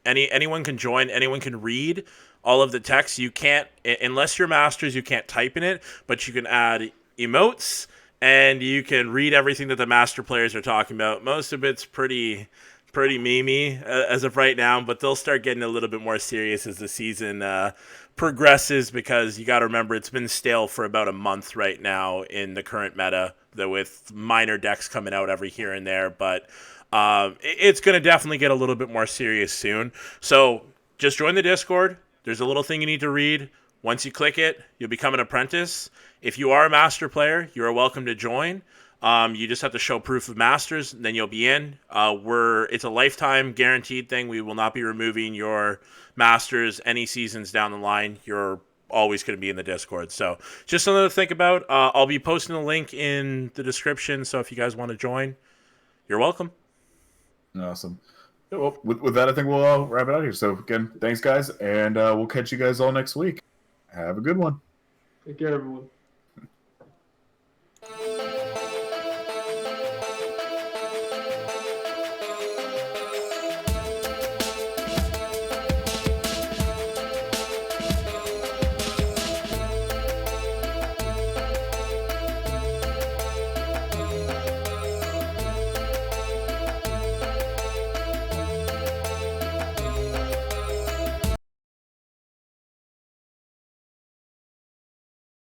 Anyone can join. Anyone can read all of the text. You can't, unless you're Masters, you can't type in it, but you can add emotes and you can read everything that the Master players are talking about. Most of it's pretty memey as of right now, but they'll start getting a little bit more serious as the season progresses, because you got to remember it's been stale for about a month right now in the current meta, though with minor decks coming out every here and there, but it's going to definitely get a little bit more serious soon. So just join the Discord. There's a little thing you need to read. Once you click it, you'll become an apprentice. If you are a Master player, you are welcome to join. You just have to show proof of Masters, then you'll be in. It's a lifetime guaranteed thing. We will not be removing your Masters any seasons down the line. You're always going to be in the Discord. So just something to think about. I'll be posting a link in the description, so if you guys want to join, you're welcome. Awesome. Yeah, well, with that, I think we'll wrap it out here. So again, thanks guys, and we'll catch you guys all next week. Have a good one. Take care, everyone.